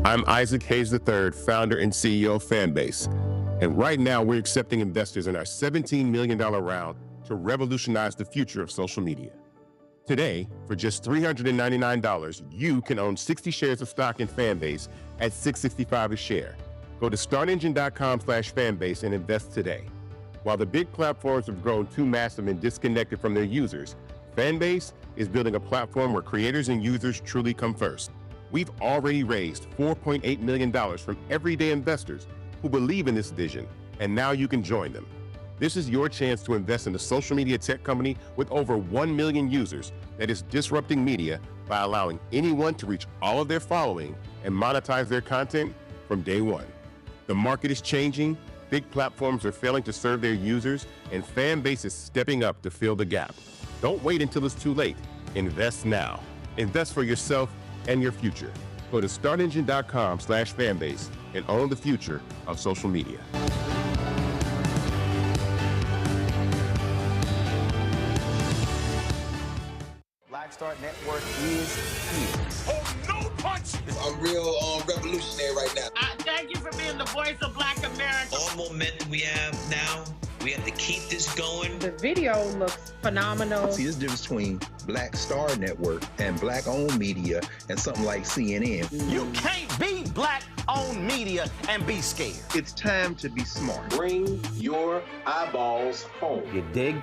I'm Isaac Hayes III, founder and CEO of Fanbase. And right now, we're accepting investors in our $17 million round to revolutionize the future of social media. Today, for just $399, you can own 60 shares of stock in Fanbase at $6.65 a share. Go to startengine.com/fanbase and invest today. While the big platforms have grown too massive and disconnected from their users, Fanbase is building a platform where creators and users truly come first. We've already raised $4.8 million from everyday investors who believe in this vision, and now you can join them. This is your chance to invest in a social media tech company with over 1 million users that is disrupting media by allowing anyone to reach all of their following and monetize their content from day one. The market is changing, big platforms are failing to serve their users, and Fanbase is stepping up to fill the gap. Don't wait until it's too late. Invest now. Invest for yourself and your future. Go to startengine.com/fanbase and own the future of social media. Black Star Network is here. Oh, no punch! I'm real revolutionary right now. Thank you for being the voice of Black America. All momentum we have now, we have to keep this going. The video looks phenomenal. See, there's a difference between Black Star Network and Black-owned media and something like CNN. You can't be Black-owned media and be scared. It's time to be smart. Bring your eyeballs home. You dig?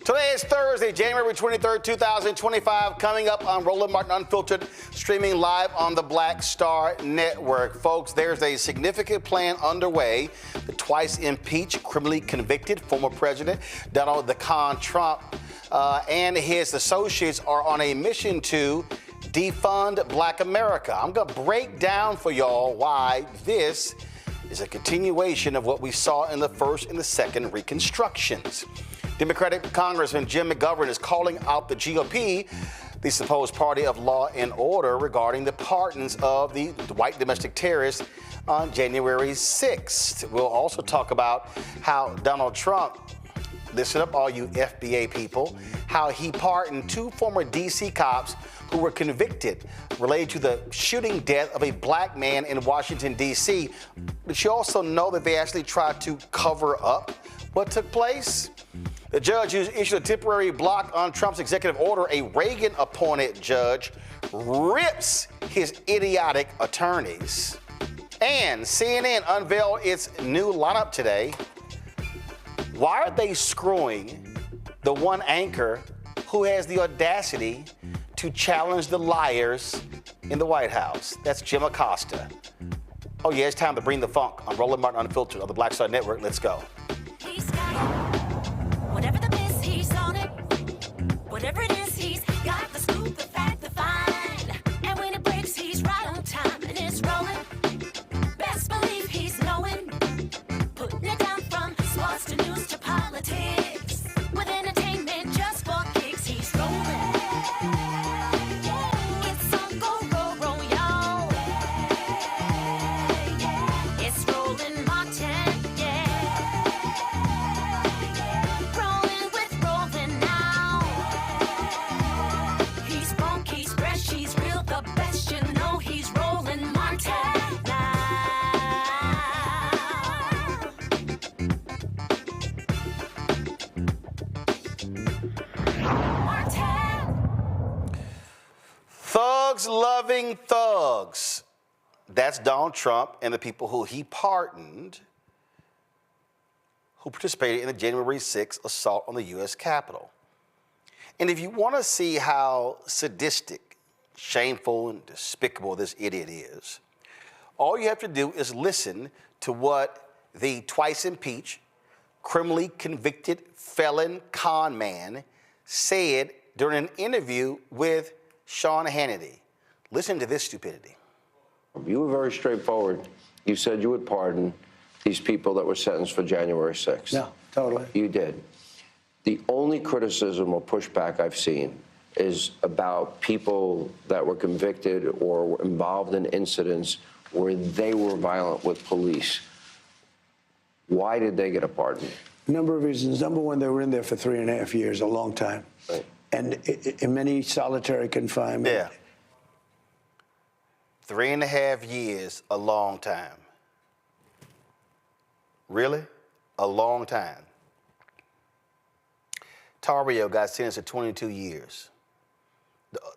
Today is Thursday, January 23rd, 2025, coming up on Roland Martin Unfiltered, streaming live on the Black Star Network. Folks, there's a significant plan underway. The twice-impeached, criminally convicted former President Donald the Con Trump and his associates are on a mission to defund Black America. I'm going to break down for y'all why this is a continuation of what we saw in the first and the second Reconstructions. Democratic Congressman Jim McGovern is calling out the GOP, the supposed party of law and order, regarding the pardons of the white domestic terrorists on January 6th. We'll also talk about how Donald Trump, listen up all you FBA people, how he pardoned 2 former D.C. cops who were convicted related to the shooting death of a black man in Washington, D.C. But you also know that they actually tried to cover up what took place. The judge who issued a temporary block on Trump's executive order, a Reagan-appointed judge, rips his idiotic attorneys. And CNN unveiled its new lineup today. Why are they screwing the one anchor who has the audacity to challenge the liars in the White House? That's Jim Acosta. Oh yeah, it's time to bring the funk on Roland Martin Unfiltered on the Black Star Network. Let's go. Whatever the miss, he's on it. Whatever it is, he's got the scoop, the fact, the find. And when it breaks, he's right on time and it's rolling. Best believe he's knowing. Putting it down from sports to news to politics. With entertainment just for kicks, he's rolling. It's on go, roll, roll, y'all. It's Roland Martin, yeah. Rolling with Roland now. drugs-loving thugs. That's Donald Trump and the people who he pardoned who participated in the January 6th assault on the U.S. Capitol. And if you want to see how sadistic, shameful, and despicable this idiot is, all you have to do is listen to what the twice-impeached, criminally convicted felon con man said during an interview with Sean Hannity. Listen to this stupidity. You were very straightforward. You said you would pardon these people that were sentenced for January 6th. No, totally. You did. The only criticism or pushback I've seen is about people that were convicted or were involved in incidents where they were violent with police. Why did they get a pardon? A number of reasons. Number one, they were in there for 3.5 years, a long time. Right. And in many solitary confinement. Yeah. 3.5 years, a long time. Really? A long time. Tarrio got sentenced to 22 years.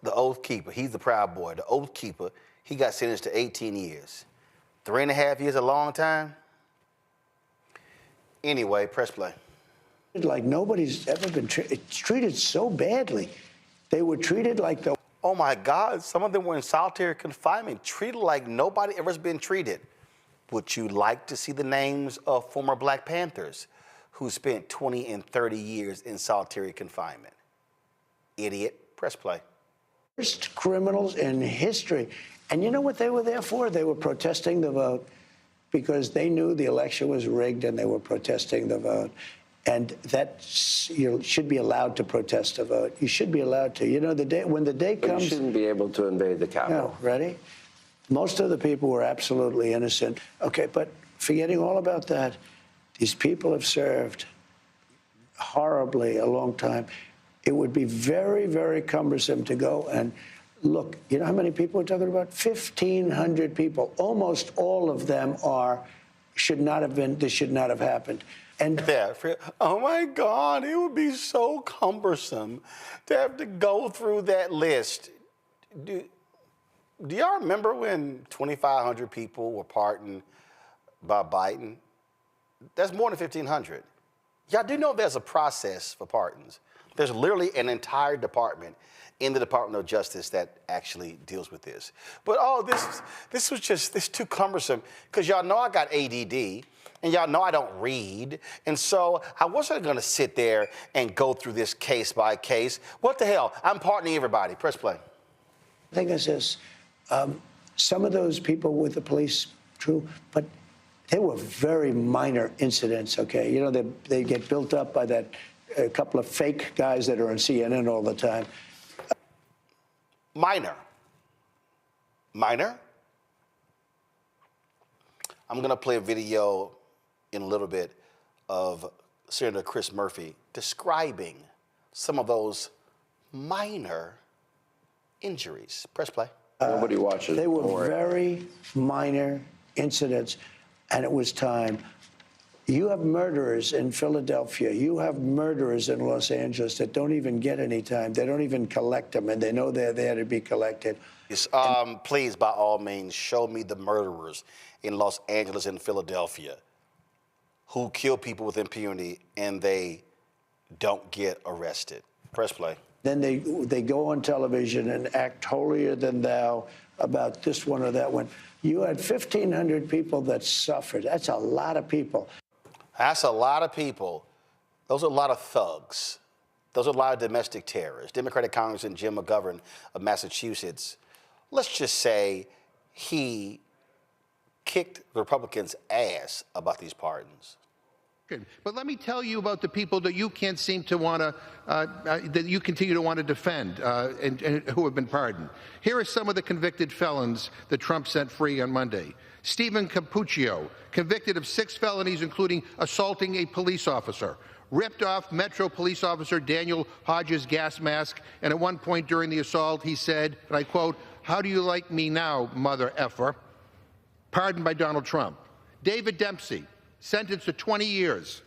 The Oath Keeper, he's the Proud Boy. The Oath Keeper, he got sentenced to 18 years. 3.5 years, a long time? Anyway, press play. Like nobody's ever been treated so badly. They were treated like the... Oh my God, some of them were in solitary confinement, treated like nobody ever has been treated. Would you like to see the names of former Black Panthers who spent 20 and 30 years in solitary confinement? Idiot, press play. Worst criminals in history. And you know what they were there for? They were protesting the vote because they knew the election was rigged and they were protesting the vote. And that you should be allowed to protest a vote. You should be allowed to. You know, when the day comes... But you shouldn't be able to invade the Capitol. No, ready? Most of the people were absolutely innocent. Okay, but forgetting all about that, these people have served horribly a long time. It would be very, very cumbersome to go and look. You know how many people we're talking about? 1,500 people. Almost all of them should not have been, this should not have happened. And oh my God, it would be so cumbersome to have to go through that list. Do y'all remember when 2,500 people were pardoned by Biden? That's more than 1,500. Y'all do know there's a process for pardons. There's literally an entire department in the Department of Justice that actually deals with this. But this was just too cumbersome because y'all know I got ADD and y'all know I don't read. And so I wasn't gonna sit there and go through this case by case. What the hell? I'm pardoning everybody. Press play. I think it's this. Some of those people with the police, true, but they were very minor incidents, okay? You know, they get built up by that a couple of fake guys that are on CNN all the time. Minor. Minor? I'm gonna play a video in a little bit of Senator Chris Murphy describing some of those minor injuries. Press play. Nobody watches. They were very minor incidents, and it was time. You have murderers in Philadelphia. You have murderers in Los Angeles that don't even get any time. They don't even collect them, and they know they're there to be collected. Yes, please, by all means, show me the murderers in Los Angeles and Philadelphia who kill people with impunity and they don't get arrested. Press play. Then they go on television and act holier than thou about this one or that one. You had 1,500 people that suffered. That's a lot of people. That's a lot of people. Those are a lot of thugs. Those are a lot of domestic terrorists. Democratic Congressman Jim McGovern of Massachusetts, let's just say he kicked the Republicans' ass about these pardons. But let me tell you about the people that you can't seem to want to, that you continue to want to defend and who have been pardoned. Here are some of the convicted felons that Trump set free on Monday. Stephen Cappuccio, convicted of 6 felonies, including assaulting a police officer, ripped off Metro police officer Daniel Hodges' gas mask, and at one point during the assault, he said, and I quote, "How do you like me now, mother effer?" Pardoned by Donald Trump. David Dempsey, sentenced to 20 years.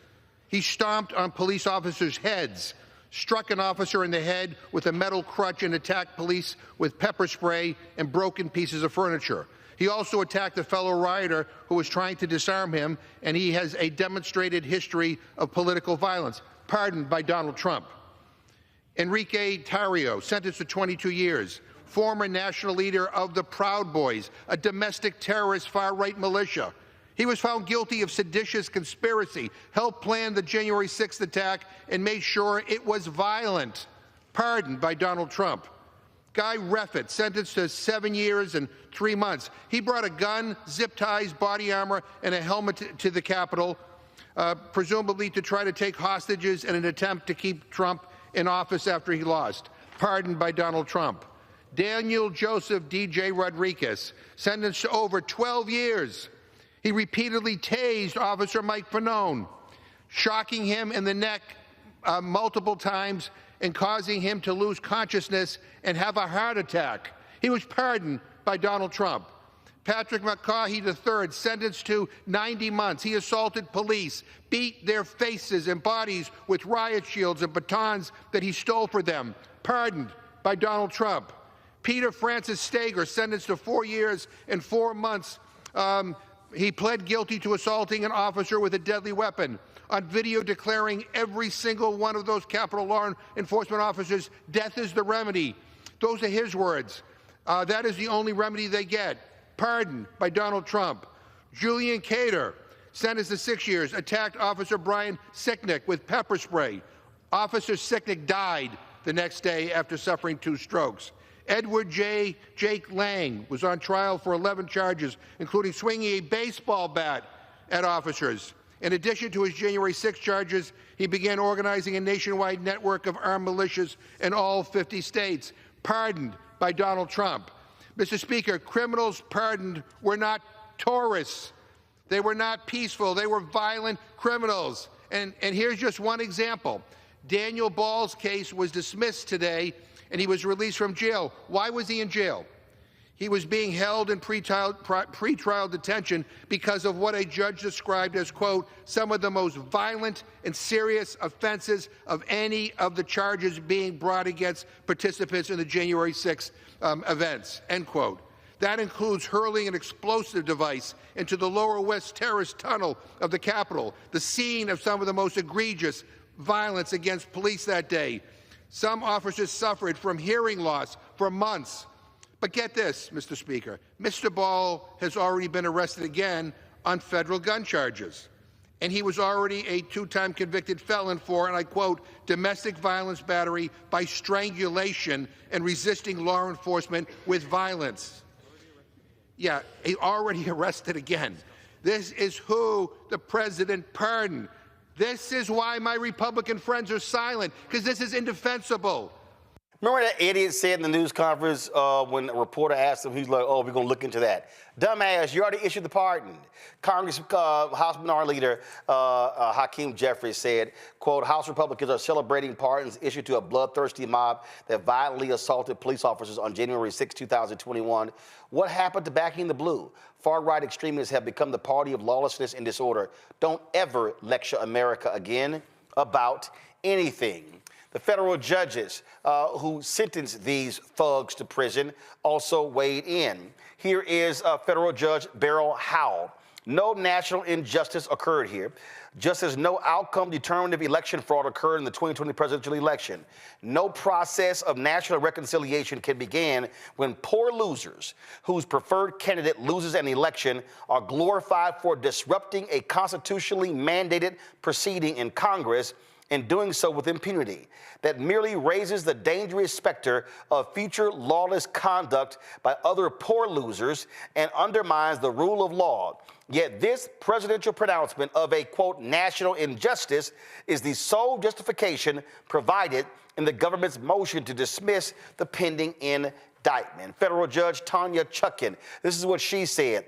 He stomped on police officers' heads struck an officer in the head with a metal crutch and attacked police with pepper spray and broken pieces of furniture. He also attacked a fellow rioter who was trying to disarm him, and he has a demonstrated history of political violence, pardoned by Donald Trump. Enrique Tarrio, sentenced to 22 years, former national leader of the Proud Boys, a domestic terrorist far-right militia. He was found guilty of seditious conspiracy, helped plan the January 6th attack, and made sure it was violent, pardoned by Donald Trump. Guy Reffitt, sentenced to 7 years and 3 months. He brought a gun, zip ties, body armor, and a helmet to the Capitol, presumably to try to take hostages in an attempt to keep Trump in office after he lost, pardoned by Donald Trump. Daniel Joseph D.J. Rodriguez, sentenced to over 12 years. He repeatedly tased Officer Mike Fanone, shocking him in the neck multiple times and causing him to lose consciousness and have a heart attack. He was pardoned by Donald Trump. Patrick McCaughey III, sentenced to 90 months. He assaulted police, beat their faces and bodies with riot shields and batons that he stole for them, pardoned by Donald Trump. Peter Francis Stager, sentenced to 4 years and 4 months. He pled guilty to assaulting an officer with a deadly weapon, on video declaring every single one of those Capitol law enforcement officers, death is the remedy. Those are his words. That is the only remedy they get. Pardoned by Donald Trump. Julian Cater, sentenced to 6 years, attacked Officer Brian Sicknick with pepper spray. Officer Sicknick died the next day after suffering 2 strokes. Edward Jake Lang was on trial for 11 charges, including swinging a baseball bat at officers. In addition to his January 6 charges, he began organizing a nationwide network of armed militias in all 50 states, pardoned by Donald Trump. Mr. Speaker, criminals pardoned were not tourists. They were not peaceful. They were violent criminals. And here's just one example. Daniel Ball's case was dismissed today, and he was released from jail. Why was he in jail? He was being held in pretrial detention because of what a judge described as, quote, some of the most violent and serious offenses of any of the charges being brought against participants in the January 6th events, end quote. That includes hurling an explosive device into the Lower West Terrace tunnel of the Capitol, the scene of some of the most egregious violence against police that day. Some officers suffered from hearing loss for months. But get this, Mr. Speaker, Mr. Ball has already been arrested again on federal gun charges. And he was already a 2-time convicted felon for, and I quote, domestic violence battery by strangulation and resisting law enforcement with violence. Yeah, he already arrested again. This is who the president pardoned. This is why my Republican friends are silent, because this is indefensible. Remember that idiot said in the news conference when a reporter asked him, he's like, oh, we're going to look into that. Dumbass, you already issued the pardon. Congress House Minority Leader Hakeem Jeffries said, quote, House Republicans are celebrating pardons issued to a bloodthirsty mob that violently assaulted police officers on January 6, 2021. What happened to backing the blue? Far-right extremists have become the party of lawlessness and disorder. Don't ever lecture America again about anything. The federal judges who sentenced these thugs to prison also weighed in. Here is federal judge Beryl Howell. No national injustice occurred here, just as no outcome determinative election fraud occurred in the 2020 presidential election. No process of national reconciliation can begin when poor losers whose preferred candidate loses an election are glorified for disrupting a constitutionally mandated proceeding in Congress and doing so with impunity. That merely raises the dangerous specter of future lawless conduct by other poor losers and undermines the rule of law. Yet this presidential pronouncement of a, quote, national injustice is the sole justification provided in the government's motion to dismiss the pending indictment. Federal Judge Tanya Chutkan, this is what she said.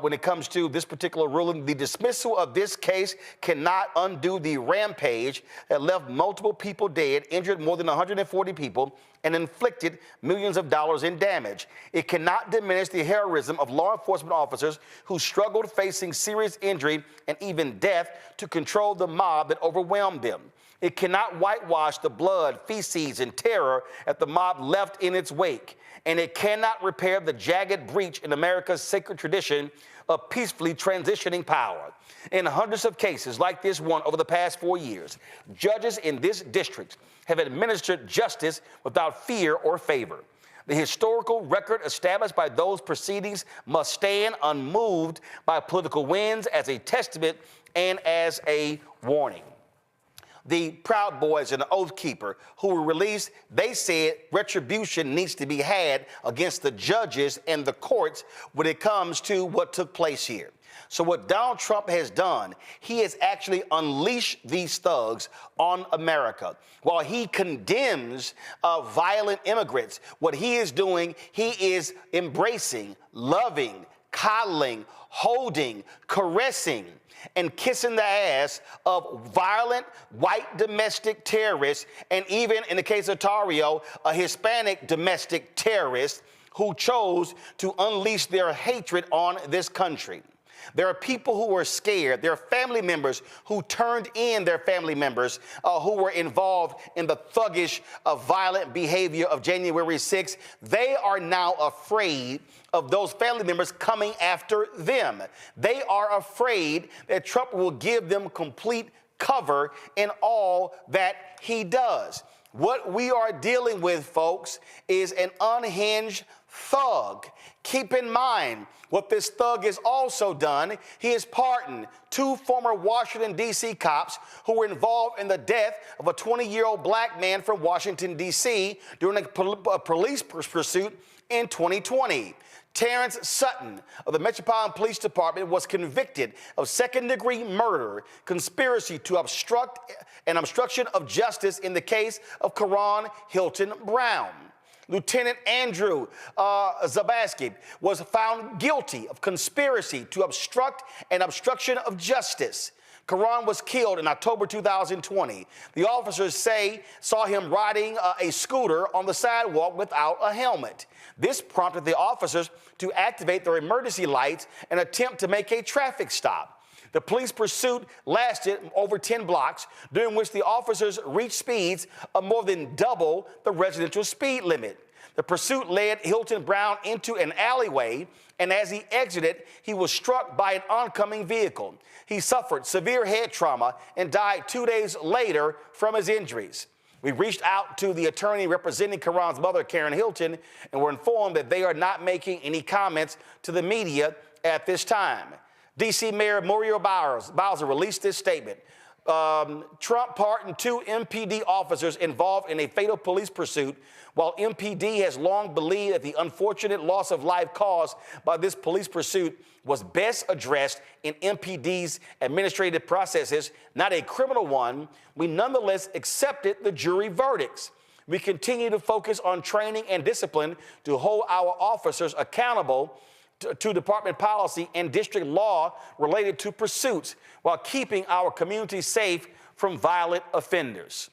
When it comes to this particular ruling, the dismissal of this case cannot undo the rampage that left multiple people dead, injured more than 140 people, and inflicted millions of dollars in damage. It cannot diminish the heroism of law enforcement officers who struggled facing serious injury and even death to control the mob that overwhelmed them. It cannot whitewash the blood, feces, and terror that the mob left in its wake. And it cannot repair the jagged breach in America's sacred tradition of peacefully transitioning power. In hundreds of cases like this one over the past 4 years, judges in this district have administered justice without fear or favor. The historical record established by those proceedings must stand unmoved by political winds as a testament and as a warning. The Proud Boys and the Oath Keeper who were released, they said retribution needs to be had against the judges and the courts when it comes to what took place here. So what Donald Trump has done, he has actually unleashed these thugs on America. While he condemns violent immigrants, what he is doing, he is embracing, loving, coddling, holding, caressing, and kissing the ass of violent white domestic terrorists, and even in the case of Tario, a Hispanic domestic terrorist who chose to unleash their hatred on this country. There are people who are scared. There are family members who turned in their family members who were involved in the thuggish, violent behavior of January 6th. They are now afraid of those family members coming after them. They are afraid that Trump will give them complete cover in all that he does. What we are dealing with, folks, is an unhinged thug. Keep in mind what this thug has also done. He has pardoned 2 former Washington, D.C. cops who were involved in the death of a 20-year-old black man from Washington, D.C. during a police pursuit in 2020. Terrence Sutton of the Metropolitan Police Department was convicted of second-degree murder, conspiracy to obstruct, and obstruction of justice in the case of Karon Hylton-Brown. Lieutenant Andrew Zabaski was found guilty of conspiracy to obstruct and obstruction of justice. Karon was killed in October 2020. The officers say saw him riding a scooter on the sidewalk without a helmet. This prompted the officers to activate their emergency lights and attempt to make a traffic stop. The police pursuit lasted over 10 blocks, during which the officers reached speeds of more than double the residential speed limit. The pursuit led Hylton-Brown into an alleyway, and as he exited, he was struck by an oncoming vehicle. He suffered severe head trauma and died 2 days later from his injuries. We reached out to the attorney representing Karon's mother, Karon Hylton, and were informed that they are not making any comments to the media at this time. D.C. Mayor Muriel Bowser released this statement. Trump pardoned 2 MPD officers involved in a fatal police pursuit, while MPD has long believed that the unfortunate loss of life caused by this police pursuit was best addressed in MPD's administrative processes, not a criminal one. We nonetheless accepted the jury verdicts. We continue to focus on training and discipline to hold our officers accountable to department policy and district law related to pursuits, while keeping our community safe from violent offenders.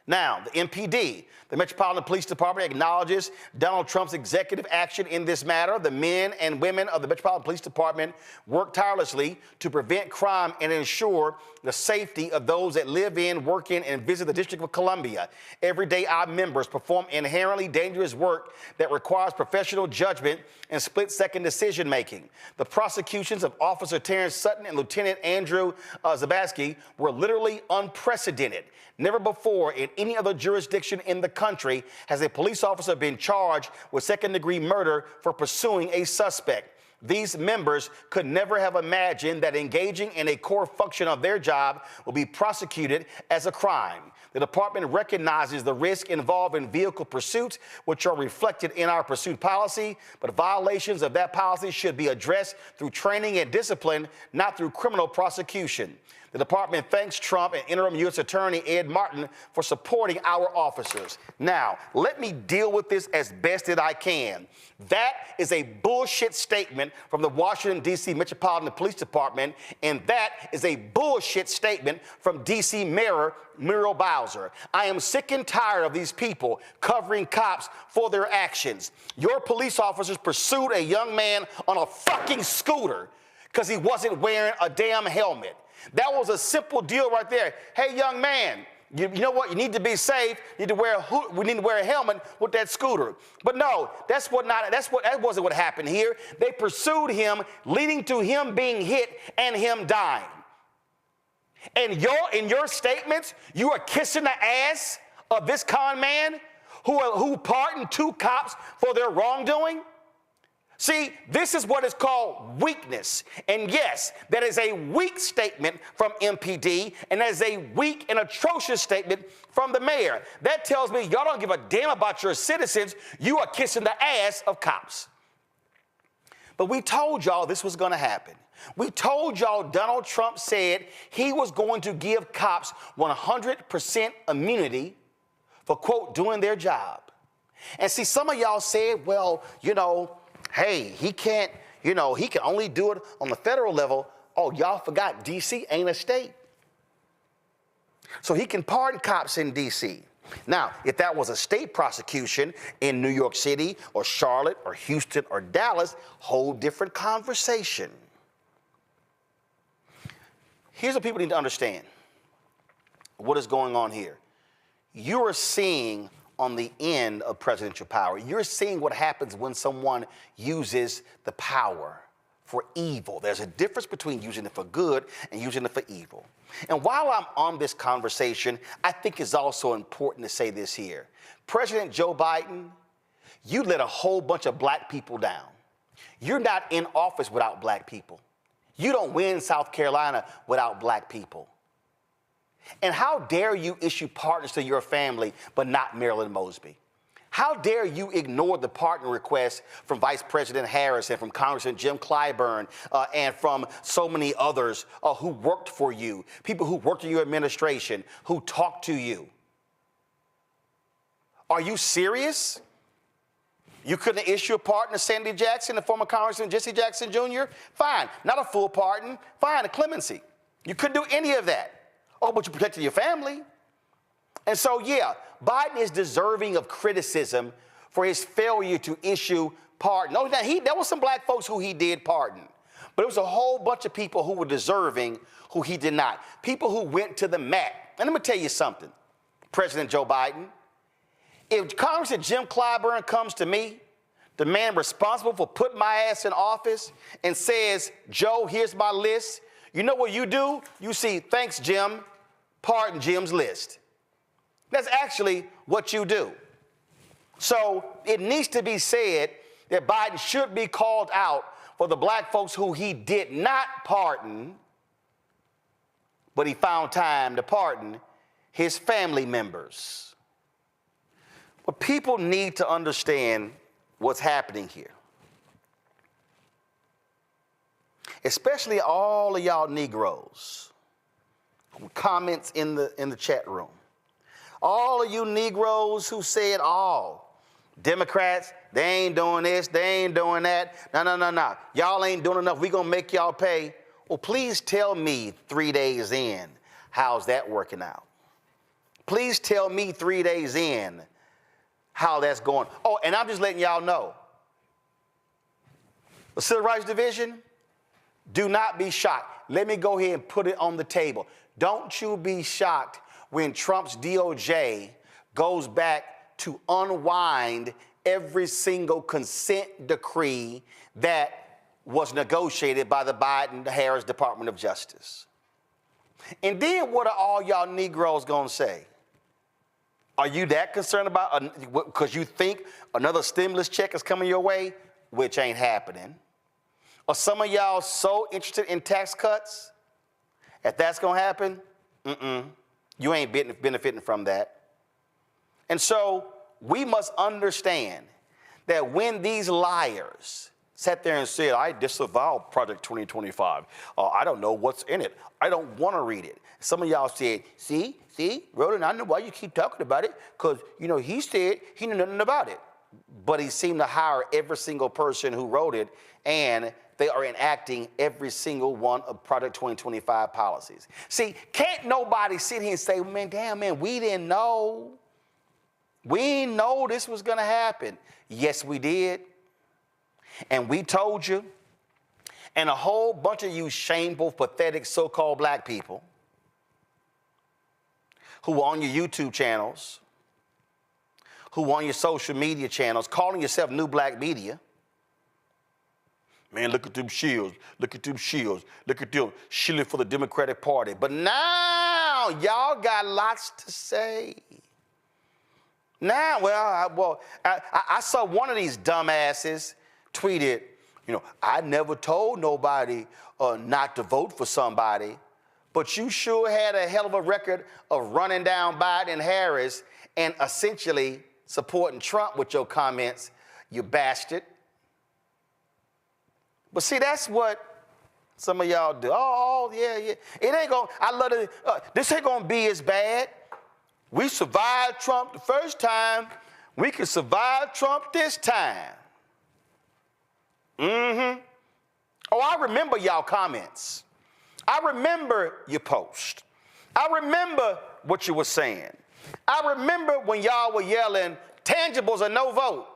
Now, the MPD, the Metropolitan Police Department, acknowledges Donald Trump's executive action in this matter. The men and women of the Metropolitan Police Department work tirelessly to prevent crime and ensure the safety of those that live in, work in, and visit the District of Columbia. Every day, our members perform inherently dangerous work that requires professional judgment and split-second decision-making. The prosecutions of Officer Terrence Sutton and Lieutenant Andrew Zabaski were literally unprecedented. Never before in any other jurisdiction in the country has a police officer been charged with second-degree murder for pursuing a suspect. These members could never have imagined that engaging in a core function of their job will be prosecuted as a crime. The department recognizes the risk involved in vehicle pursuits, which are reflected in our pursuit policy, but violations of that policy should be addressed through training and discipline, not through criminal prosecution. The department thanks Trump and interim U.S. Attorney Ed Martin for supporting our officers. Now, let me deal with this as best that I can. That is a bullshit statement from the Washington, D.C. Metropolitan Police Department, and that is a bullshit statement from D.C. Mayor Muriel Bowser. I am sick and tired of these people covering cops for their actions. Your police officers pursued a young man on a fucking scooter because he wasn't wearing a damn helmet. That was a simple deal right there. Hey, young man, you know what? You need to be safe. You need to wear we need to wear a helmet with that scooter. But no, that wasn't what happened here. They pursued him, leading to him being hit and him dying. And in your statements, you are kissing the ass of this con man who pardoned 2 cops for their wrongdoing. See, this is what is called weakness. And yes, that is a weak statement from MPD, and that is a weak and atrocious statement from the mayor. That tells me y'all don't give a damn about your citizens. You are kissing the ass of cops. But we told y'all this was going to happen. We told y'all Donald Trump said he was going to give cops 100% immunity for, quote, doing their job. And see, some of y'all said, well, hey, he can't, he can only do it on the federal level. Oh, y'all forgot D.C. ain't a state. So he can pardon cops in D.C. Now, if that was a state prosecution in New York City or Charlotte or Houston or Dallas, whole different conversation. Here's what people need to understand. What is going on here? You are seeing on the end of presidential power. You're seeing what happens when someone uses the power for evil. There's a difference between using it for good and using it for evil. And while I'm on this conversation, I think it's also important to say this here. President Joe Biden, you let a whole bunch of black people down. You're not in office without black people. You don't win South Carolina without black people. And how dare you issue pardons to your family, but not Marilyn Mosby? How dare you ignore the pardon requests from Vice President Harris and from Congressman Jim Clyburn and from so many others who worked for you, people who worked in your administration, who talked to you? Are you serious? You couldn't issue a pardon to Sandy Jackson, the former Congressman Jesse Jackson Jr.? Fine. Not a full pardon. Fine, a clemency. You couldn't do any of that. Oh, but you protected your family. And so, yeah, Biden is deserving of criticism for his failure to issue pardon. No, there was some black folks who he did pardon. But it was a whole bunch of people who were deserving who he did not. People who went to the mat. And let me tell you something, President Joe Biden. If Congressman Jim Clyburn comes to me, the man responsible for putting my ass in office, and says, Joe, here's my list, you know what you do? You see, thanks, Jim, pardon Jim's list. That's actually what you do. So it needs to be said that Biden should be called out for the black folks who he did not pardon, but he found time to pardon his family members. But people need to understand what's happening here. Especially all of y'all Negroes who comments in the chat room. All of you Negroes who said, oh, Democrats, they ain't doing this, they ain't doing that. No. Y'all ain't doing enough. We gonna make y'all pay. Well, please tell me 3 days in, how's that working out? Please tell me 3 days in how that's going. Oh, and I'm just letting y'all know. The Civil Rights Division, do not be shocked. Let me go ahead and put it on the table. Don't you be shocked when Trump's DOJ goes back to unwind every single consent decree that was negotiated by the Biden-Harris Department of Justice. And then what are all y'all Negroes gonna say? Are you that concerned about, because you think another stimulus check is coming your way, which ain't happening? Are some of y'all so interested in tax cuts? If that's gonna happen, you ain't benefiting from that. And so we must understand that when these liars sat there and said, I disavow Project 2025. I don't know what's in it. I don't want to read it. Some of y'all said, see, Roland, I know why you keep talking about it, because, he said he knew nothing about it. But he seemed to hire every single person who wrote it, and they are enacting every single one of Project 2025 policies. See, can't nobody sit here and say, man, we didn't know. We didn't know this was going to happen. Yes, we did. And we told you, and a whole bunch of you shameful, pathetic, so-called black people who are on your YouTube channels, who are on your social media channels, calling yourself new black media. Man, look at them shields. Look at them shields. Look at them shilling for the Democratic Party. But now y'all got lots to say. Now, I saw one of these dumbasses tweeted, I never told nobody not to vote for somebody, but you sure had a hell of a record of running down Biden and Harris and essentially supporting Trump with your comments, you bastard. But see, that's what some of y'all do. Oh, yeah. It ain't gonna, I love it. This ain't gonna be as bad. We survived Trump the first time. We can survive Trump this time. Oh, I remember y'all comments. I remember your post. I remember what you were saying. I remember when y'all were yelling, tangibles or no vote.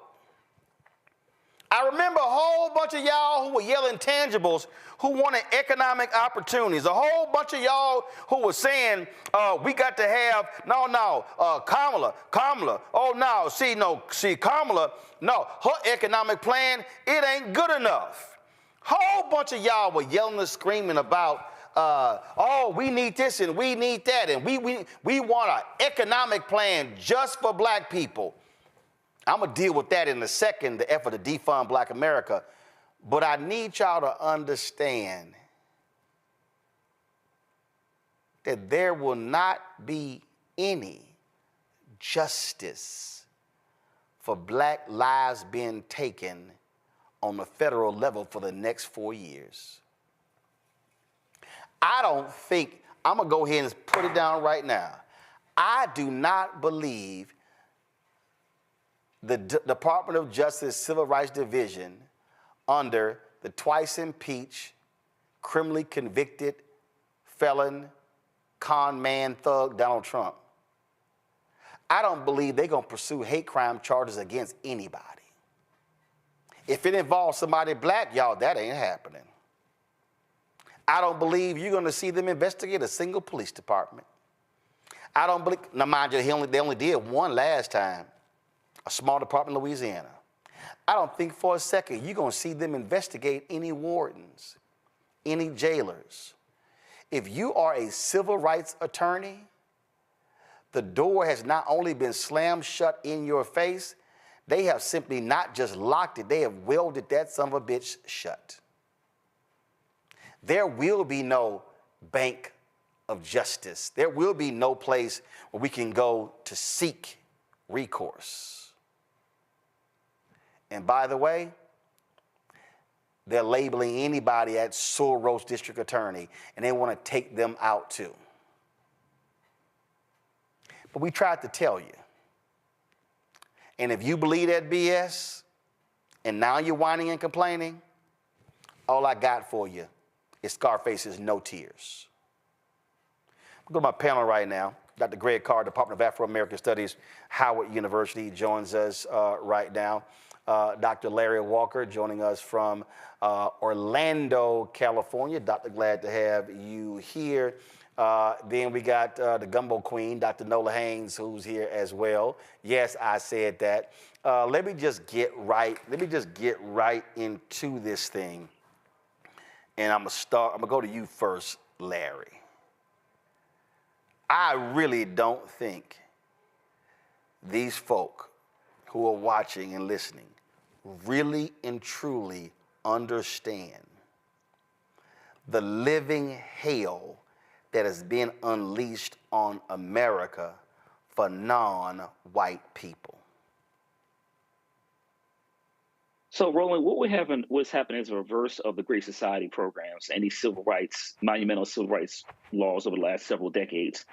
I remember a whole bunch of y'all who were yelling tangibles who wanted economic opportunities. A whole bunch of y'all who were saying, we got to have, Kamala, Kamala, no, her economic plan, it ain't good enough. Whole bunch of y'all were yelling and screaming about, we need this and we need that, and we want an economic plan just for black people. I'm going to deal with that in a second, the effort to defund Black America. But I need y'all to understand that there will not be any justice for black lives being taken on the federal level for the next 4 years. I don't think, I'm going to go ahead and put it down right now. I do not believe the Department of Justice Civil Rights Division under the twice-impeached, criminally convicted felon, con man, thug Donald Trump. I don't believe they're going to pursue hate crime charges against anybody. If it involves somebody black, y'all, that ain't happening. I don't believe you're going to see them investigate a single police department. I don't believe, now mind you, they only did one last time. A small department in Louisiana. I don't think for a second you're going to see them investigate any wardens, any jailers. If you are a civil rights attorney, the door has not only been slammed shut in your face, they have simply not just locked it, they have welded that son of a bitch shut. There will be no bank of justice. There will be no place where we can go to seek recourse. And by the way, they're labeling anybody at Soros District Attorney, and they want to take them out too. But we tried to tell you. And if you believe that BS, and now you're whining and complaining, all I got for you is Scarface's No Tears. I'll go to my panel right now. Dr. Greg Carr, Department of Afro-American Studies, Howard University, joins us right now. Dr. Larry Walker joining us from Orlando, California. Doctor, glad to have you here. Then we got the Gumbo Queen, Dr. Nola Haynes, who's here as well. Yes, I said that. Let me just get right into this thing. And I'm gonna go to you first, Larry. I really don't think these folk who are watching and listening really and truly understand the living hell that has been unleashed on America for non-white people. So, Roland, what's happening is a reverse of the Great Society programs and these monumental civil rights laws over the last several decades.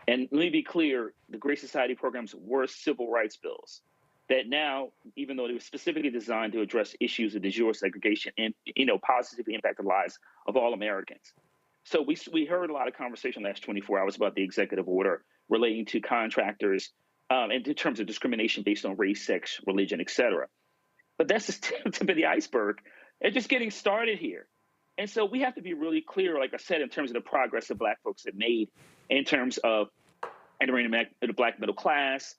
And let me be clear, the Great Society programs were civil rights bills that now, even though they were specifically designed to address issues of de jure segregation and, positively impact the lives of all Americans. So we heard a lot of conversation the last 24 hours about the executive order relating to contractors and in terms of discrimination based on race, sex, religion, et cetera. But that's just the tip of the iceberg. It's just getting started here. And so we have to be really clear, like I said, in terms of the progress that Black folks have made in terms of entering the Black middle class,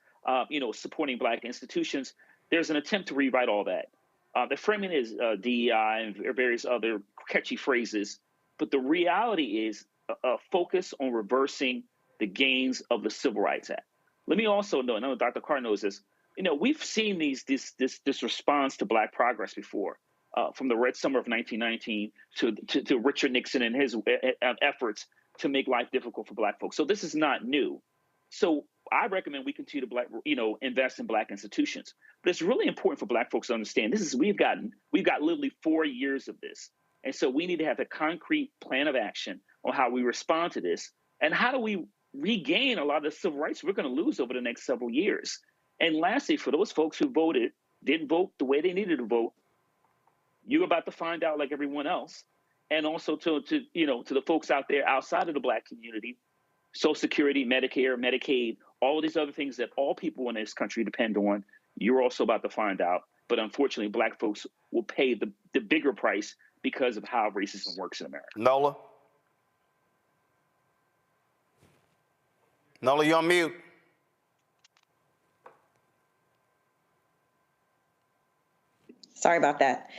supporting Black institutions. There's an attempt to rewrite all that. The framing is DEI and various other catchy phrases. But the reality is a focus on reversing the gains of the Civil Rights Act. Let me also know, and I know Dr. Carr knows this, we've seen this response to Black progress before, from the Red Summer of 1919 to Richard Nixon and his efforts to make life difficult for Black folks. So this is not new. So I recommend we continue to invest in Black institutions. But it's really important for Black folks to understand we've got literally 4 years of this. And so we need to have a concrete plan of action on how we respond to this and how do we regain a lot of the civil rights we're going to lose over the next several years. And lastly, for those folks who didn't vote the way they needed to vote, you're about to find out like everyone else. And also to the folks out there outside of the Black community, Social Security, Medicare, Medicaid, all of these other things that all people in this country depend on, you're also about to find out. But unfortunately, Black folks will pay the bigger price because of how racism works in America. Nola, you're on mute. Sorry about that.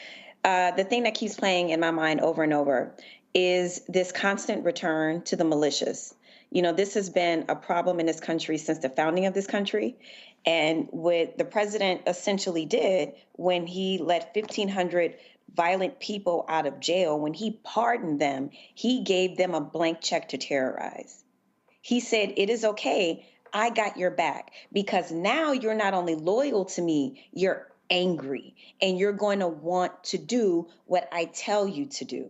The thing that keeps playing in my mind over and over is this constant return to the militias. This has been a problem in this country since the founding of this country. And what the president essentially did when he let 1,500 violent people out of jail, when he pardoned them, he gave them a blank check to terrorize. He said, it is okay, I got your back, because now you're not only loyal to me, you're angry, and you're going to want to do what I tell you to do.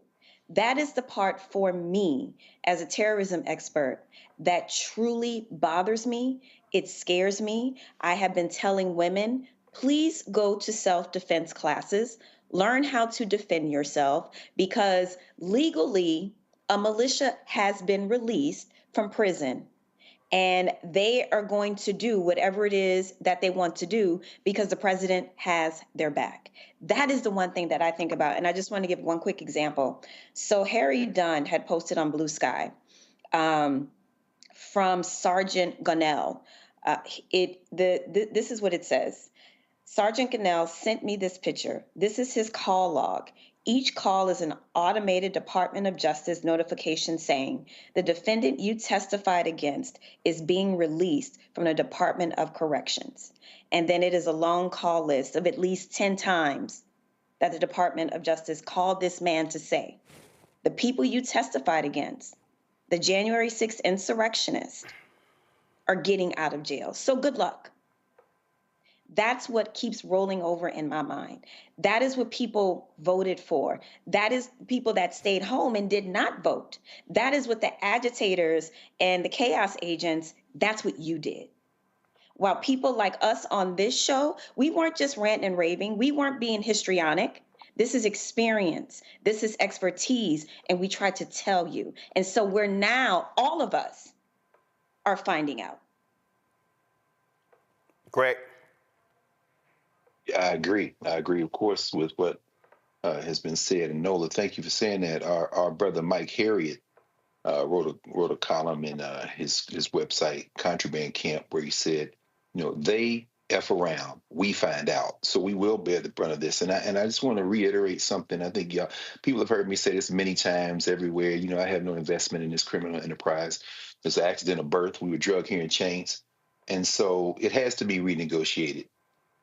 That is the part for me as a terrorism expert that truly bothers me. It scares me. I have been telling women, please go to self-defense classes, learn how to defend yourself, because legally a militia has been released from prison. And they are going to do whatever it is that they want to do because the president has their back. That is the one thing that I think about. And I just want to give one quick example. So Harry Dunn had posted on Blue Sky from Sergeant Gunnell. This is what it says. Sergeant Gunnell sent me this picture. This is his call log. Each call is an automated Department of Justice notification saying the defendant you testified against is being released from the Department of Corrections. And then it is a long call list of at least 10 times that the Department of Justice called this man to say, the people you testified against, the January 6th insurrectionists, are getting out of jail. So good luck. That's what keeps rolling over in my mind. That is what people voted for. That is people that stayed home and did not vote. That is what the agitators and the chaos agents, that's what you did. While people like us on this show, we weren't just ranting and raving. We weren't being histrionic. This is experience. This is expertise. And we tried to tell you. And so we're now, all of us are finding out. Greg. I agree, of course, with what has been said. And Nola, thank you for saying that. Our brother Mike Harriet wrote a column in his website, Contraband Camp, where he said, they F around, we find out. So we will bear the brunt of this. And I just want to reiterate something. I think people have heard me say this many times everywhere. I have no investment in this criminal enterprise. There's an accident of birth. We were drugged here in chains. And so it has to be renegotiated.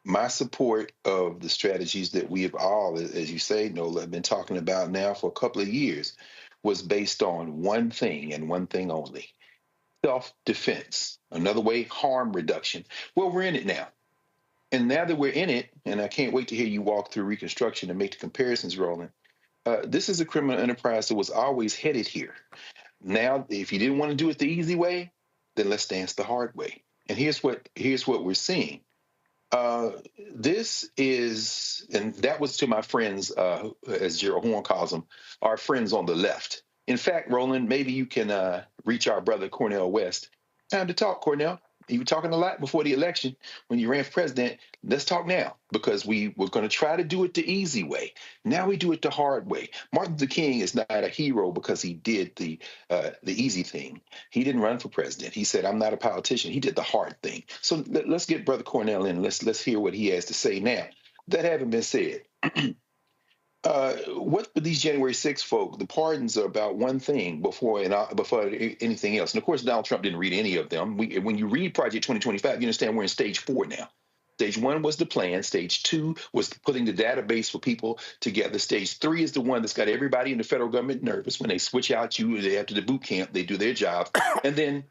My support of the strategies that we have all, as you say, Nola, have been talking about now for a couple of years was based on one thing and one thing only: self-defense. Another way, harm reduction. Well, we're in it now. And now that we're in it, and I can't wait to hear you walk through Reconstruction and make the comparisons, Roland, this is a criminal enterprise that was always headed here. Now, if you didn't want to do it the easy way, then let's dance the hard way. And here's what we're seeing. This is, and that was to my friends, as Gerald Horn calls them, our friends on the left. In fact, Roland, maybe you can reach our brother Cornel West. Time to talk, Cornel. You were talking a lot before the election when you ran for president. Let's talk now, because we were going to try to do it the easy way. Now we do it the hard way. Martin Luther King is not a hero because he did the easy thing. He didn't run for president. He said, "I'm not a politician." He did the hard thing. So let's get Brother Cornel in. Let's hear what he has to say now. That having been said, what for these January 6 folk, the pardons are about one thing before anything else. And of course, Donald Trump didn't read any of them. When you read Project 2025, you understand we're in stage 4 now. Stage 1 was the plan. Stage 2 was putting the database for people together. Stage 3 is the one that's got everybody in the federal government nervous. When they switch out after the boot camp, they do their job. And then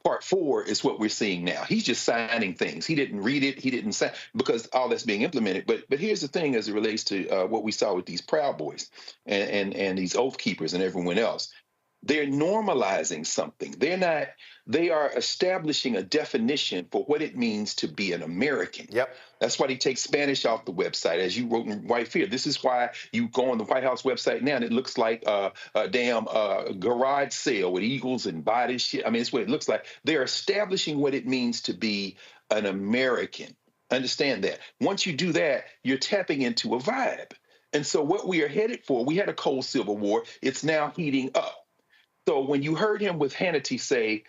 Part 4 is what we're seeing now. He's just signing things. He didn't read it. He didn't sign, because all that's being implemented. But here's the thing as it relates to what we saw with these Proud Boys and these Oath Keepers and everyone else. They're normalizing something. They are establishing a definition for what it means to be an American. Yep. That's why they take Spanish off the website, as you wrote in White Fear. This is why you go on the White House website now and it looks like a damn garage sale with eagles and bodies. Shit. I mean, it's what it looks like. They're establishing what it means to be an American. Understand that. Once you do that, you're tapping into a vibe. And so what we are headed for, we had a cold civil war. It's now heating up. So when you heard him with Hannity say,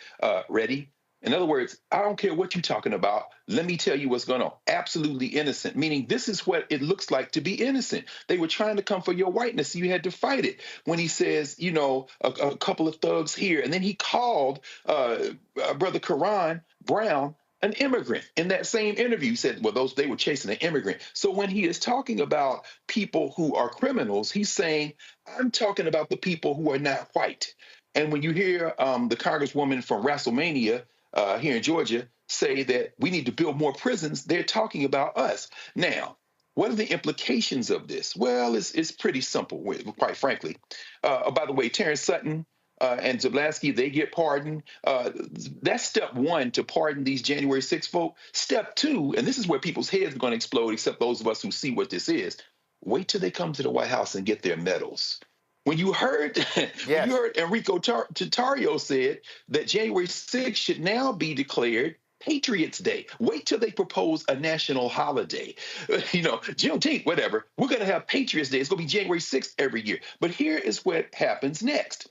ready? In other words, I don't care what you're talking about. Let me tell you what's going on. Absolutely innocent, meaning this is what it looks like to be innocent. They were trying to come for your whiteness. So you had to fight it. When he says, a couple of thugs here, and then he called Brother Karon Brown an immigrant. In that same interview, he said, well, they were chasing an immigrant. So when he is talking about people who are criminals, he's saying, I'm talking about the people who are not white. And when you hear the Congresswoman from WrestleMania here in Georgia say that we need to build more prisons, they're talking about us. Now, what are the implications of this? Well, it's pretty simple, quite frankly. By the way, Terrence Sutton and Zablaski, they get pardoned. That's step 1 to pardon these January 6 folk. Step 2, and this is where people's heads are going to explode, except those of us who see what this is. Wait till they come to the White House and get their medals. When you heard, Enrico Tartario said that January 6th should now be declared Patriots Day. Wait till they propose a national holiday. Juneteenth, whatever. We're going to have Patriots Day. It's going to be January 6th every year. But here is what happens next.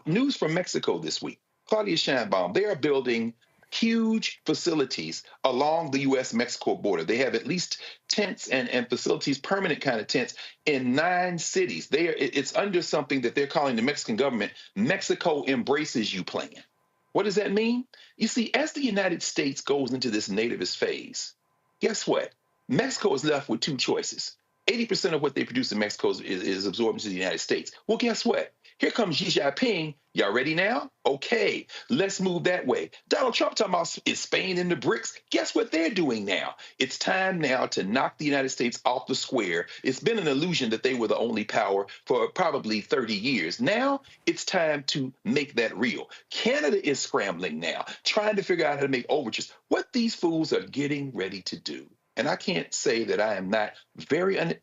News from Mexico this week. Claudia Sheinbaum, they are building huge facilities along the U.S.-Mexico border. They have at least tents and facilities, permanent kind of tents, in 9 cities. It's under something that they're calling the Mexican government Mexico Embraces You plan. What does that mean? You see, as the United States goes into this nativist phase, guess what? Mexico is left with 2 choices. 80% of what they produce in Mexico is absorbed into the United States. Well, guess what? Here comes Xi Jinping. Y'all ready now? Okay, let's move that way. Donald Trump talking about is Spain in the BRICS. Guess what they're doing now? It's time now to knock the United States off the square. It's been an illusion that they were the only power for probably 30 years. Now it's time to make that real. Canada is scrambling now, trying to figure out how to make overtures. What these fools are getting ready to do. And I can't say that I am not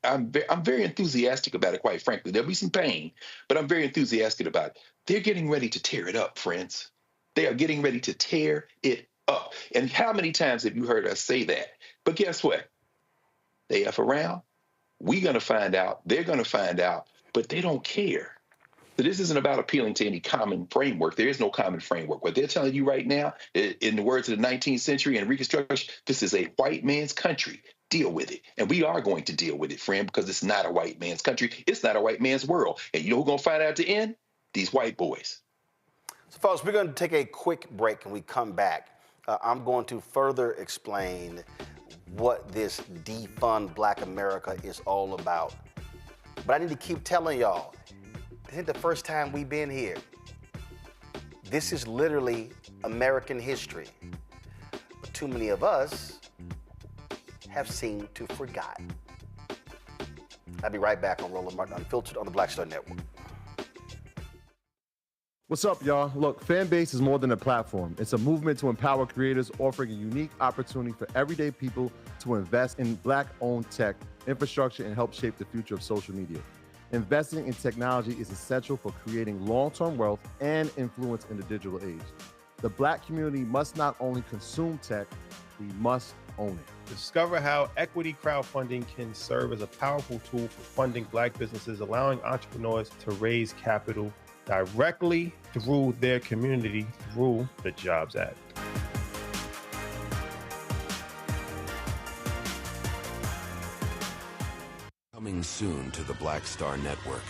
I'm very enthusiastic about it, quite frankly. There'll be some pain, but I'm very enthusiastic about it. They're getting ready to tear it up, friends. They are getting ready to tear it up. And how many times have you heard us say that? But guess what? They F around. We're going to find out. They're going to find out, but they don't care. So this isn't about appealing to any common framework. There is no common framework. What they're telling you right now, in the words of the 19th century and Reconstruction, this is a white man's country. Deal with it. And we are going to deal with it, friend, because it's not a white man's country. It's not a white man's world. And you know who's going to find out at the end? These white boys. So, folks, we're going to take a quick break. When we come back, I'm going to further explain what this defund Black America is all about. But I need to keep telling y'all, this ain't the first time we've been here. This is literally American history. But too many of us have seemed to forget. I'll be right back on Roland Martin Unfiltered on the Black Star Network. What's up, y'all? Look, Fanbase is more than a platform. It's a movement to empower creators, offering a unique opportunity for everyday people to invest in Black-owned tech, infrastructure, and help shape the future of social media. Investing in technology is essential for creating long-term wealth and influence in the digital age. The Black community must not only consume tech, we must own it. Discover how equity crowdfunding can serve as a powerful tool for funding Black businesses, allowing entrepreneurs to raise capital directly through their community through the Jobs Act. Coming soon to the Black Star Network.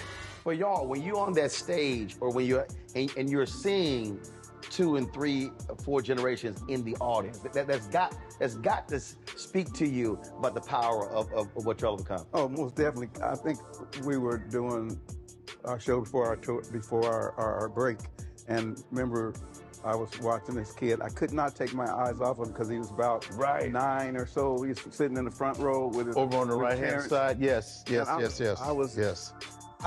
Well, y'all, when you're on that stage or when you're and you're seeing 2 and 3 or 4 generations in the audience, that's got to speak to you about the power of what y'all have become. Oh, most definitely. I think we were doing our show before our break, and remember, I was watching this kid. I could not take my eyes off him because he was about 9 or so. He was sitting in the front row with his over on the right-hand side. Yes. I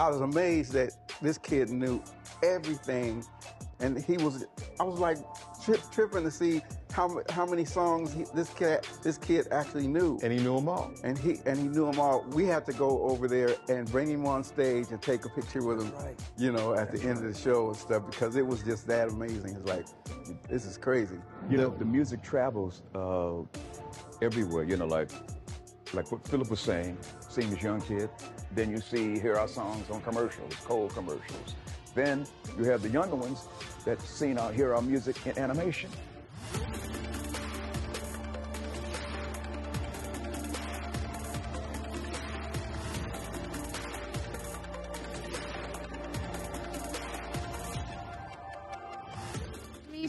was amazed that this kid knew everything, and I was like tripping to see how many songs this kid actually knew. And he knew them all. And he knew them all. We had to go over there and bring him on stage and take a picture with him, at the end of the show and stuff, because it was just that amazing. It's like, this is crazy. The music travels everywhere, like what Philip was saying, seeing this young kid. Then you hear our songs on commercials, cold commercials. Then you have the younger ones that hear our music in animation.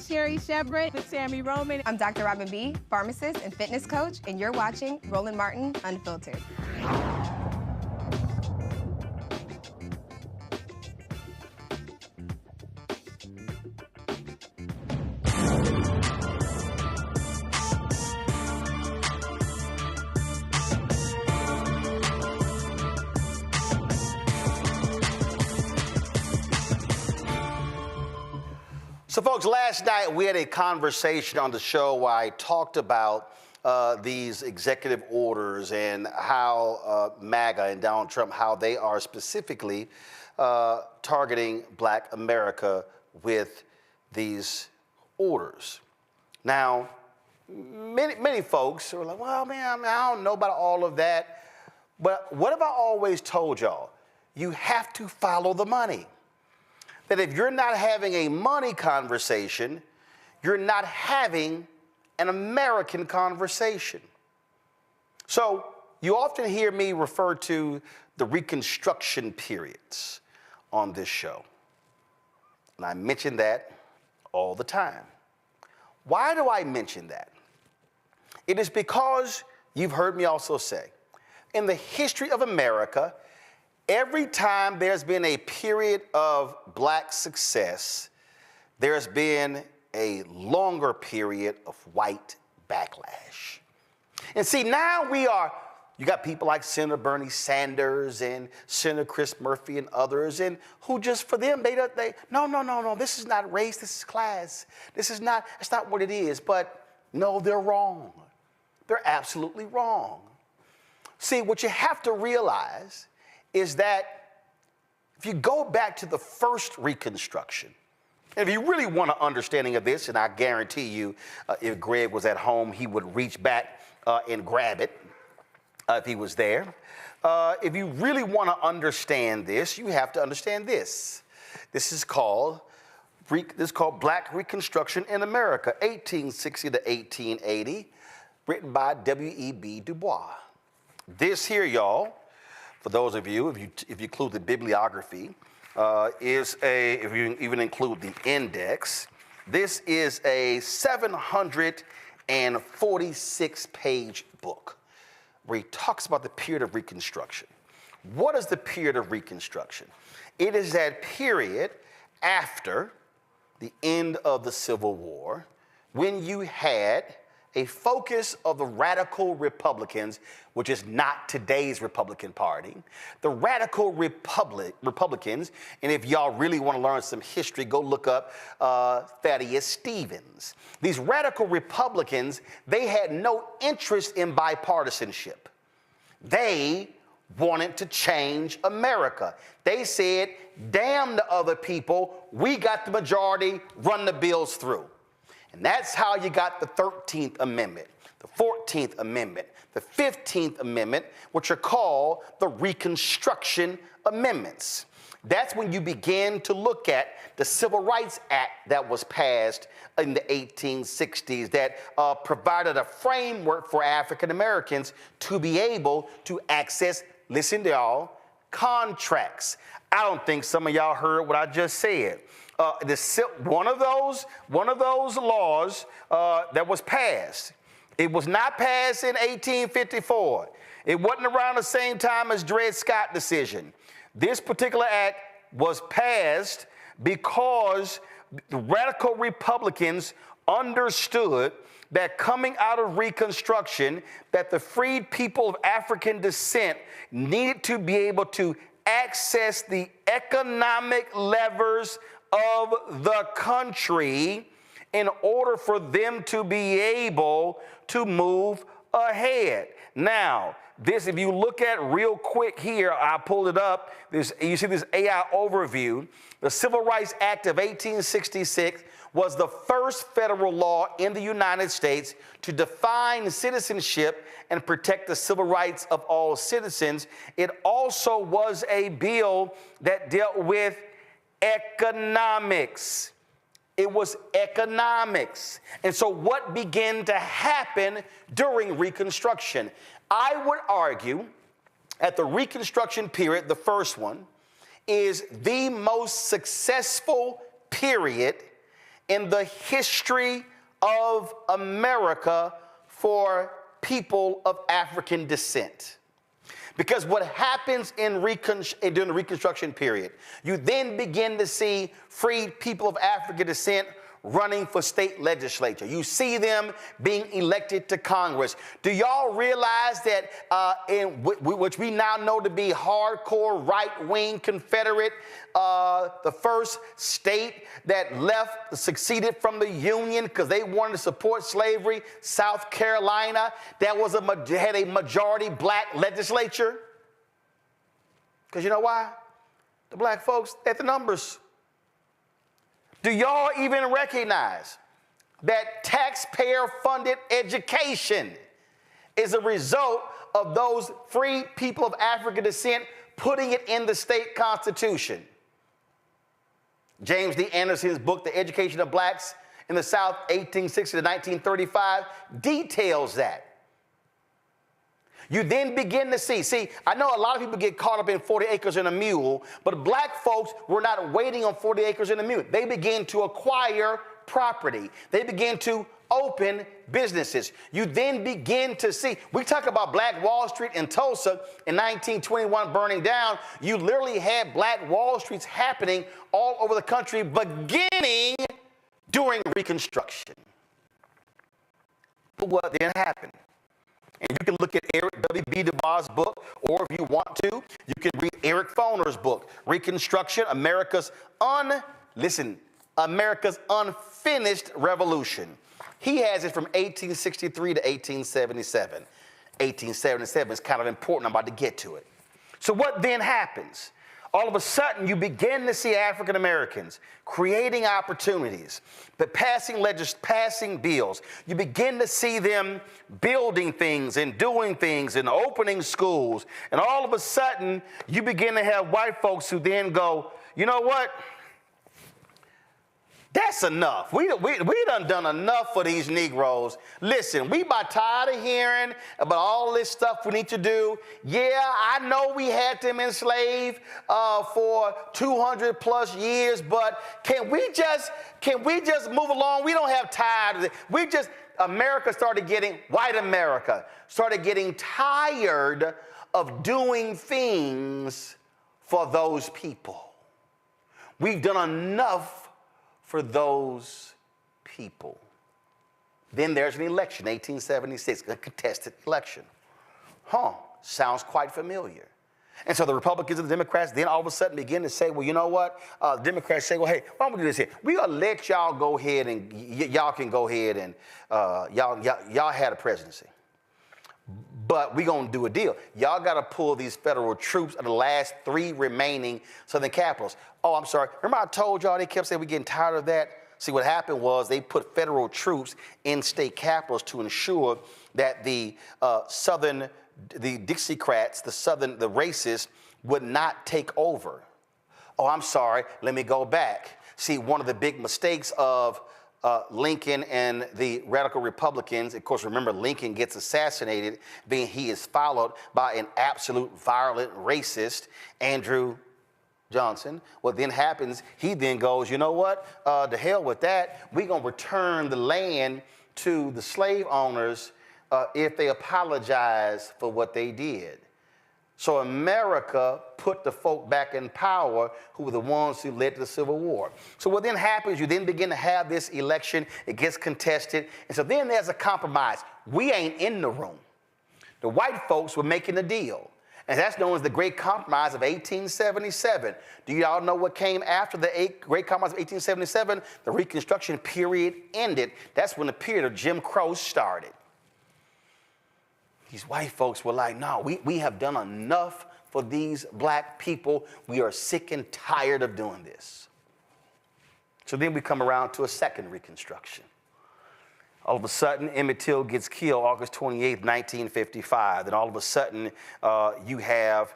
Sherry Shepard with Sammy Roman. I'm Dr. Robin B., pharmacist and fitness coach, and you're watching Roland Martin Unfiltered. So, folks, last night we had a conversation on the show where I talked about these executive orders and how MAGA and Donald Trump, how they are specifically targeting Black America with these orders. Now, many folks are like, well, man, I don't know about all of that. But what have I always told y'all? You have to follow the money. That if you're not having a money conversation, you're not having an American conversation. So you often hear me refer to the Reconstruction periods on this show. And I mention that all the time. Why do I mention that? It is because you've heard me also say, in the history of America, every time there's been a period of Black success, there's been a longer period of white backlash. And see, now you got people like Senator Bernie Sanders and Senator Chris Murphy and others, and who just, for them, no, this is not race, this is class. That's not what it is. But no, they're wrong. They're absolutely wrong. See, what you have to realize is that if you go back to the first Reconstruction, and if you really want an understanding of this, and I guarantee you, if Greg was at home, he would reach back and grab it if he was there. If you really want to understand this, you have to understand this. This is called Black Reconstruction in America, 1860 to 1880, written by W.E.B. Du Bois. This here, y'all, for those of you, if you include the bibliography, if you even include the index, this is a 746-page book where he talks about the period of Reconstruction. What is the period of Reconstruction? It is that period after the end of the Civil War when you had a focus of the radical Republicans, which is not today's Republican Party. The radical Republicans, and if y'all really want to learn some history, go look up Thaddeus Stevens. These radical Republicans, they had no interest in bipartisanship. They wanted to change America. They said, damn the other people, we got the majority, run the bills through. And that's how you got the 13th Amendment, the 14th Amendment, the 15th Amendment, which are called the Reconstruction Amendments. That's when you begin to look at the Civil Rights Act that was passed in the 1860s that provided a framework for African Americans to be able to access, listen to y'all, contracts. I don't think some of y'all heard what I just said. One of those laws that was passed, it was not passed in 1854. It wasn't around the same time as Dred Scott decision. This particular act was passed because the radical Republicans understood that coming out of Reconstruction, that the freed people of African descent needed to be able to access the economic levers of the country in order for them to be able to move ahead. Now, this, if you look at real quick here, I pulled it up. You see this AI overview. The Civil Rights Act of 1866 was the first federal law in the United States to define citizenship and protect the civil rights of all citizens. It also was a bill that dealt with economics. It was economics. And so what began to happen during Reconstruction? I would argue at the Reconstruction period, the first one, is the most successful period in the history of America for people of African descent. Because what happens during the Reconstruction period, you then begin to see freed people of African descent running for state legislature. You see them being elected to Congress. Do y'all realize that which we now know to be hardcore right-wing Confederate, the first state that succeeded from the Union because they wanted to support slavery, South Carolina, that had a majority black legislature? Because you know why? The black folks at the numbers. Do y'all even recognize that taxpayer-funded education is a result of those free people of African descent putting it in the state constitution? James D. Anderson's book, The Education of Blacks in the South, 1860 to 1935, details that. You then begin to see, I know a lot of people get caught up in 40 acres and a mule, but black folks were not waiting on 40 acres and a mule. They began to acquire property. They began to open businesses. You then begin to see, we talk about Black Wall Street in Tulsa in 1921 burning down. You literally had Black Wall Streets happening all over the country beginning during Reconstruction. But what then happened? And you can look at Eric W.B. DuBois' book, or if you want to, you can read Eric Foner's book, Reconstruction, America's Unfinished Revolution. He has it from 1863 to 1877. 1877 is kind of important. I'm about to get to it. So what then happens? All of a sudden, you begin to see African Americans creating opportunities, but passing bills. You begin to see them building things and doing things and opening schools. And all of a sudden, you begin to have white folks who then go, you know what? That's enough. We done enough for these Negroes. Listen, we about tired of hearing about all this stuff we need to do. Yeah, I know we had them enslaved for 200 plus years, but can we just move along? We don't have time. White America started getting tired of doing things for those people. We've done enough for those people. Then there's an election, 1876, a contested election. Sounds quite familiar. And so the Republicans and the Democrats then all of a sudden begin to say, well, you know what? The Democrats say, well, hey, why don't we do this here? We're going to let y'all go ahead and y'all can go ahead and y'all had a presidency. But we're going to do a deal. Y'all got to pull these federal troops of the last 3 remaining southern capitals. Oh, I'm sorry. Remember I told y'all they kept saying we're getting tired of that? See, what happened was they put federal troops in state capitals to ensure that the Dixiecrats, the racists, would not take over. Oh, I'm sorry. Let me go back. See, one of the big mistakes of Lincoln and the radical Republicans, of course, remember, Lincoln gets assassinated, being he is followed by an absolute violent racist, Andrew Johnson. What then happens, he then goes, you know what, to hell with that. We're going to return the land to the slave owners if they apologize for what they did. So America put the folk back in power who were the ones who led to the Civil War. So what then happens, you then begin to have this election, it gets contested, and so then there's a compromise. We ain't in the room. The white folks were making a deal, and that's known as the Great Compromise of 1877. Do you all know what came after the Great Compromise of 1877? The Reconstruction period ended. That's when the period of Jim Crow started. These white folks were like, no, we have done enough for these black people. We are sick and tired of doing this. So then we come around to a second Reconstruction. All of a sudden, Emmett Till gets killed August 28th, 1955. Then all of a sudden, you have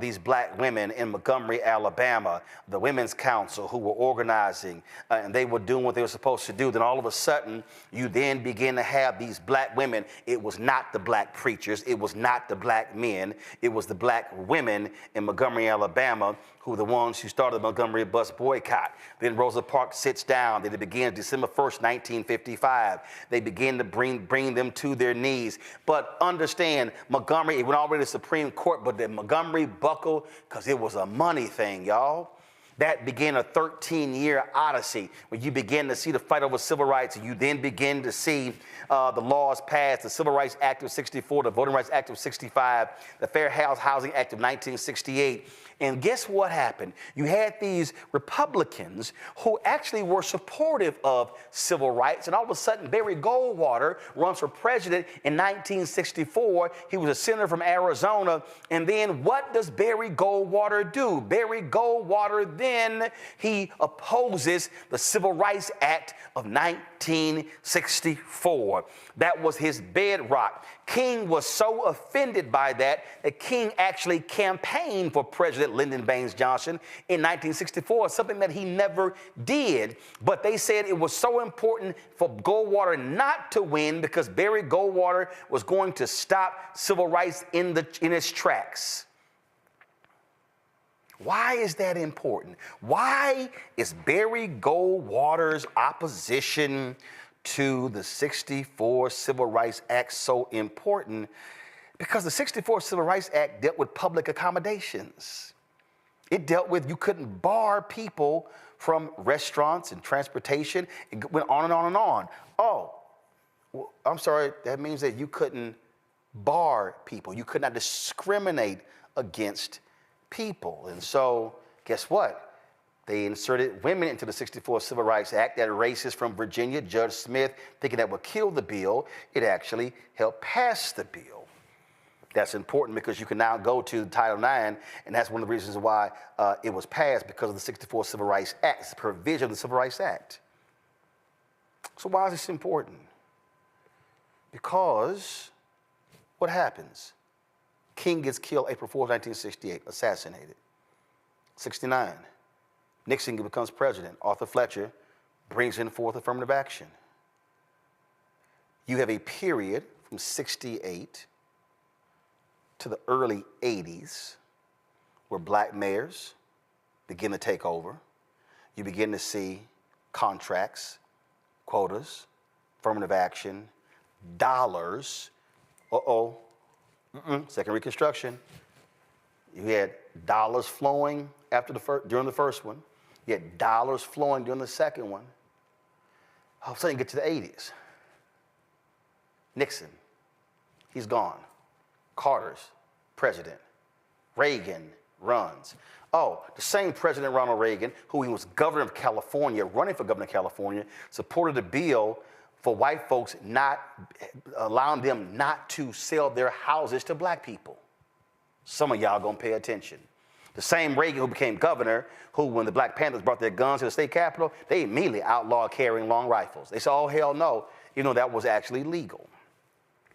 these black women in Montgomery, Alabama, the Women's Council, who were organizing, and they were doing what they were supposed to do. Then all of a sudden, you then begin to have these black women. It was not the black preachers. It was not the black men. It was the black women in Montgomery, Alabama, who were the ones who started the Montgomery bus boycott. Then Rosa Parks sits down. Then it begins December 1st, 1955. They begin to bring them to their knees. But understand, Montgomery, it went all the way to the Supreme Court, but then Montgomery buckled because it was a money thing, y'all. That began a 13-year odyssey when you begin to see the fight over civil rights, and you then begin to see the laws passed, the Civil Rights Act of 64, the Voting Rights Act of 65, the Fair Housing Act of 1968. And guess what happened? You had these Republicans who actually were supportive of civil rights, and all of a sudden Barry Goldwater runs for president in 1964. He was a senator from Arizona, and then what does Barry Goldwater do? Barry Goldwater then, he opposes the Civil Rights Act of 1964. That was his bedrock. King was so offended by that King actually campaigned for President Lyndon Baines Johnson in 1964, something that he never did. But they said it was so important for Goldwater not to win because Barry Goldwater was going to stop civil rights in its tracks. Why is that important? Why is Barry Goldwater's opposition to the 64 Civil Rights Act so important? Because the 64 Civil Rights Act dealt with public accommodations. It dealt with you couldn't bar people from restaurants and transportation. It went on and on and on. Oh, well, I'm sorry, that means that you couldn't bar people. You could not discriminate against people. And so guess what? They inserted women into the 64 Civil Rights Act. That racist from Virginia, Judge Smith, thinking that would kill the bill, it actually helped pass the bill. That's important because you can now go to Title IX, and that's one of the reasons why it was passed, because of the 64 Civil Rights Act. It's a provision of the Civil Rights Act. So why is this important? Because what happens? King gets killed April 4th, 1968, assassinated. 69. Nixon becomes president. Arthur Fletcher brings in forth affirmative action. You have a period from 68 to the early 80s where black mayors begin to take over. You begin to see contracts, quotas, affirmative action, dollars. Second Reconstruction. You had dollars flowing during the first one. You had dollars flowing during the second one. All of a sudden you get to the 80s. Nixon, he's gone. Carter's president. Reagan runs. Oh, the same President Ronald Reagan, who he was governor of California, running for governor of California, supported a bill for white folks not allowing them not to sell their houses to black people. Some of y'all gonna pay attention. The same Reagan who became governor, who when the Black Panthers brought their guns to the state capitol, they immediately outlawed carrying long rifles. They said, oh, hell no, even though that was actually legal.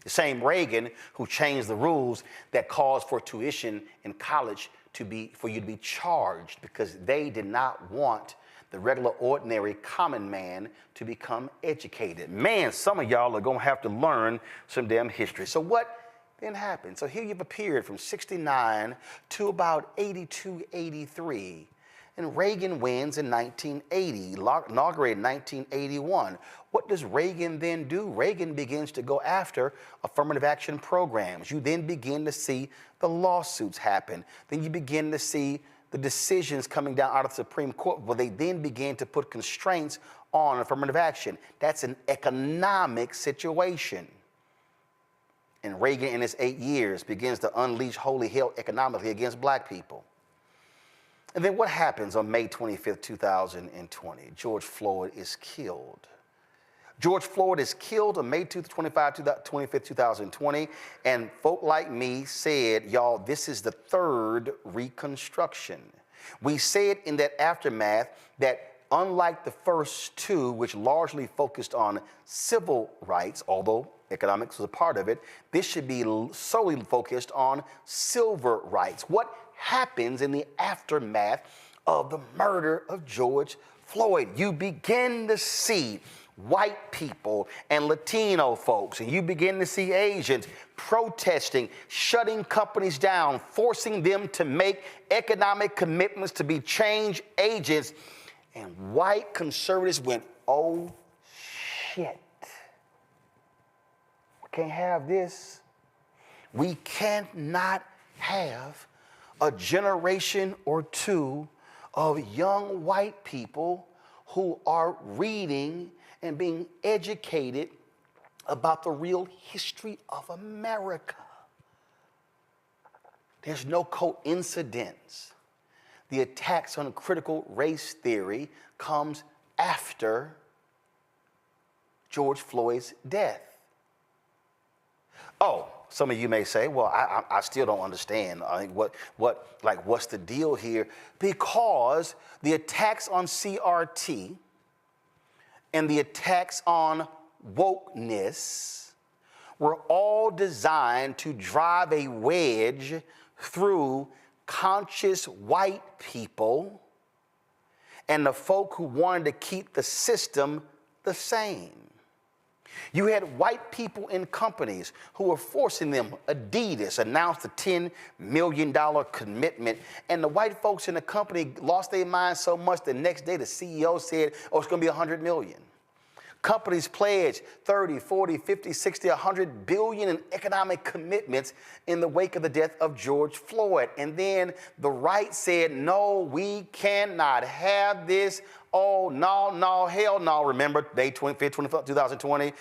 The same Reagan who changed the rules that caused for tuition in college for you to be charged because they did not want the regular, ordinary, common man to become educated. Man, some of y'all are gonna have to learn some damn history. So what then happened? So here you've appeared from 69 to about 82, 83. And Reagan wins in 1980, inaugurated in 1981. What does Reagan then do? Reagan begins to go after affirmative action programs. You then begin to see the lawsuits happen. Then you begin to see the decisions coming down out of the Supreme Court where they then begin to put constraints on affirmative action. That's an economic situation. And Reagan in his 8 years begins to unleash holy hell economically against black people. And then what happens on May 25th, 2020? George Floyd is killed. George Floyd is killed on May 25th, 2020, and folk like me said, y'all, this is the third Reconstruction. We said in that aftermath that unlike the first two, which largely focused on civil rights, although economics was a part of it, this should be solely focused on civil rights. What happens in the aftermath of the murder of George Floyd? You begin to see white people and Latino folks, and you begin to see Asians protesting, shutting companies down, forcing them to make economic commitments to be change agents. And white conservatives went, oh shit. We can't have this. We cannot have a generation or two of young white people who are reading and being educated about the real history of America. There's no coincidence. The attacks on critical race theory comes after George Floyd's death. Oh, some of you may say, well, I still don't understand. I think what's the deal here? Because the attacks on CRT and the attacks on wokeness were all designed to drive a wedge through conscious white people and the folk who wanted to keep the system the same. You had white people in companies who were forcing them. Adidas announced a $10 million commitment, and the white folks in the company lost their minds so much the next day the CEO said, oh, it's going to be $100 million. Companies pledged 30, 40, 50, 60, 100 billion in economic commitments in the wake of the death of George Floyd. And then the right said, no, we cannot have this. Oh, no, hell no. Remember, May 25th, 2020,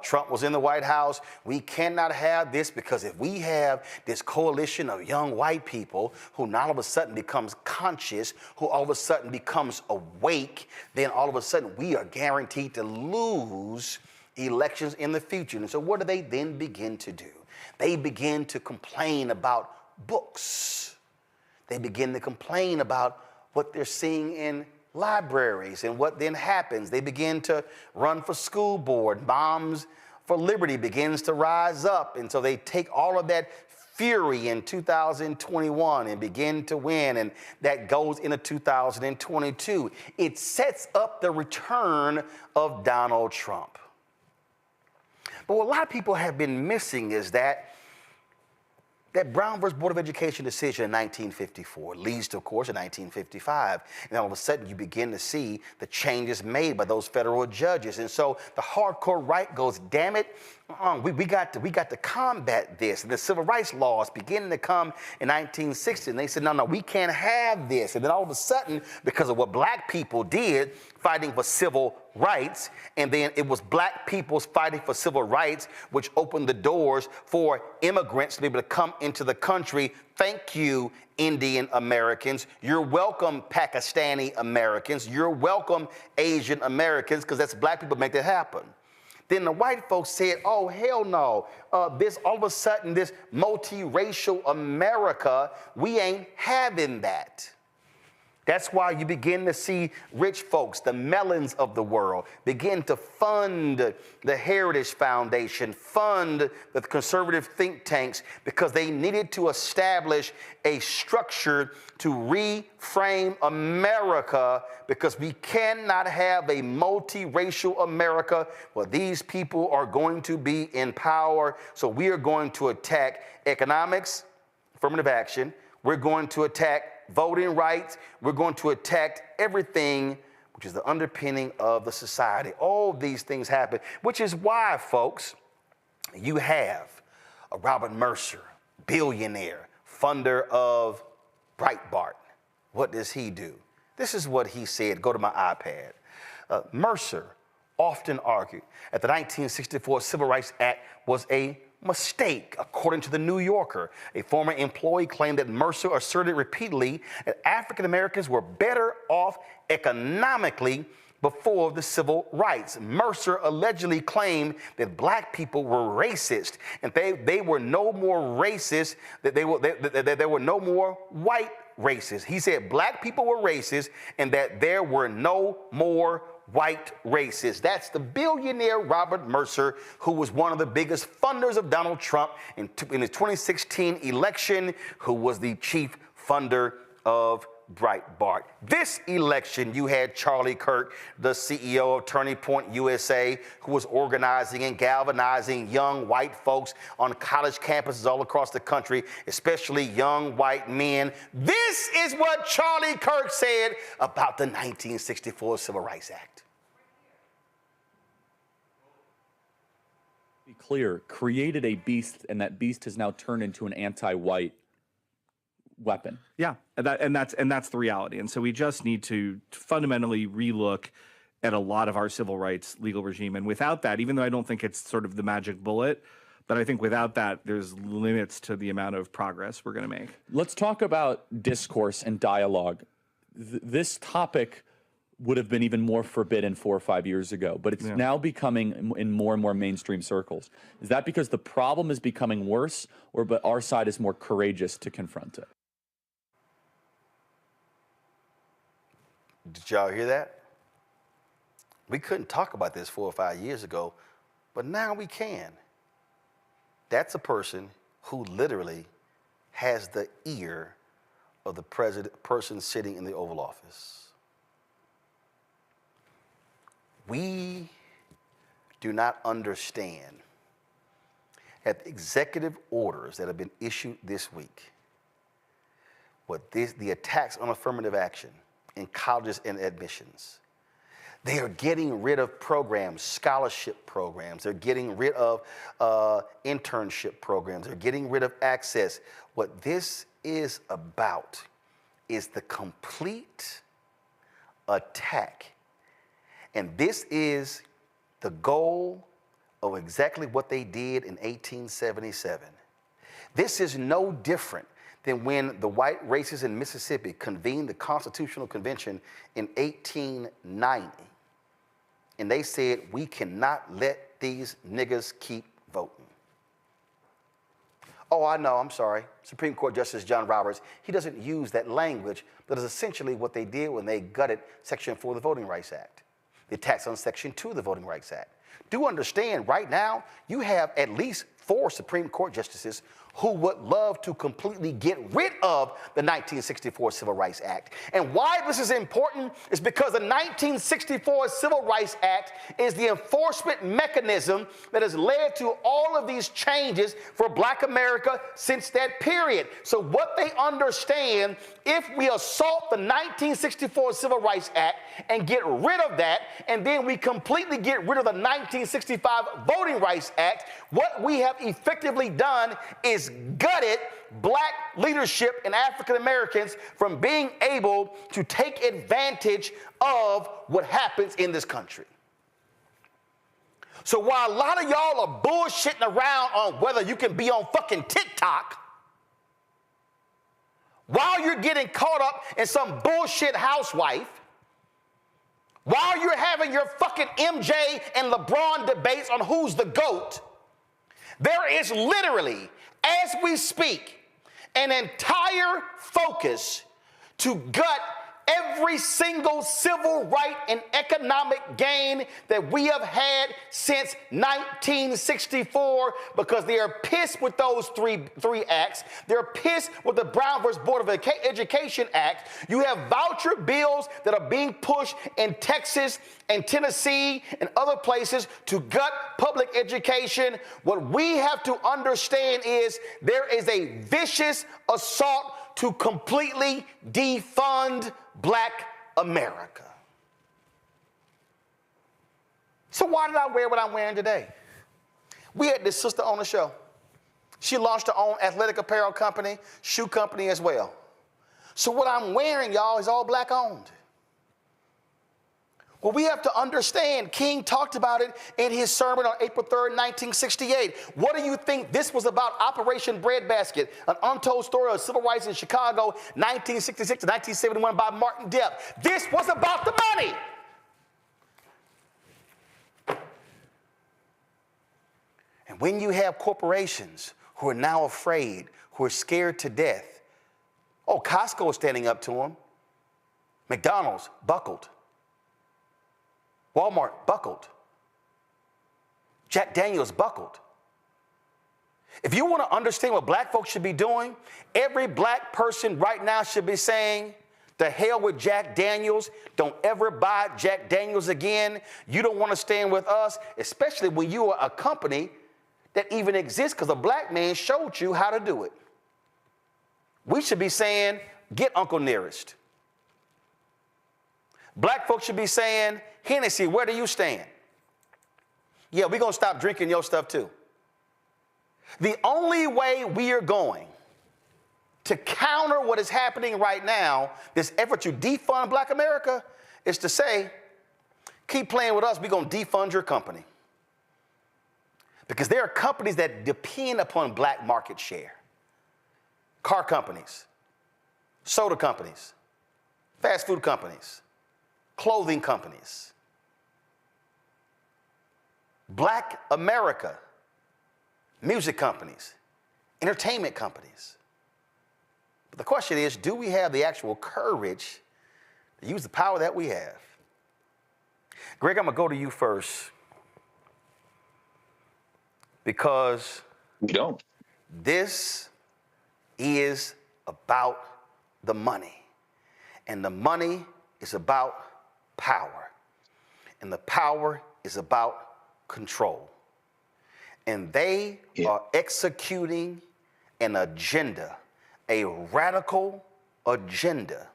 Trump was in the White House. We cannot have this because if we have this coalition of young white people who now all of a sudden becomes conscious, who all of a sudden becomes awake, then all of a sudden we are guaranteed to lose elections in the future. And so what do they then begin to do? They begin to complain about books. They begin to complain about what they're seeing in libraries, and what then happens? They begin to run for school board. Moms for Liberty begins to rise up, and so they take all of that fury in 2021 and begin to win, and that goes into 2022. It sets up the return of Donald Trump. But what a lot of people have been missing is that Brown versus Board of Education decision in 1954 leads to, of course, in 1955. And all of a sudden, you begin to see the changes made by those federal judges. And so the hardcore right goes, damn it, We got to combat this. And the civil rights laws beginning to come in 1960, and they said, no, we can't have this. And then all of a sudden, because of what black people did, fighting for civil rights, and then it was black people's fighting for civil rights, which opened the doors for immigrants to be able to come into the country. Thank you, Indian Americans. You're welcome, Pakistani Americans. You're welcome, Asian Americans, because that's black people make that happen. Then the white folks said, oh, hell no. This all of a sudden, this multiracial America, we ain't having that. That's why you begin to see rich folks, the Mellons of the world, begin to fund the Heritage Foundation, fund the conservative think tanks, because they needed to establish a structure to reframe America, because we cannot have a multiracial America where these people are going to be in power. So we are going to attack economics, affirmative action. We're going to attack voting rights. We're going to attack everything which is the underpinning of the society. All these things happen, which is why, folks, you have a Robert Mercer, billionaire, funder of Breitbart. What does he do? This is what he said. Go to my iPad. Mercer often argued that the 1964 Civil Rights Act was a mistake. According to the New Yorker, a former employee claimed that Mercer asserted repeatedly that African Americans were better off economically before the civil rights. Mercer allegedly claimed that black people were racist, and they were no more racist, that there were no more white racists. He said black people were racist and that there were no more white racists. That's the billionaire Robert Mercer, who was one of the biggest funders of Donald Trump in his 2016 election, who was the chief funder of Breitbart. This election, you had Charlie Kirk, the CEO of Turning Point USA, who was organizing and galvanizing young white folks on college campuses all across the country, especially young white men. This is what Charlie Kirk said about the 1964 Civil Rights Act. Be clear, created a beast, and that beast has now turned into an anti-white weapon. Yeah, and that's the reality. And so we just need to fundamentally relook at a lot of our civil rights legal regime. And without that, even though I don't think it's sort of the magic bullet, but I think without that, there's limits to the amount of progress we're going to make. Let's talk about discourse and dialogue. This topic would have been even more forbidden 4 or 5 years ago, but it's now becoming in more and more mainstream circles. Is that because the problem is becoming worse, or but our side is more courageous to confront it? Did y'all hear that? We couldn't talk about this 4 or 5 years ago, but now we can. That's a person who literally has the ear of the person sitting in the Oval Office. We do not understand that the executive orders that have been issued this week, the attacks on affirmative action in colleges and admissions, they are getting rid of programs, scholarship programs. They're getting rid of internship programs. They're getting rid of access. What this is about is the complete attack. And this is the goal of exactly what they did in 1877. This is no different than when the white racists in Mississippi convened the Constitutional Convention in 1890. And they said, we cannot let these niggas keep voting. Oh, I know, I'm sorry. Supreme Court Justice John Roberts, he doesn't use that language, but it's essentially what they did when they gutted Section 4 of the Voting Rights Act. The attacks on Section 2 of the Voting Rights Act. Do understand, right now, you have at least 4 Supreme Court justices who would love to completely get rid of the 1964 Civil Rights Act. And why this is important is because the 1964 Civil Rights Act is the enforcement mechanism that has led to all of these changes for Black America since that period. So what they understand, if we assault the 1964 Civil Rights Act and get rid of that, and then we completely get rid of the 1965 Voting Rights Act, what we have effectively done is gutted Black leadership and African Americans from being able to take advantage of what happens in this country. So while a lot of y'all are bullshitting around on whether you can be on fucking TikTok, while you're getting caught up in some bullshit housewife, while you're having your fucking MJ and LeBron debates on who's the GOAT, there is literally, as we speak, an entire focus to gut every single civil right and economic gain that we have had since 1964 because they are pissed with those three acts. They're pissed with the Brown versus Board of Education Act. You have voucher bills that are being pushed in Texas and Tennessee and other places to gut public education. What we have to understand is there is a vicious assault to completely defund Black America. So why did I wear what I'm wearing today? We had this sister on the show. She launched her own athletic apparel company, shoe company as well. So what I'm wearing, y'all, is all Black owned. Well, we have to understand, King talked about it in his sermon on April 3rd, 1968. What do you think this was about? Operation Breadbasket, an untold story of civil rights in Chicago, 1966 to 1971 by Martin Depp. This was about the money. And when you have corporations who are now afraid, who are scared to death, oh, Costco is standing up to them. McDonald's buckled. Walmart buckled. Jack Daniels buckled. If you want to understand what Black folks should be doing, every Black person right now should be saying, the hell with Jack Daniels. Don't ever buy Jack Daniels again. You don't want to stand with us, especially when you are a company that even exists because a Black man showed you how to do it. We should be saying, get Uncle Nearest. Black folks should be saying, Hennessy, where do you stand? Yeah, we're going to stop drinking your stuff too. The only way we are going to counter what is happening right now, this effort to defund Black America, is to say, keep playing with us, we're going to defund your company. Because there are companies that depend upon Black market share. Car companies, soda companies, fast food companies, clothing companies. Black America, music companies, entertainment companies. But the question is, do we have the actual courage to use the power that we have? Greg, I'm going to go to you first because we don't. This is about the money, and the money is about power, and the power is about control. And they are executing an agenda, a radical agenda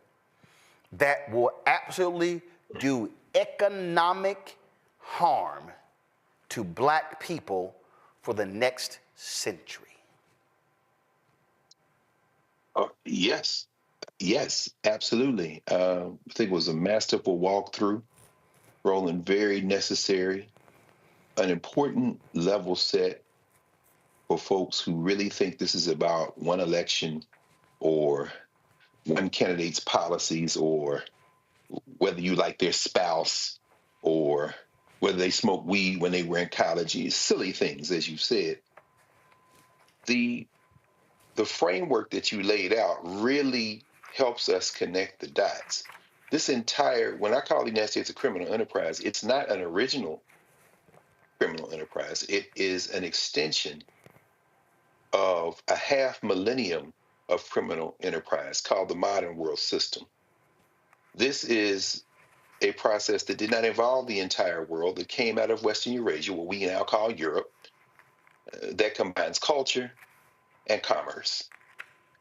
that will absolutely do economic harm to Black people for the next century. Yes, absolutely. I think it was a masterful walkthrough, Roland, very necessary. An important level set for folks who really think this is about one election or one candidate's policies or whether you like their spouse or whether they smoked weed when they were in college. Silly things, as you said. The framework that you laid out really helps us connect the dots. This entire, when I call the United States a criminal enterprise, it's not an original criminal enterprise. It is an extension of a half millennium of criminal enterprise called the modern world system. This is a process that did not involve the entire world, that came out of Western Eurasia, what we now call Europe, that combines culture and commerce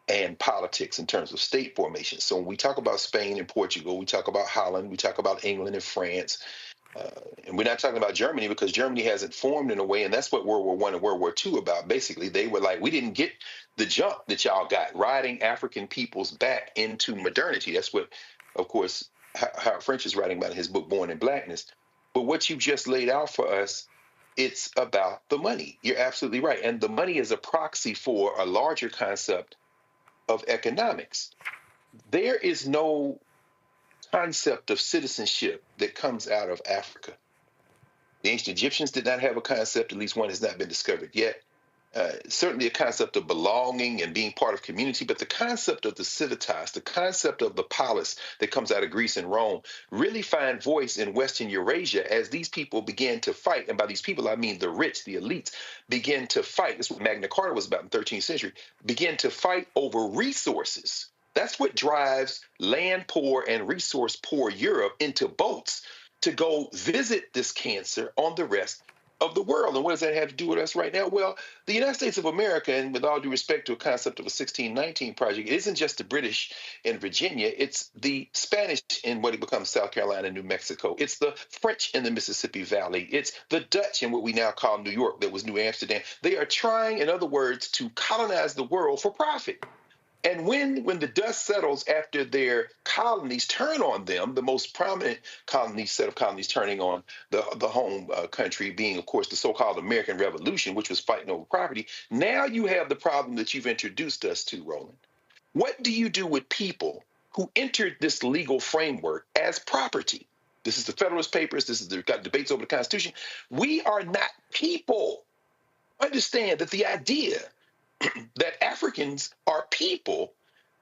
and politics in terms of state formation. So when we talk about Spain and Portugal, we talk about Holland, we talk about England and France, and we're not talking about Germany because Germany hasn't formed in a way, and that's what World War I and World War II about. Basically, they were like, we didn't get the jump that y'all got, riding African peoples back into modernity. That's what, of course, Howard French is writing about in his book, Born in Blackness. But what you just laid out for us, it's about the money. You're absolutely right. And the money is a proxy for a larger concept of economics. There is no concept of citizenship that comes out of Africa. The ancient Egyptians did not have a concept, at least one has not been discovered yet. Certainly a concept of belonging and being part of community, but the concept of the civitas, the concept of the polis that comes out of Greece and Rome really find voice in Western Eurasia as these people began to fight. And by these people, I mean the rich, the elites, began to fight. This is what Magna Carta was about in the 13th century, began to fight over resources. That's what drives land poor and resource poor Europe into boats to go visit this cancer on the rest of the world. And what does that have to do with us right now? Well, the United States of America, and with all due respect to a concept of a 1619 project, it isn't just the British in Virginia, it's the Spanish in what it becomes South Carolina and New Mexico. It's the French in the Mississippi Valley. It's the Dutch in what we now call New York, that was New Amsterdam. They are trying, in other words, to colonize the world for profit. And when the dust settles after their colonies turn on them, the most prominent set of colonies turning on the home country being, of course, the so-called American Revolution, which was fighting over property, now you have the problem that you've introduced us to, Roland. What do you do with people who entered this legal framework as property? This is the Federalist Papers. This is the debates over the Constitution. We are not people. Understand that the idea that Africans are people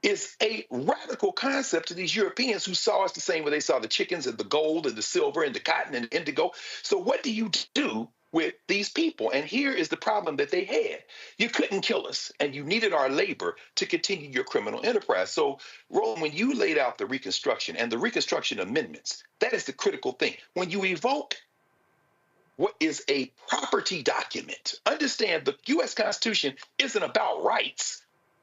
is a radical concept to these Europeans who saw us the same way they saw the chickens and the gold and the silver and the cotton and the indigo. So what do you do with these people? And here is the problem that they had. You couldn't kill us, and you needed our labor to continue your criminal enterprise. So, Roland, when you laid out the Reconstruction and the Reconstruction amendments, that is the critical thing. When you evoke what is a property document. Understand the U.S. Constitution isn't about rights.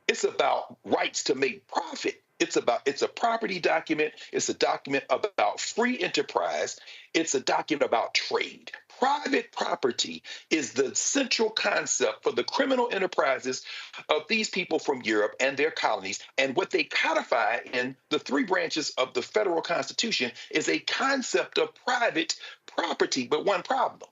It's about rights to make profit. It's a property document. It's a document about free enterprise. It's a document about trade. Private property is the central concept for the criminal enterprises of these people from Europe and their colonies. And what they codify in the three branches of the federal Constitution is a concept of private property. But one problem.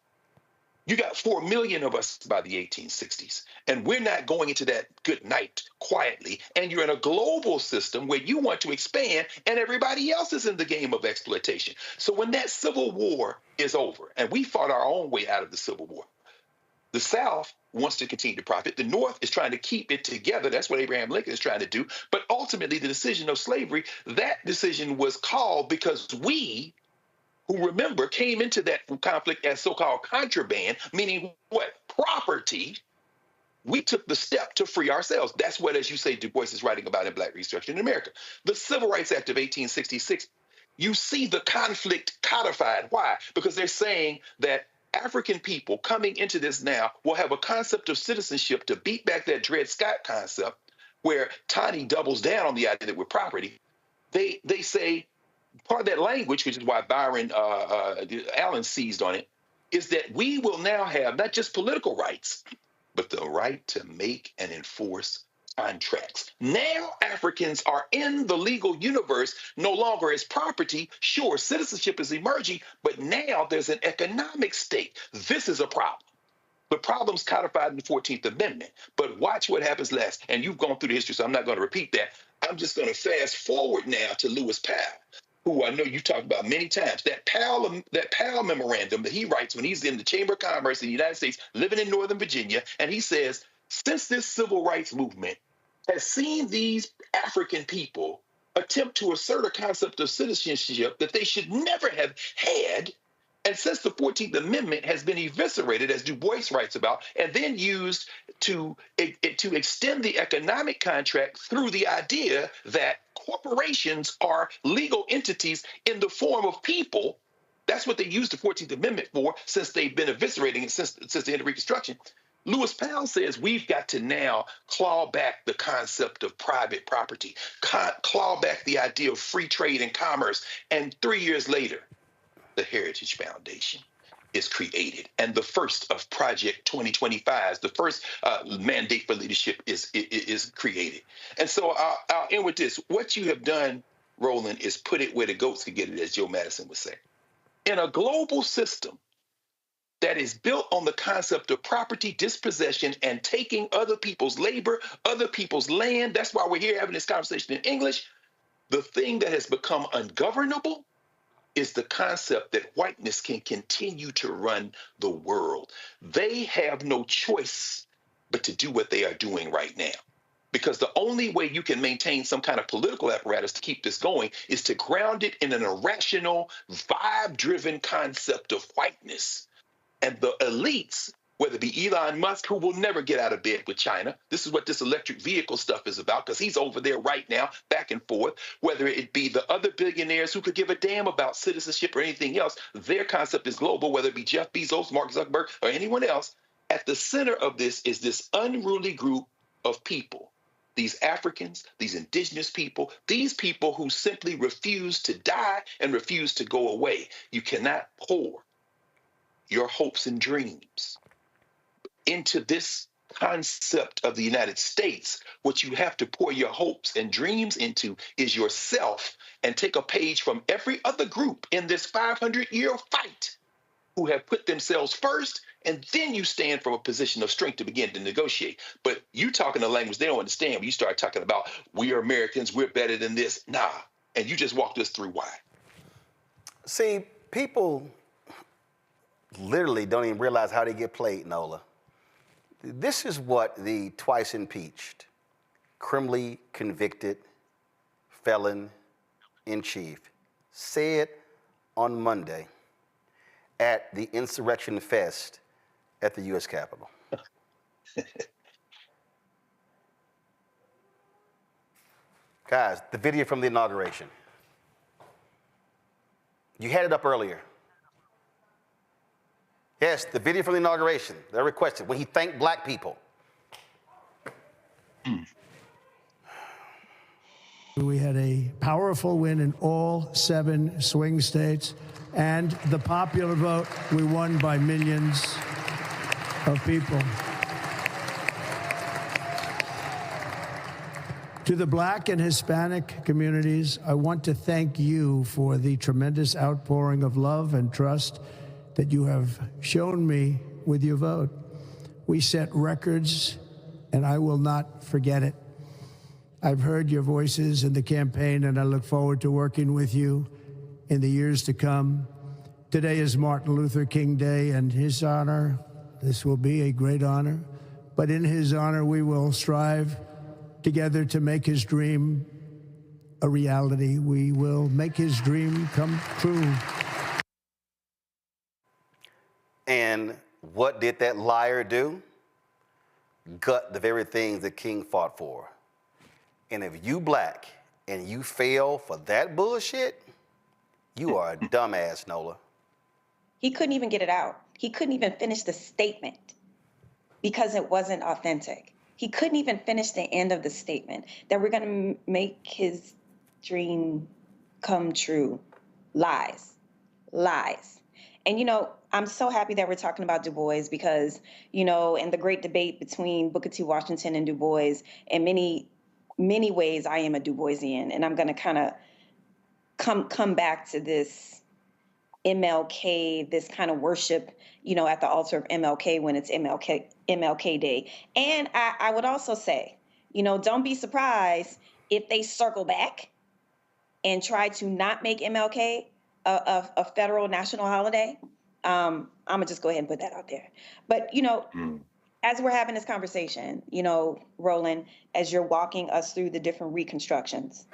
You got 4 million of us by the 1860s, and we're not going into that good night quietly. And you're in a global system where you want to expand, and everybody else is in the game of exploitation. So when that Civil War is over, and we fought our own way out of the Civil War, the South wants to continue to profit. The North is trying to keep it together. That's what Abraham Lincoln is trying to do. But ultimately, the decision of slavery, that decision was called because we, who remember, came into that conflict as so-called contraband, meaning what? Property. We took the step to free ourselves. That's what, as you say, Du Bois is writing about in Black Reconstruction in America. The Civil Rights Act of 1866, you see the conflict codified. Why? Because they're saying that African people coming into this now will have a concept of citizenship to beat back that Dred Scott concept, where Taney doubles down on the idea that we're property. They say, part of that language, which is why Byron Allen seized on it, is that we will now have not just political rights, but the right to make and enforce contracts. Now Africans are in the legal universe no longer as property. Sure, citizenship is emerging, but now there's an economic stake. This is a problem. The problem's codified in the 14th Amendment. But watch what happens last. And you've gone through the history, so I'm not going to repeat that. I'm just going to fast forward now to Lewis Powell, who I know you talked about many times. That Powell memorandum that he writes when he's in the Chamber of Commerce in the United States, living in Northern Virginia, and he says, since this civil rights movement has seen these African people attempt to assert a concept of citizenship that they should never have had, And since the 14th Amendment has been eviscerated, as Du Bois writes about, and then used to extend the economic contract through the idea that corporations are legal entities in the form of people, that's what they used the 14th Amendment for since they've been eviscerating it since the end of Reconstruction. Lewis Powell says we've got to now claw back the concept of private property, claw back the idea of free trade and commerce. And 3 years later, the Heritage Foundation is created. And the first of Project 2025, the first mandate for leadership is created. And so I'll end with this. What you have done, Roland, is put it where the goats could get it, as Joe Madison would say. In a global system that is built on the concept of property dispossession and taking other people's labor, other people's land, that's why we're here having this conversation in English, the thing that has become ungovernable is the concept that whiteness can continue to run the world. They have no choice but to do what they are doing right now. Because the only way you can maintain some kind of political apparatus to keep this going is to ground it in an irrational, vibe-driven concept of whiteness. And the elites, whether it be Elon Musk, who will never get out of bed with China. This is what this electric vehicle stuff is about, because he's over there right now, back and forth. Whether it be the other billionaires who could give a damn about citizenship or anything else, their concept is global, whether it be Jeff Bezos, Mark Zuckerberg, or anyone else. At the center of this is this unruly group of people. These Africans, these indigenous people, these people who simply refuse to die and refuse to go away. You cannot pour your hopes and dreams into this concept of the United States. What you have to pour your hopes and dreams into is yourself, and take a page from every other group in this 500-year fight who have put themselves first, and then you stand from a position of strength to begin to negotiate. But you talking a language they don't understand when you start talking about we are Americans, we're better than this. Nah, and you just walked us through why. See, people literally don't even realize how they get played, Nola. This is what the twice impeached, criminally convicted felon in chief said on Monday at the Insurrection Fest at the U.S. Capitol. Guys, the video from the inauguration. You had it up earlier. Yes, the video from the inauguration. They're requested when he thanked black people. We had a powerful win in all 7 swing states, and the popular vote, we won by millions of people. To the Black and Hispanic communities, I want to thank you for the tremendous outpouring of love and trust that you have shown me with your vote. We set records, and I will not forget it. I've heard your voices in the campaign, and I look forward to working with you in the years to come. Today is Martin Luther King Day, and his honor, this will be a great honor, but in his honor, we will strive together to make his dream a reality. We will make his dream come true. And what did that liar do? Gut the very things that King fought for. And if you black and you fail for that bullshit, you are a dumbass, Nola. He couldn't even get it out. He couldn't even finish the statement because it wasn't authentic. He couldn't even finish the end of the statement that we're going to make his dream come true. Lies. Lies. And, you know, I'm so happy that we're talking about Du Bois because, you know, in the great debate between Booker T. Washington and Du Bois, in many ways, I am a Du Boisian. And I'm going to kind of come back to this MLK, this kind of worship, you know, at the altar of MLK when it's MLK Day. And I would also say, you know, don't be surprised if they circle back and try to not make MLK a federal national holiday. I'm gonna just go ahead and put that out there. But, you know, as we're having this conversation, you know, Roland, as you're walking us through the different reconstructions,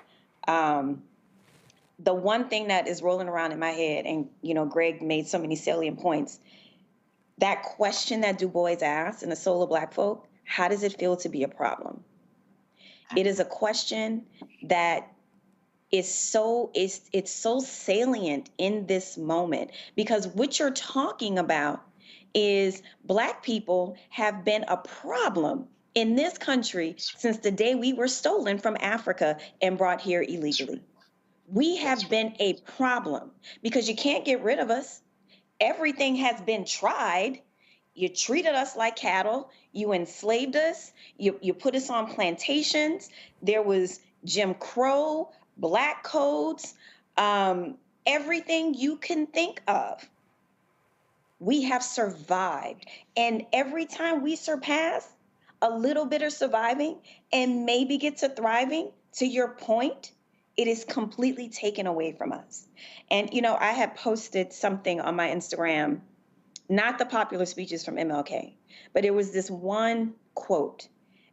the one thing that is rolling around in my head, and Greg made so many salient points, that question that Du Bois asked in The Soul of Black Folk, how does it feel to be a problem? It is a question that is so salient in this moment, because what you're talking about is Black people have been a problem in this country since the day we were stolen from Africa and brought here illegally. We have been a problem because you can't get rid of us. Everything has been tried. You treated us like cattle. You enslaved us. You put us on plantations. There was Jim Crow, Black codes, everything you can think of. We have survived. And every time we surpass a little bit of surviving and maybe get to thriving, to your point, it is completely taken away from us. And, I had posted something on my Instagram, not the popular speeches from MLK, but it was this one quote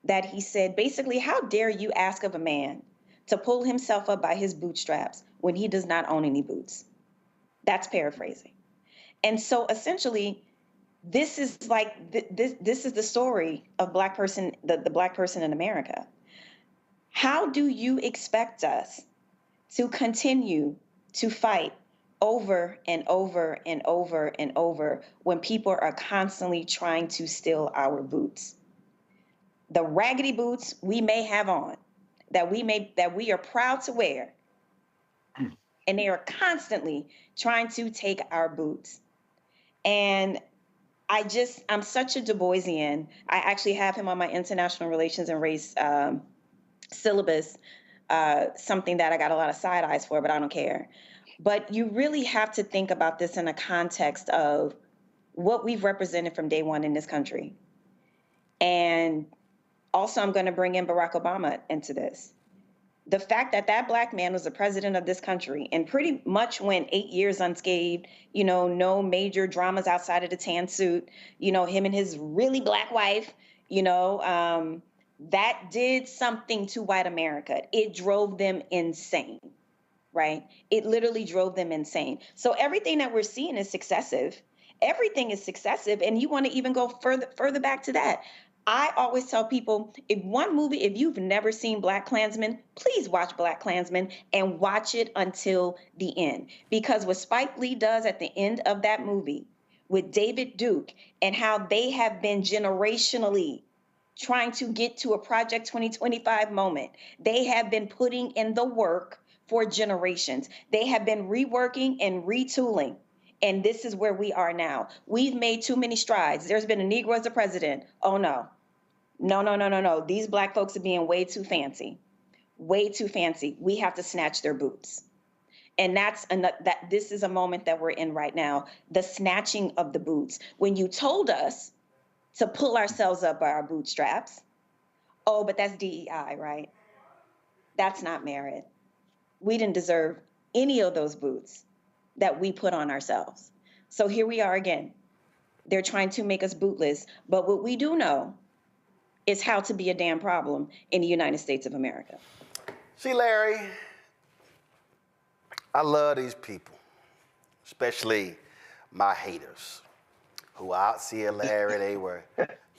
that he said, basically, how dare you ask of a man to pull himself up by his bootstraps when he does not own any boots? That's paraphrasing. And so essentially, this is this is the story of Black person, the Black person in America. How do you expect us to continue to fight over and over and over and over when people are constantly trying to steal our boots? The raggedy boots we may have on, that we are proud to wear, and they are constantly trying to take our boots. And I'm such a Du Boisian. I actually have him on my international relations and race syllabus, something that I got a lot of side eyes for, but I don't care. But you really have to think about this in a context of what we've represented from day one in this country. And also, I'm going to bring in Barack Obama into this. The fact that that Black man was the president of this country and pretty much went 8 years unscathed, no major dramas outside of the tan suit, him and his really Black wife, that did something to white America. It drove them insane, right? It literally drove them insane. So everything that we're seeing is successive. Everything is successive. And you want to even go further back to that. I always tell people, if you've never seen BlacKkKlansman, please watch BlacKkKlansman and watch it until the end. Because what Spike Lee does at the end of that movie with David Duke and how they have been generationally trying to get to a Project 2025 moment, they have been putting in the work for generations. They have been reworking and retooling. And this is where we are now. We've made too many strides. There's been a Negro as a president. Oh, no. No. These Black folks are being way too fancy. Way too fancy. We have to snatch their boots. And this is a moment that we're in right now. The snatching of the boots. When you told us to pull ourselves up by our bootstraps, oh, but that's DEI, right? That's not merit. We didn't deserve any of those boots that we put on ourselves. So here we are again. They're trying to make us bootless. But what we do know is how to be a damn problem in the United States of America. See, Larry, I love these people, especially my haters, who out here, Larry, they were,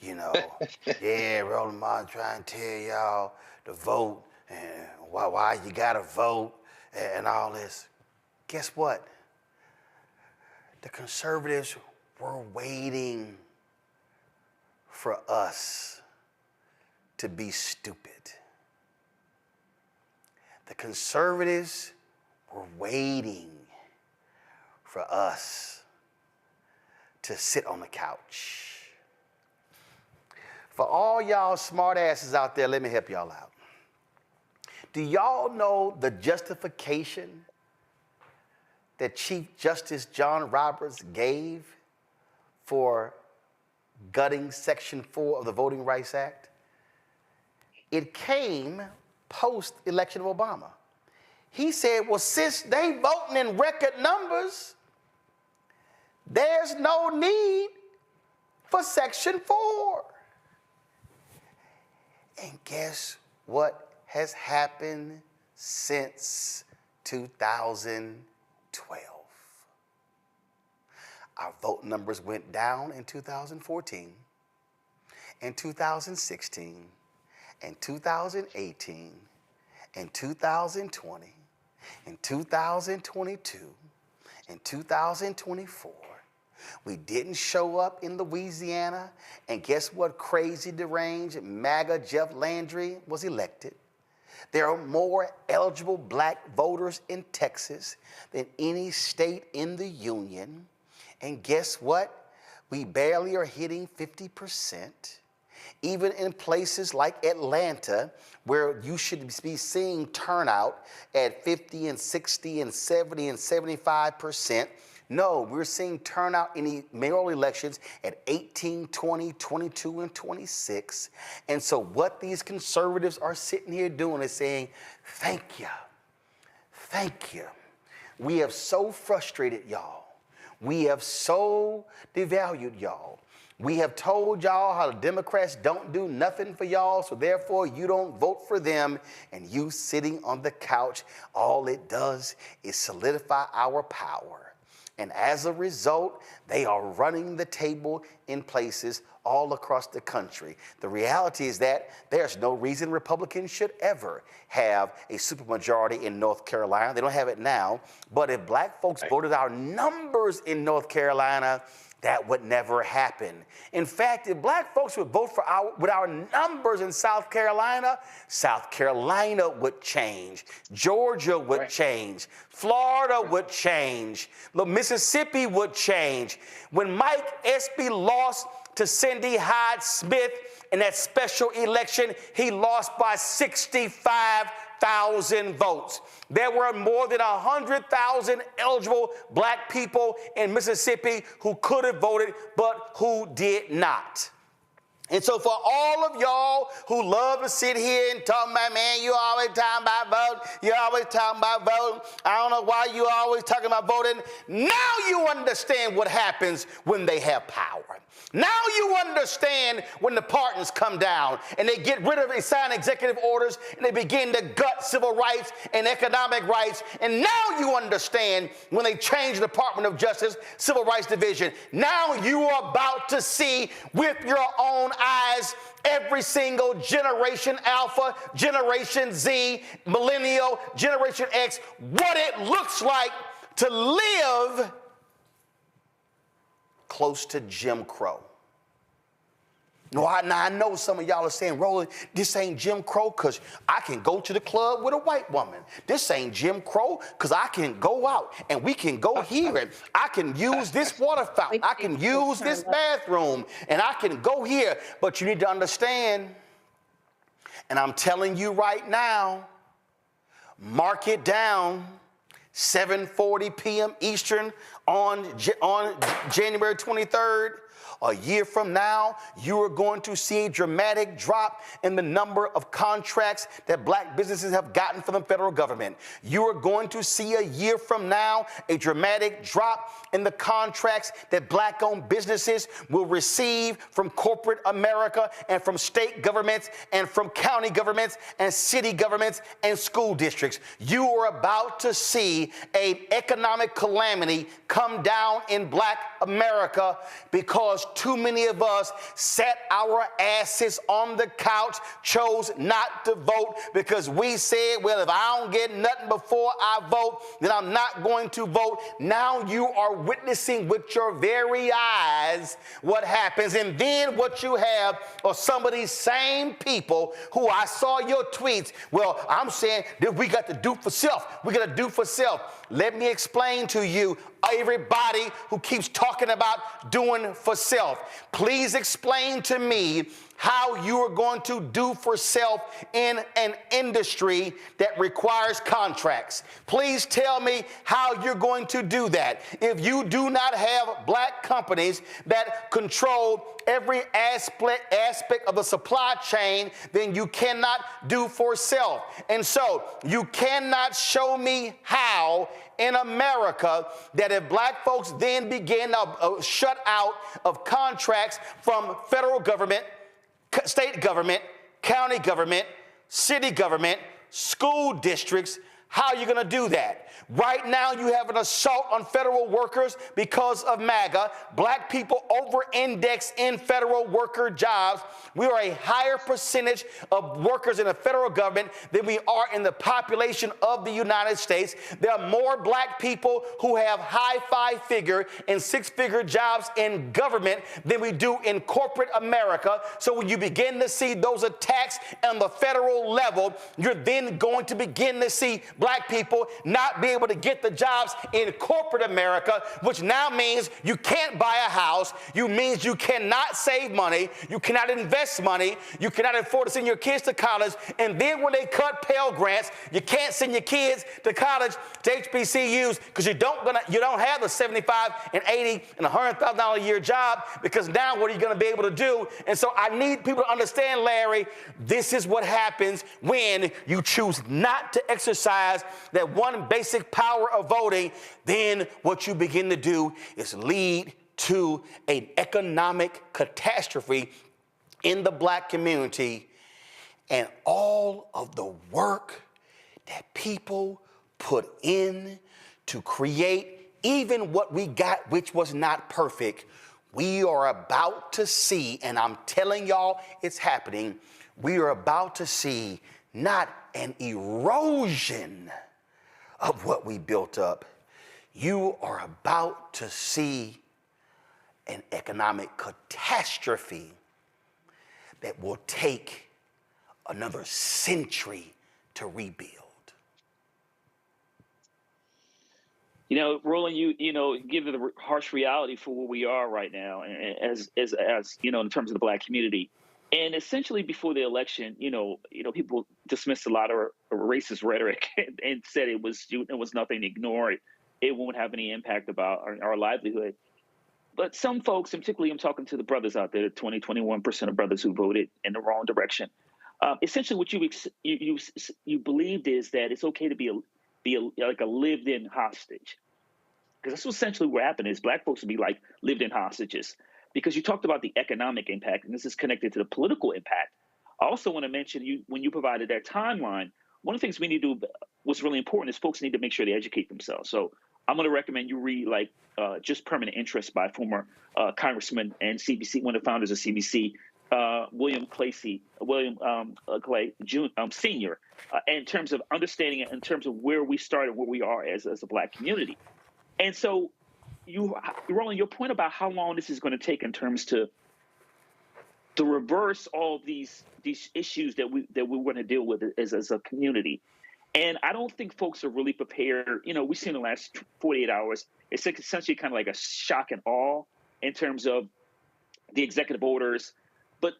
Roland Martin trying to tell y'all to vote and why you gotta vote and all this. Guess what? The conservatives were waiting for us to be stupid. The conservatives were waiting for us to sit on the couch. For all y'all smart asses out there, let me help y'all out. Do y'all know the justification that Chief Justice John Roberts gave for gutting Section 4 of the Voting Rights Act? It came post-election of Obama. He said, well, since they voting in record numbers, there's no need for Section 4. And guess what has happened since 2012. Our vote numbers went down in 2014, in 2016, in 2018, in 2020, in 2022, in 2024. We didn't show up in Louisiana, and guess what crazy deranged MAGA Jeff Landry was elected. There are more eligible black voters in Texas than any state in the union. And guess what? We barely are hitting 50%. Even in places like Atlanta, where you should be seeing turnout at 50 and 60 and 70 and 75%. No, we're seeing turnout in the mayoral elections at 18, 20, 22, and 26. And so what these conservatives are sitting here doing is saying, thank you, thank you. We have so frustrated y'all. We have so devalued y'all. We have told y'all how the Democrats don't do nothing for y'all, so therefore you don't vote for them, and you sitting on the couch, all it does is solidify our power. And as a result, they are running the table in places all across the country. The reality is that there's no reason Republicans should ever have a supermajority in North Carolina. They don't have it now. But if black folks voted our numbers in North Carolina, that would never happen. In fact, if black folks would vote for with our numbers in South Carolina would change. Georgia would change. Florida would change. Mississippi would change. When Mike Espy lost to Cindy Hyde-Smith in that special election, he lost by 65,000 votes. There were more than 100,000 eligible black people in Mississippi who could have voted, but who did not. And so for all of y'all who love to sit here and talk about, man, you always talking about voting, you always talking about voting, I don't know why you always talking about voting. Now you understand what happens when they have power. Now you understand when the pardons come down and they get rid of, they sign executive orders and they begin to gut civil rights and economic rights. And now you understand when they change the Department of Justice Civil Rights Division. Now you are about to see with your own eyes every single Generation Alpha, Generation Z, Millennial, Generation X, what it looks like to live close to Jim Crow. Now I know some of y'all are saying, Roland, this ain't Jim Crow because I can go to the club with a white woman. This ain't Jim Crow because I can go out and we can go here and I can use this water fountain. I can use this bathroom and I can go here. But you need to understand, and I'm telling you right now, mark it down, 7:40 p.m. Eastern on January 23rd. A year from now, you are going to see a dramatic drop in the number of contracts that black businesses have gotten from the federal government. You are going to see a year from now a dramatic drop in the contracts that black-owned businesses will receive from corporate America and from state governments and from county governments and city governments and school districts. You are about to see an economic calamity come down in black America because too many of us sat our asses on the couch, chose not to vote because we said, well, if I don't get nothing before I vote, then I'm not going to vote. Now you are witnessing with your very eyes what happens. And then what you have are some of these same people who I saw your tweets. Well, I'm saying that we got to do for self. We got to do for self. Let me explain to you, everybody who keeps talking about doing for self, please explain to me how you are going to do for self in an industry that requires contracts. Please tell me how you're going to do that. If you do not have black companies that control every aspect of the supply chain, then you cannot do for self. And so you cannot show me how in America that if black folks then begin to shut out of contracts from federal government, state government, county government, city government, school districts, How are you going to do that? Right now, you have an assault on federal workers because of MAGA. Black people over-index in federal worker jobs. We are a higher percentage of workers in the federal government than we are in the population of the United States. There are more black people who have high five-figure and six-figure jobs in government than we do in corporate America. So when you begin to see those attacks on the federal level, you're then going to begin to see black people not be able to get the jobs in corporate America, which now means you can't buy a house. You means you cannot save money. You cannot invest money. You cannot afford to send your kids to college. And then when they cut Pell Grants, you can't send your kids to college, to HBCUs, because you don't have the $75 and $80 and $100,000 a year job, because now what are you going to be able to do? And so I need people to understand, Larry, this is what happens when you choose not to exercise that one basic power of voting. Then what you begin to do is lead to an economic catastrophe in the black community, and all of the work that people put in to create even what we got, which was not perfect, we are about to see, and I'm telling y'all it's happening, we are about to see not an erosion of what we built up. You are about to see an economic catastrophe that will take another century to rebuild. You know, Roland, you give the harsh reality for where we are right now, as you know, in terms of the black community. And essentially, before the election, people dismissed a lot of racist rhetoric and said it was nothing, ignore it. It won't have any impact about our livelihood. But some folks, and particularly I'm talking to the brothers out there, 21% of brothers who voted in the wrong direction. Essentially, what you believed is that it's okay to be like a lived-in hostage, because that's essentially what happened is black folks would be like lived-in hostages. Because you talked about the economic impact, and this is connected to the political impact. I also want to mention when you provided that timeline, one of the things we need to do, what's really important, is folks need to make sure they educate themselves. So I'm going to recommend you read Just Permanent Interest by former Congressman and CBC, one of the founders of CBC, William Clay Sr., in terms of understanding it, in terms of where we started, where we are as a black community. And so Roland, your point about how long this is going to take in terms to reverse all these issues that we want to deal with as a community. And I don't think folks are really prepared. We've seen in the last 48 hours, it's essentially kind of like a shock and awe in terms of the executive orders. But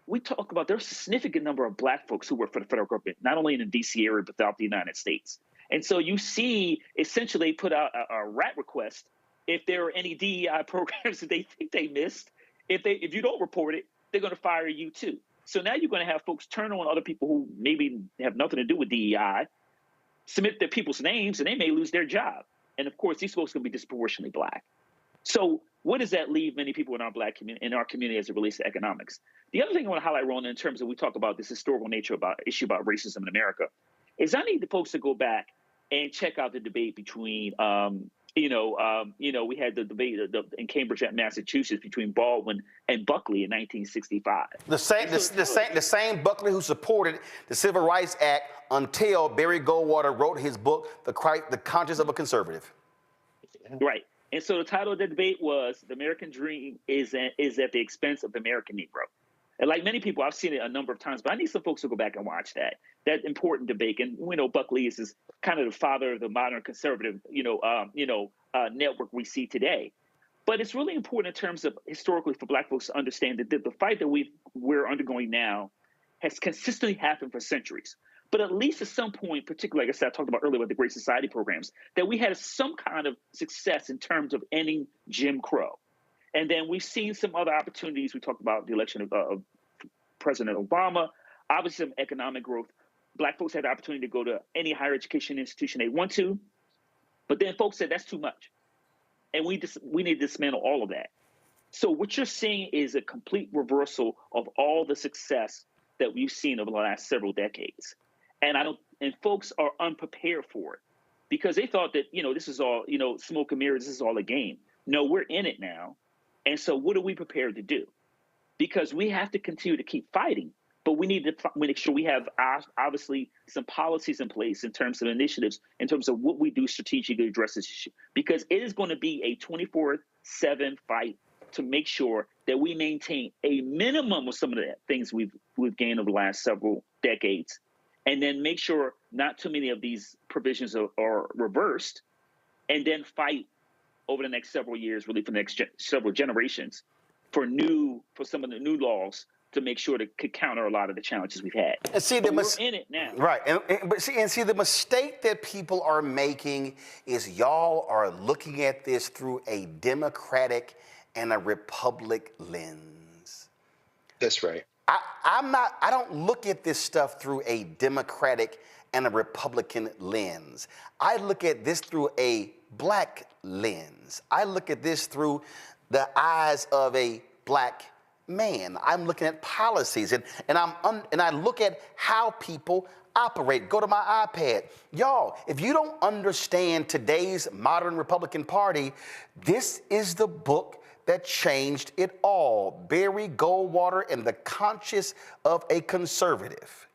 we talk about there's a significant number of black folks who work for the federal government, not only in the D.C. area, but throughout the United States. And so you see, essentially, put out a rat request if there are any DEI programs that they think they missed. If you don't report it, they're going to fire you too. So now you're going to have folks turn on other people who maybe have nothing to do with DEI, submit their people's names, and they may lose their job. And of course, these folks are going to be disproportionately black. So what does that leave many people in our black community, in our community, as it relates to economics? The other thing I want to highlight, Roland, in terms of we talk about this historical nature issue about racism in America, is I need the folks to go back and check out the debate between we had the debate in Cambridge, Massachusetts, between Baldwin and Buckley in 1965. The same Buckley who supported the Civil Rights Act until Barry Goldwater wrote his book, The Conscience of a Conservative. Right. And so the title of the debate was "The American Dream is at the Expense of the American Negro." And like many people, I've seen it a number of times, but I need some folks to go back and watch that important debate. And we know Buckley is kind of the father of the modern conservative, network we see today. But it's really important in terms of historically for black folks to understand that the fight that we're undergoing now has consistently happened for centuries. But at least at some point, particularly, like I said, I talked about earlier with the Great Society programs, that we had some kind of success in terms of ending Jim Crow. And then we've seen some other opportunities. We talked about the election of President Obama, obviously some economic growth. Black folks had the opportunity to go to any higher education institution they want to, but then folks said that's too much. And we need to dismantle all of that. So what you're seeing is a complete reversal of all the success that we've seen over the last several decades. And and folks are unprepared for it because they thought that, this is all, smoke and mirrors, this is all a game. No, we're in it now. And so what are we prepared to do? Because we have to continue to keep fighting, but we need to make sure we have obviously some policies in place in terms of initiatives, in terms of what we do strategically to address this issue, because it is going to be a 24/7 fight to make sure that we maintain a minimum of some of the things we've gained over the last several decades, and then make sure not too many of these provisions are reversed, and then fight over the next several years, really for the next several generations, for some of the new laws to make sure to counter a lot of the challenges we've had. And see, we're in it now. Right, but see, the mistake that people are making is y'all are looking at this through a Democratic and a Republic lens. That's right. I don't look at this stuff through a Democratic and a Republican lens. I look at this through a Black lens. I look at this through the eyes of a Black man. I'm looking at policies and I look at how people operate. Go to my iPad. Y'all, if you don't understand today's modern Republican Party, this is the book that changed it all. Barry Goldwater and the Conscience of a Conservative.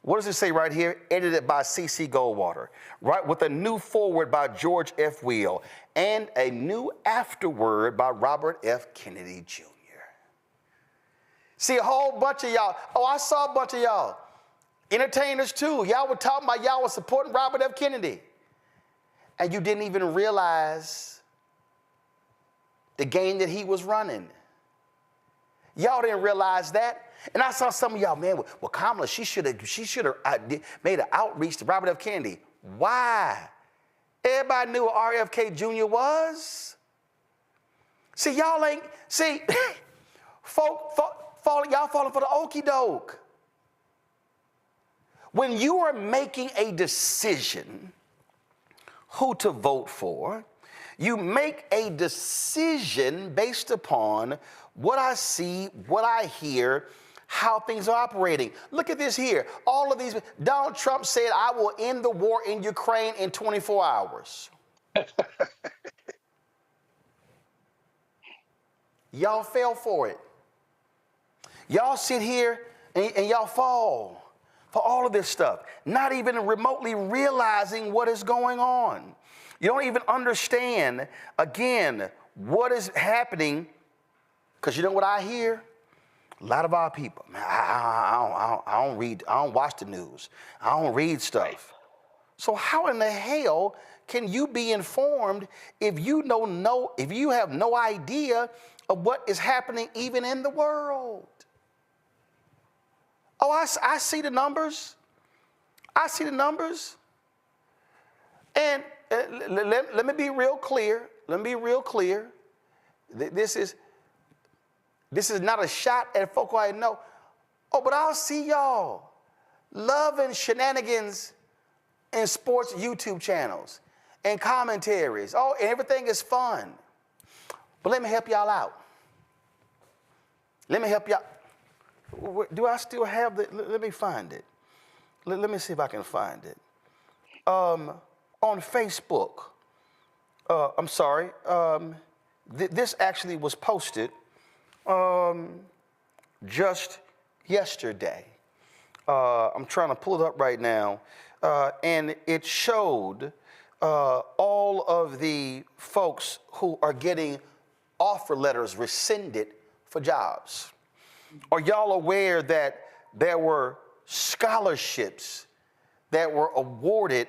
What does it say right here? Edited by C.C. Goldwater, right? With a new foreword by George F. Weil and a new afterword by Robert F. Kennedy Jr. See, a whole bunch of y'all. Oh, I saw a bunch of y'all. Entertainers too. Y'all were talking about y'all were supporting Robert F. Kennedy. And you didn't even realize the game that he was running. Y'all didn't realize that. And I saw some of y'all, man, well, Kamala, she should have made an outreach to Robert F. Kennedy. Why? Everybody knew what RFK Jr. was. See, y'all ain't, see, y'all falling for the okie doke. When you are making a decision who to vote for, you make a decision based upon what I see, what I hear, how things are operating. Look at this here. All of these. Donald Trump said, I will end the war in Ukraine in 24 hours. Y'all fell for it. Y'all sit here and y'all fall for all of this stuff, not even remotely realizing what is going on. You don't even understand, again, what is happening, because you know what I hear? A lot of our people, man, I don't watch the news. I don't read stuff. So how in the hell can you be informed if you have no idea of what is happening even in the world? Oh, I see the numbers. I see the numbers. And let me be real clear. Let me be real clear. This is not a shot at folk I know. Oh, but I'll see y'all loving shenanigans in sports YouTube channels and commentaries. Oh, and everything is fun. But let me help y'all out. Let me help y'all. Do I still have the, let me find it. Let me see if I can find it. On Facebook, I'm sorry, this actually was posted just yesterday. I'm trying to pull it up right now. And it showed all of the folks who are getting offer letters rescinded for jobs. Are y'all aware that there were scholarships that were awarded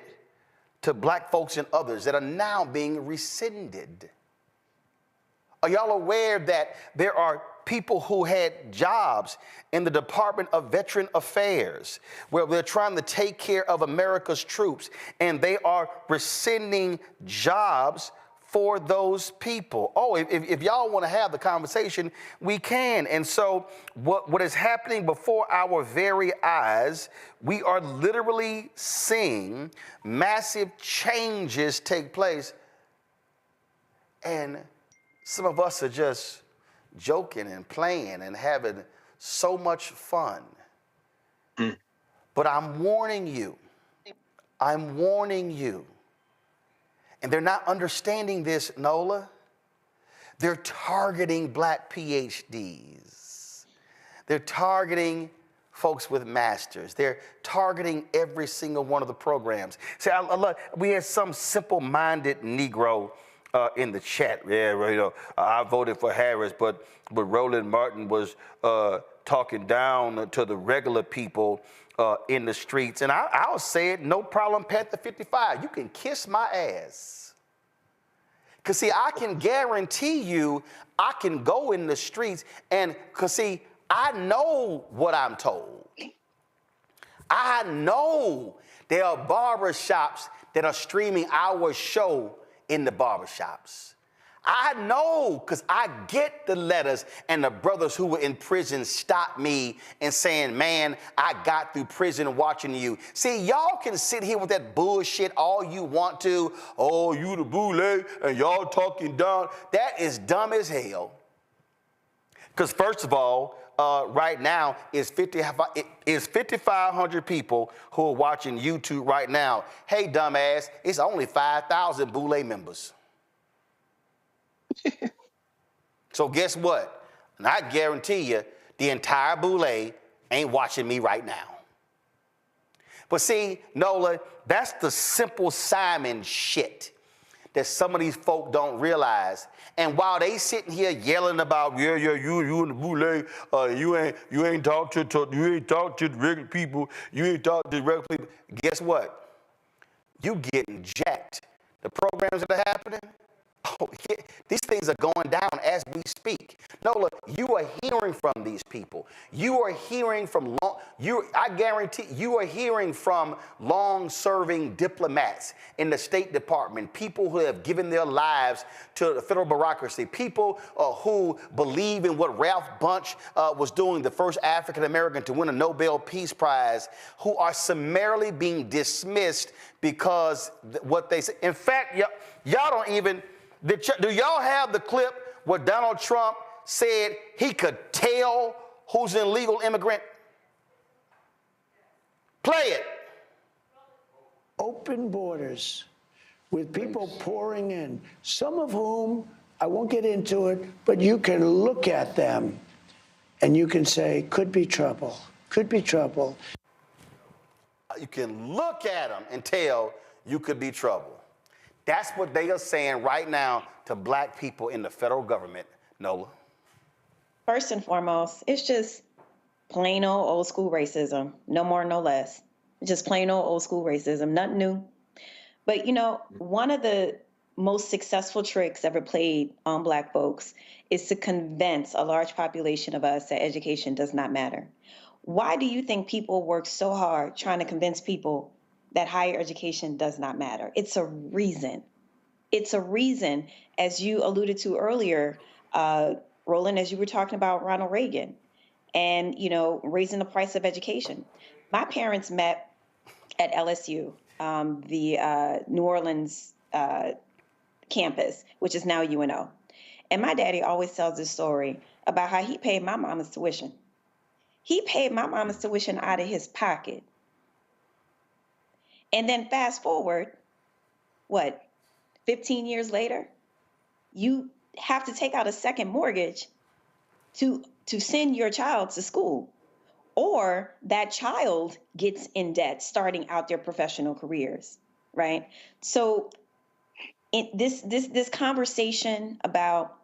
to black folks and others that are now being rescinded? Are y'all aware that there are people who had jobs in the Department of Veteran Affairs where they're trying to take care of America's troops, and they are rescinding jobs for those people? Oh, if y'all want to have the conversation, we can. And so what is happening before our very eyes, we are literally seeing massive changes take place. And some of us are just joking and playing and having so much fun. But I'm warning you, I'm warning you. And they're not understanding this, Nola. They're targeting black PhDs. They're targeting folks with masters. They're targeting every single one of the programs. See, we had some simple-minded Negro in the chat. Yeah, well, you know, I voted for Harris, but Roland Martin was talking down to the regular people in the streets. And I'll say it, no problem, Panther 55. You can kiss my ass. Because, see, I can guarantee you I can go in the streets and, because, see, I know what I'm told. I know there are barbershops that are streaming our show in the barbershops. I know because I get the letters, and the brothers who were in prison stop me and saying, man, I got through prison watching you. See, y'all can sit here with that bullshit all you want to. Oh, you the boule, and y'all talking down. That is dumb as hell. Because first of all, right now is 5,500 people who are watching YouTube right now. Hey, dumbass, it's only 5,000 boule members. So guess what? And I guarantee you, the entire boule ain't watching me right now. But see, Nola, that's the Simple Simon shit that some of these folk don't realize. And while they sitting here yelling about, you in the boule, you ain't talk to the regular people, you ain't talk to the regular people. Guess what? You getting jacked. The programs that are happening, these things are going down as we speak. No, look, you are hearing from these people. You are hearing from I guarantee you are hearing from long-serving diplomats in the State Department, people who have given their lives to the federal bureaucracy, people who believe in what Ralph Bunche was doing, the first African-American to win a Nobel Peace Prize, who are summarily being dismissed because what they say. In fact, y'all don't even. Do y'all have the clip where Donald Trump said he could tell who's an illegal immigrant? Play it. Open borders with people pouring in, some of whom, I won't get into it, but you can look at them and you can say, could be trouble, could be trouble. You can look at them and tell you could be trouble. That's what they are saying right now to black people in the federal government, Nola. First and foremost, it's just plain old school racism. No more, no less. Just plain old school racism, nothing new. But, you know, one of the most successful tricks ever played on black folks is to convince a large population of us that education does not matter. Why do you think people work so hard trying to convince people that higher education does not matter? It's a reason. It's a reason, as you alluded to earlier, Roland, as you were talking about Ronald Reagan and, you know, raising the price of education. My parents met at LSU, the New Orleans campus, which is now UNO. And my daddy always tells this story about how he paid my mama's tuition. He paid my mama's tuition out of his pocket. And then fast forward, 15 years later, you have to take out a second mortgage to send your child to school, or that child gets in debt starting out their professional careers, right? So this conversation about,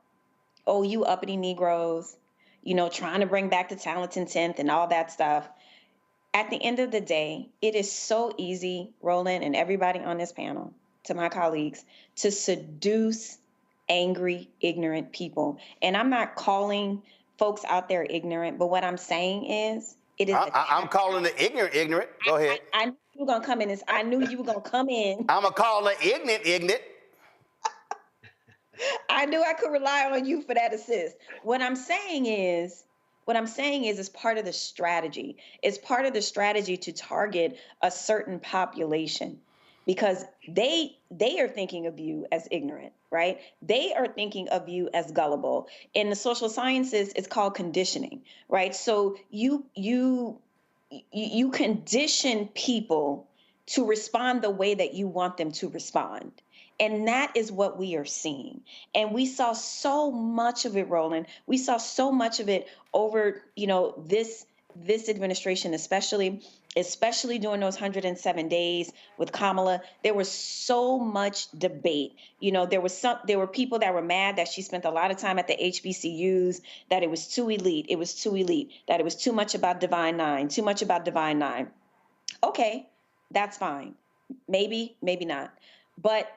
oh, you uppity Negroes, you know, trying to bring back the talent and 10th and all that stuff. At the end of the day, it is so easy, Roland and everybody on this panel, to my colleagues, to seduce angry, ignorant people. And I'm not calling folks out there ignorant, but what I'm saying is, it is. I'm calling the ignorant. Go ahead. I knew you were gonna come in. I knew you were gonna come in. I'm gonna call the ignorant. I knew I could rely on you for that assist. What I'm saying is it's part of the strategy. It's part of the strategy to target a certain population, because they are thinking of you as ignorant, right? They are thinking of you as gullible. In the social sciences, it's called conditioning, right? So you condition people to respond the way that you want them to respond. And that is what we are seeing. And we saw so much of it, Roland. We saw so much of it over, this administration, especially during those 107 days with Kamala. There was so much debate. There were people that were mad that she spent a lot of time at the HBCUs, that it was too elite, that it was too much about Divine Nine. Okay, that's fine. Maybe not. But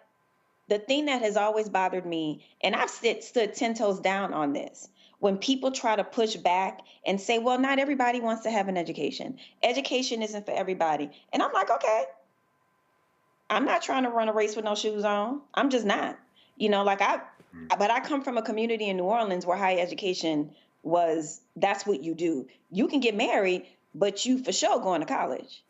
the thing that has always bothered me, and I've stood 10 toes down on this, when people try to push back and say, well, not everybody wants to have an education. Education isn't for everybody. And I'm like, okay, I'm not trying to run a race with no shoes on. I'm just not. But I come from a community in New Orleans where higher education that's what you do. You can get married, but you for sure going to college.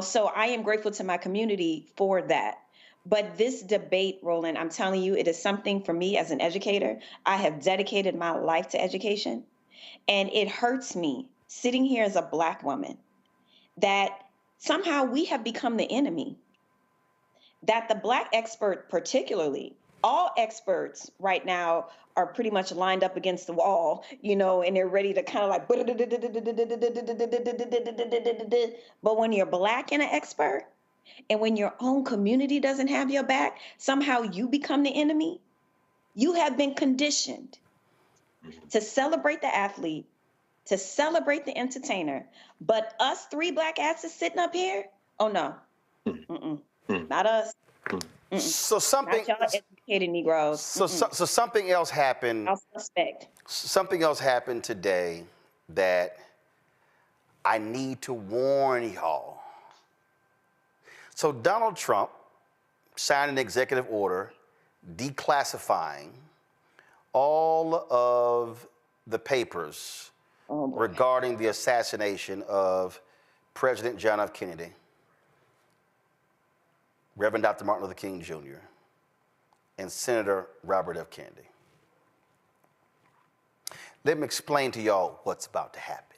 So I am grateful to my community for that. But this debate, Roland, I'm telling you, it is something for me as an educator. I have dedicated my life to education. And it hurts me sitting here as a Black woman that somehow we have become the enemy. That the Black expert particularly, all experts right now are pretty much lined up against the wall, and they're ready to kind of like, but when you're Black and an expert, and when your own community doesn't have your back, somehow you become the enemy. You have been conditioned to celebrate the athlete, to celebrate the entertainer. But us three Black asses sitting up here, oh no, not us. So something, not y'all educated Negroes. So something else happened. I'll suspect. Something else happened today that I need to warn y'all. So Donald Trump signed an executive order declassifying all of the papers regarding the assassination of President John F. Kennedy, Reverend Dr. Martin Luther King Jr., and Senator Robert F. Kennedy. Let me explain to y'all what's about to happen.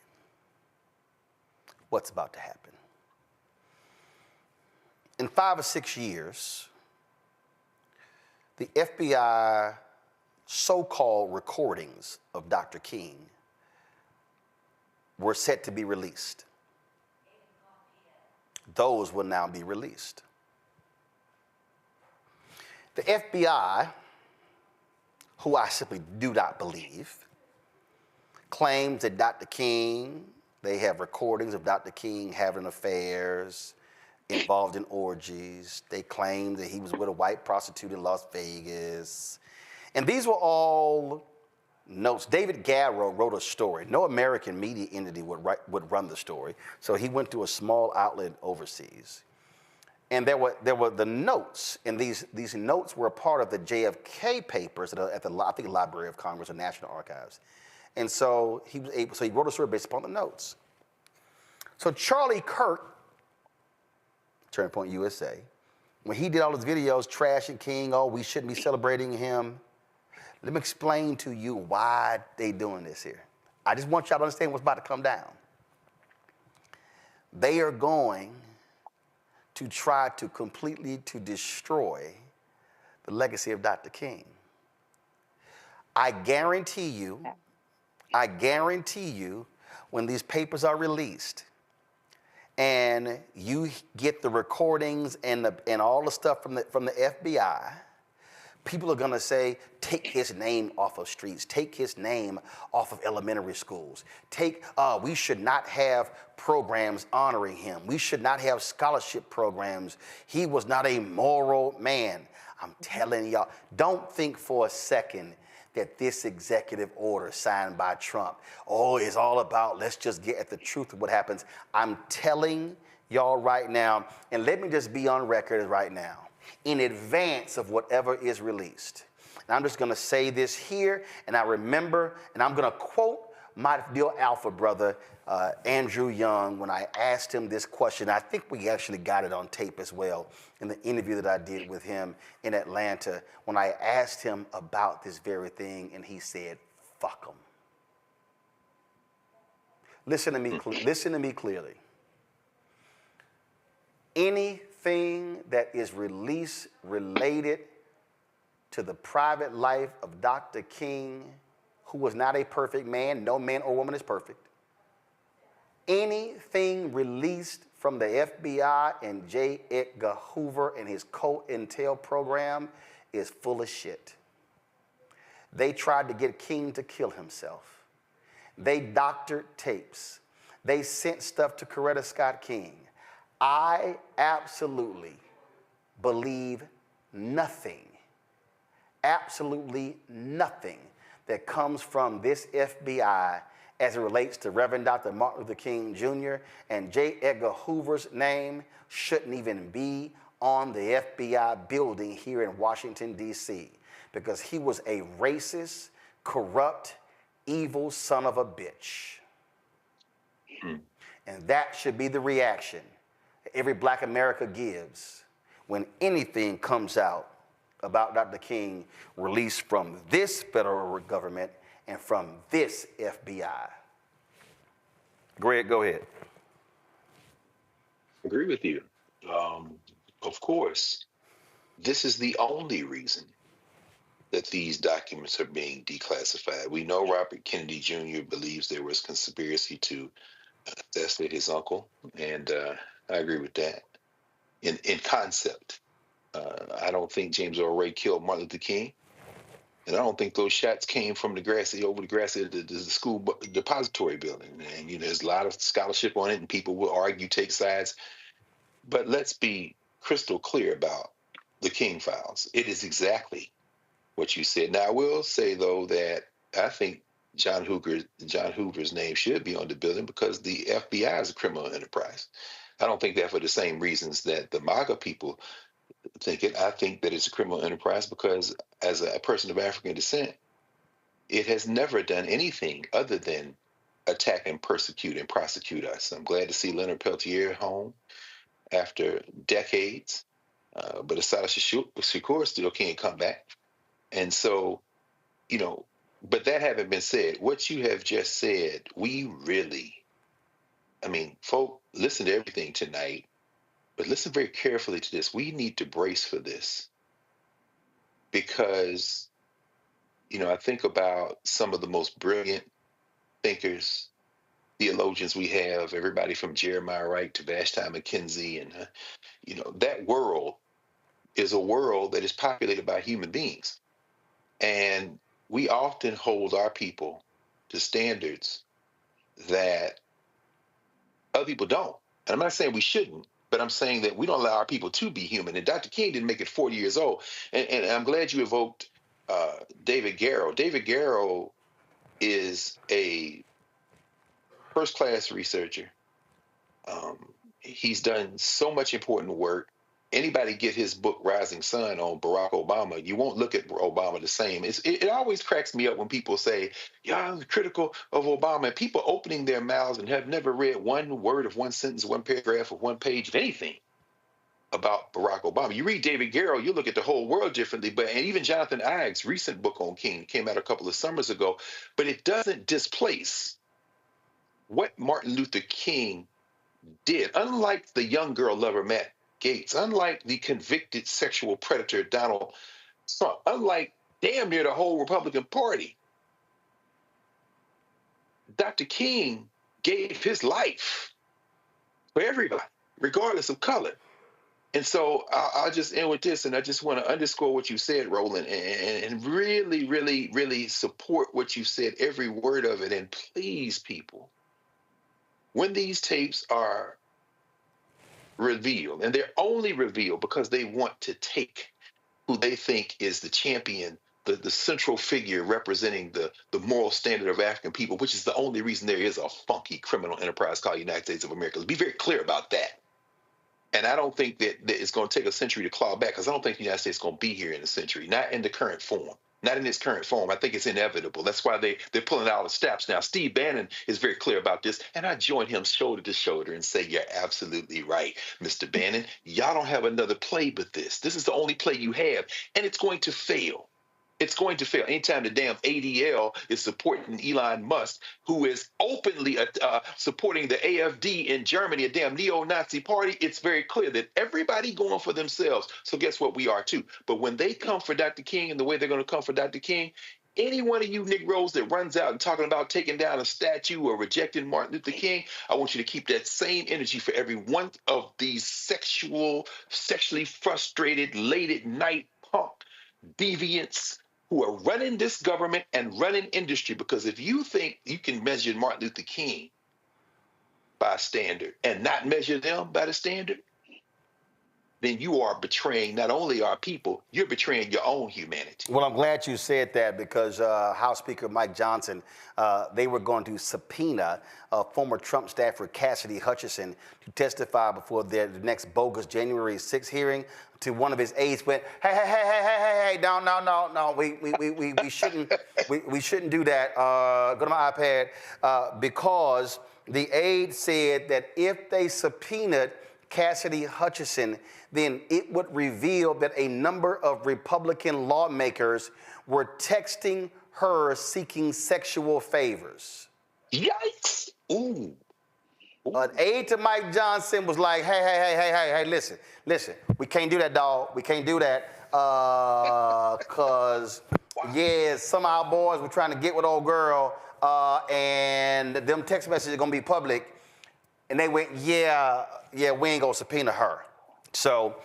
What's about to happen. In 5 or 6 years, the FBI so-called recordings of Dr. King were set to be released. Those will now be released. The FBI, who I simply do not believe, claims that Dr. King, they have recordings of Dr. King having affairs, involved in orgies. They claimed that he was with a white prostitute in Las Vegas. And these were all notes. David Garrow wrote a story. No American media entity would run the story. So he went to a small outlet overseas. And there were the notes, and these notes were a part of the JFK papers at the I think Library of Congress or National Archives. And so he wrote a story based upon the notes. So Charlie Kirk, Turning Point USA, when he did all his videos trashing King, oh, we shouldn't be celebrating him. Let me explain to you why they doing this here. I just want y'all to understand what's about to come down. They are going to try to completely destroy the legacy of Dr. King. I guarantee you, when these papers are released, and you get the recordings and all the stuff from the FBI, people are gonna say, take his name off of streets, take his name off of elementary schools. We should not have programs honoring him. We should not have scholarship programs. He was not a moral man. I'm telling y'all, don't think for a second that this executive order signed by Trump, is all about let's just get at the truth of what happens. I'm telling y'all right now, and let me just be on record right now, in advance of whatever is released. And I'm just gonna say this here, and I remember, and I'm gonna quote my dear alpha brother, Andrew Young, when I asked him this question. I think we actually got it on tape as well in the interview that I did with him in Atlanta, when I asked him about this very thing, and he said, fuck them. Listen to me clearly. Any anything that is released related to the private life of Dr. King, who was not a perfect man, no man or woman is perfect. Anything released from the FBI and J. Edgar Hoover and his COINTEL program is full of shit. They tried to get King to kill himself. They doctored tapes. They sent stuff to Coretta Scott King. I absolutely believe nothing, absolutely nothing that comes from this FBI as it relates to Reverend Dr. Martin Luther King Jr. and J. Edgar Hoover's name shouldn't even be on the FBI building here in Washington, D.C., because he was a racist, corrupt, evil son of a bitch. And that should be the reaction that every Black America gives when anything comes out about Dr. King released from this federal government and from this FBI. Greg, go ahead. Agree with you. Of course, this is the only reason that these documents are being declassified. We know Robert Kennedy Jr. believes there was conspiracy to assassinate his uncle, and I agree with that in concept. I don't think James Earl Ray killed Martin Luther King, and I don't think those shots came from the grassy the school depository building. And there's a lot of scholarship on it, and people will argue, take sides. But let's be crystal clear about the King files. It is exactly what you said. Now, I will say, though, that I think John Hoover's name should be on the building because the FBI is a criminal enterprise. I don't think that for the same reasons that the MAGA people think it. I think that it's a criminal enterprise because as a person of African descent, it has never done anything other than attack and persecute and prosecute us. I'm glad to see Leonard Peltier home after decades, but Assata Shakur still can't come back. And so, but that having been said, what you have just said, folk, listen to everything tonight, but listen very carefully to this. We need to brace for this because, I think about some of the most brilliant thinkers, theologians we have, everybody from Jeremiah Wright to Vashti McKenzie. And, that world is a world that is populated by human beings. And we often hold our people to standards that other people don't. And I'm not saying we shouldn't, but I'm saying that we don't allow our people to be human. And Dr. King didn't make it 40 years old. And I'm glad you evoked David Garrow. David Garrow is a first-class researcher. He's done so much important work. Anybody get his book Rising Sun on Barack Obama, you won't look at Obama the same. It always cracks me up when people say, yeah, I'm critical of Obama, and people opening their mouths and have never read one word of one sentence, one paragraph of one page of anything about Barack Obama. You read David Garrow, you look at the whole world differently, and even Jonathan Ives' recent book on King came out a couple of summers ago, but it doesn't displace what Martin Luther King did. Unlike the young girl lover Matt Gaetz, unlike the convicted sexual predator Donald Trump, unlike damn near the whole Republican Party, Dr. King gave his life for everybody, regardless of color. And so I'll just end with this, and I just want to underscore what you said, Roland, and really, really, really support what you said, every word of it. And please, people, when these tapes are revealed, and they're only revealed because they want to take who they think is the champion, the central figure representing the moral standard of African people, which is the only reason there is a funky criminal enterprise called United States of America. Let's be very clear about that. And I don't think that it's going to take a century to claw back, because I don't think the United States is going to be here in a century, not in the current form. Not in its current form. I think it's inevitable. That's why they're pulling out the stops now. Steve Bannon is very clear about this, and I join him shoulder to shoulder and say, you're absolutely right, Mr. Bannon. Y'all don't have another play but this. This is the only play you have, and it's going to fail. It's going to fail. Anytime the damn ADL is supporting Elon Musk, who is openly supporting the AfD in Germany, a damn neo-Nazi party, it's very clear that everybody going for themselves. So guess what? We are too. But when they come for Dr. King and the way they're going to come for Dr. King, any one of you Negroes that runs out and talking about taking down a statue or rejecting Martin Luther King, I want you to keep that same energy for every one of these sexually frustrated, late at night punk deviants who are running this government and running industry. Because if you think you can measure Martin Luther King by a standard and not measure them by the standard, then you are betraying not only our people, you're betraying your own humanity. Well, I'm glad you said that because House Speaker Mike Johnson, they were going to subpoena former Trump staffer Cassidy Hutchinson to testify before the next bogus January 6th hearing. To one of his aides went, hey, no, we shouldn't do that. Go to my iPad because the aide said that if they subpoenaed Cassidy Hutchinson, then it would reveal that a number of Republican lawmakers were texting her seeking sexual favors. Yikes! Ooh. An aide to Mike Johnson was like, hey, listen, we can't do that, dog. We can't do that because, yeah, some of our boys were trying to get with old girl and them text messages are going to be public. And they went, yeah, we ain't going to subpoena her. So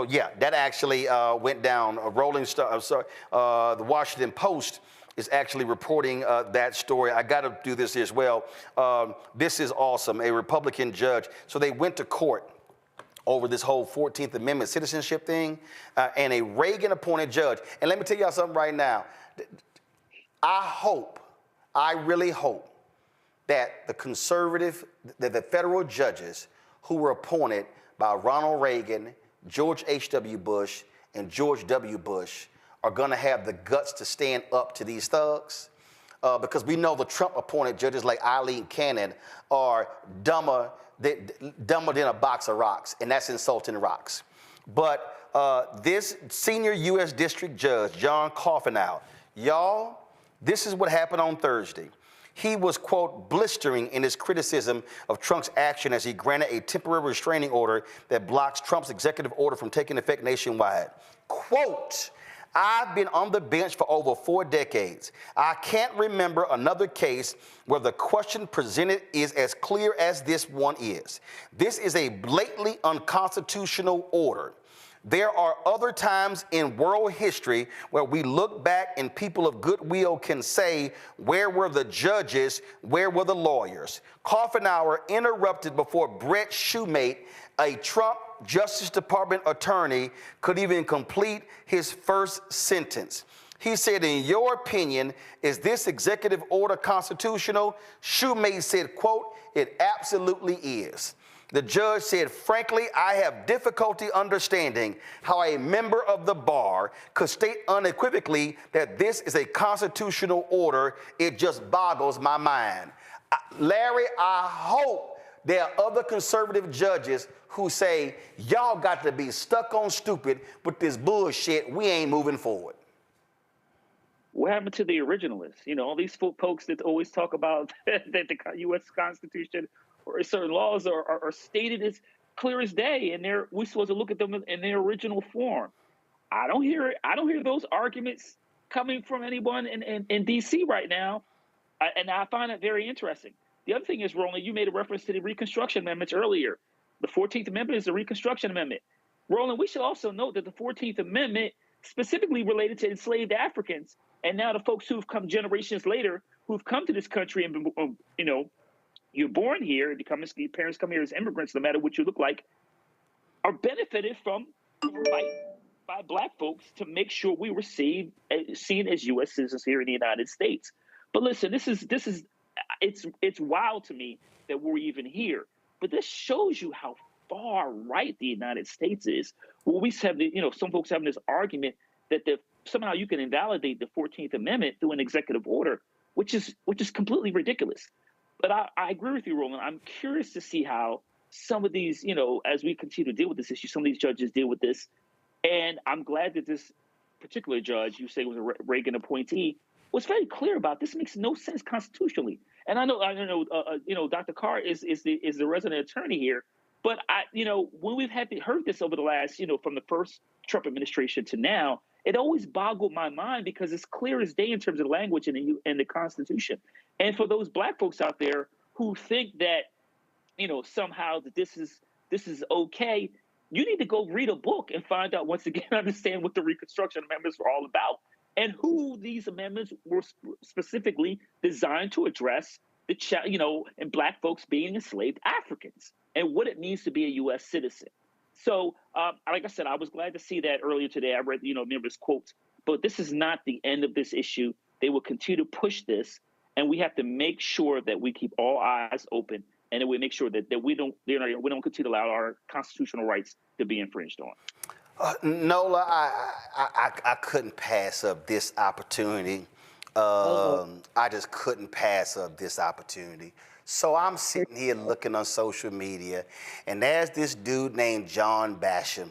yeah, that actually went down. The Washington Post is actually reporting that story. I got to do this as well. This is awesome. A Republican judge. So they went to court over this whole 14th Amendment citizenship thing, and a Reagan-appointed judge. And let me tell y'all something right now. I really hope that the federal judges who were appointed by Ronald Reagan, George H.W. Bush, and George W. Bush are going to have the guts to stand up to these thugs because we know the Trump-appointed judges like Eileen Cannon are dumber than a box of rocks, and that's insulting rocks. But this senior U.S. District Judge, John Coffinow, y'all, this is what happened on Thursday. He was, quote, blistering in his criticism of Trump's action as he granted a temporary restraining order that blocks Trump's executive order from taking effect nationwide. Quote, I've been on the bench for over 4 decades. I can't remember another case where the question presented is as clear as this one is. This is a blatantly unconstitutional order. There are other times in world history where we look back and people of goodwill can say, where were the judges? Where were the lawyers? Coffinour interrupted before Brett Shoemate, a Trump Justice Department attorney, could even complete his first sentence. He said, in your opinion, is this executive order constitutional? Shoemate said, quote, it absolutely is. The judge said, frankly, I have difficulty understanding how a member of the bar could state unequivocally that this is a constitutional order. It just boggles my mind. Larry, I hope there are other conservative judges who say, y'all got to be stuck on stupid with this bullshit. We ain't moving forward. What happened to the originalists? You know, all these folks that always talk about that the U.S. Constitution or certain laws are stated as clear as day, and we're supposed to look at them in their original form. I don't hear those arguments coming from anyone in D.C. right now, and I find it very interesting. The other thing is, Roland, you made a reference to the Reconstruction Amendments earlier. The 14th Amendment is the Reconstruction Amendment. Roland, we should also note that the 14th Amendment specifically related to enslaved Africans, and now the folks who've come generations later, who've come to this country and been, you're born here, your parents come here as immigrants, no matter what you look like, are benefited from the fight by Black folks to make sure we were seen as U.S. citizens here in the United States. But listen, it's wild to me that we're even here. But this shows you how far right the United States is. Well, we have some folks having this argument that somehow you can invalidate the 14th Amendment through an executive order, which is completely ridiculous. But I agree with you, Roland. I'm curious to see how some of these, as we continue to deal with this issue, some of these judges deal with this. And I'm glad that this particular judge, you say was a Reagan appointee, was very clear about this makes no sense constitutionally. And I know, Dr. Carr is the resident attorney here, but when we've heard this over the last, from the first Trump administration to now, it always boggled my mind because it's clear as day in terms of the language in the Constitution. And for those Black folks out there who think that, somehow that this is okay, you need to go read a book and find out, once again, understand what the Reconstruction Amendments were all about and who these amendments were specifically designed to address and Black folks being enslaved Africans and what it means to be a U.S. citizen. So, like I said, I was glad to see that earlier today. I read, numerous quotes, but this is not the end of this issue. They will continue to push this, and we have to make sure that we keep all eyes open, and that we make sure that we don't continue to allow our constitutional rights to be infringed on. Nola, I couldn't pass up this opportunity. I just couldn't pass up this opportunity. So I'm sitting here looking on social media, and there's this dude named John Basham,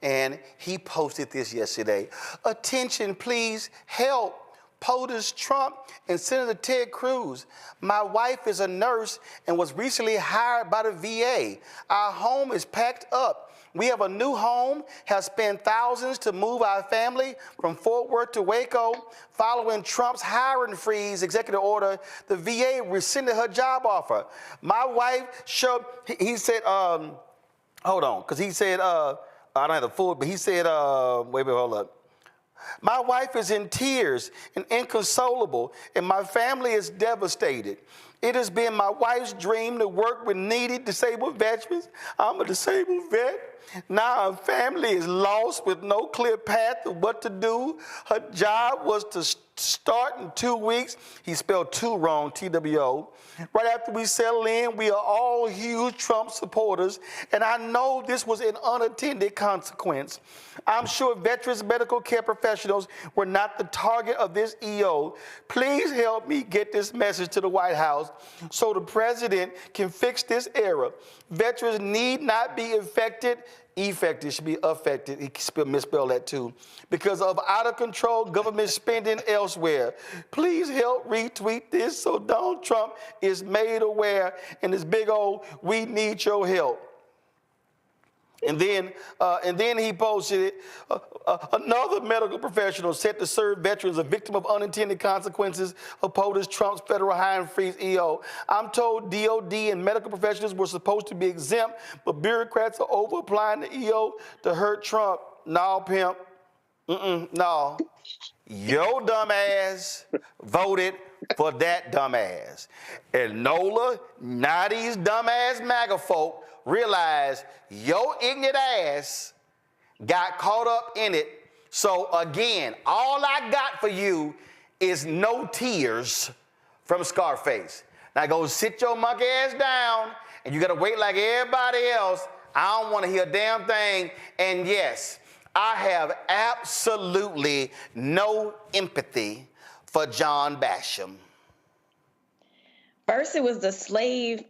and he posted this yesterday. Attention, please, help. POTUS Trump and Senator Ted Cruz. My wife is a nurse and was recently hired by the VA. Our home is packed up. We have a new home, have spent thousands to move our family from Fort Worth to Waco. Following Trump's hiring freeze executive order, the VA rescinded her job offer. My wife showed, he said, hold on, because he said, I don't have the full, but he said, wait, hold up. My wife is in tears and inconsolable, and my family is devastated. It has been my wife's dream to work with needy disabled veterans. I'm a disabled vet. Now her family is lost with no clear path of what to do. Her job was to start in 2 weeks. He spelled two wrong, TWO. Right after we settle in, we are all huge Trump supporters, and I know this was an unintended consequence. I'm sure veterans medical care professionals were not the target of this EO. Please help me get this message to the White House so the president can fix this error. Veterans need not be affected should be affected. He misspelled that too. Because of out of control government spending elsewhere. Please help retweet this so Donald Trump is made aware and this big old, we need your help. And then he posted it. Another medical professional set to serve veterans a victim of unintended consequences of POTUS Trump's federal hiring freeze EO. I'm told DOD and medical professionals were supposed to be exempt, but bureaucrats are over applying the EO to hurt Trump. No, pimp. No. Your dumb ass voted for that dumb ass. And Nola, now these dumb ass MAGA folk realize your ignorant ass got caught up in it. So again, all I got for you is no tears from Scarface. Now go sit your monkey ass down, and you gotta wait like everybody else. I don't wanna hear a damn thing. And yes, I have absolutely no empathy for John Basham. First, it was the slave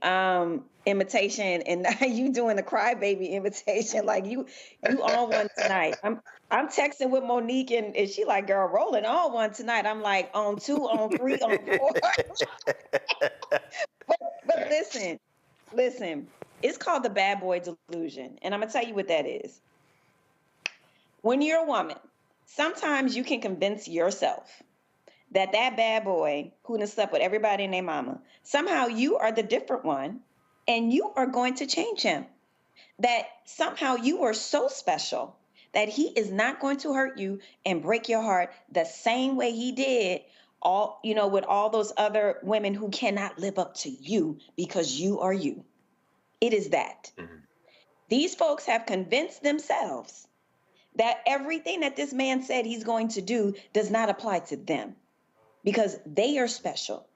imitation, and now you doing the crybaby imitation. Like you on one tonight. I'm texting with Monique, and she like, girl, rolling on one tonight. I'm like, on 2, on 3, on 4. but listen, it's called the bad boy delusion, and I'm gonna tell you what that is. When you're a woman, sometimes you can convince yourself that bad boy who done slept with everybody and their mama, somehow you are the different one, and you are going to change him. That somehow you are so special that he is not going to hurt you and break your heart the same way he did with all those other women who cannot live up to you because you are you. It is that. Mm-hmm. These folks have convinced themselves that everything that this man said he's going to do does not apply to them. Because they are special.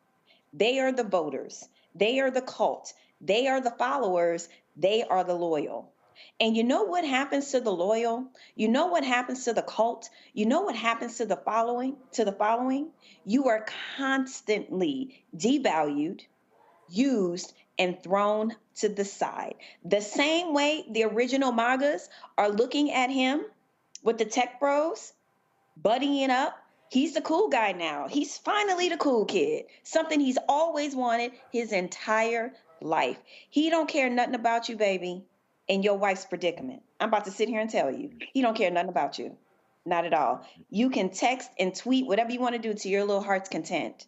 They are the voters. They are the cult. They are the followers. They are the loyal. And you know what happens to the loyal? You know what happens to the cult? You know what happens to the following? You are constantly devalued, used, and thrown to the side. The same way the original MAGAs are looking at him with the tech bros, buddying up. He's the cool guy now. He's finally the cool kid, something he's always wanted his entire life. He don't care nothing about you, baby, and your wife's predicament. I'm about to sit here and tell you, he don't care nothing about you. Not at all. You can text and tweet whatever you want to do to your little heart's content.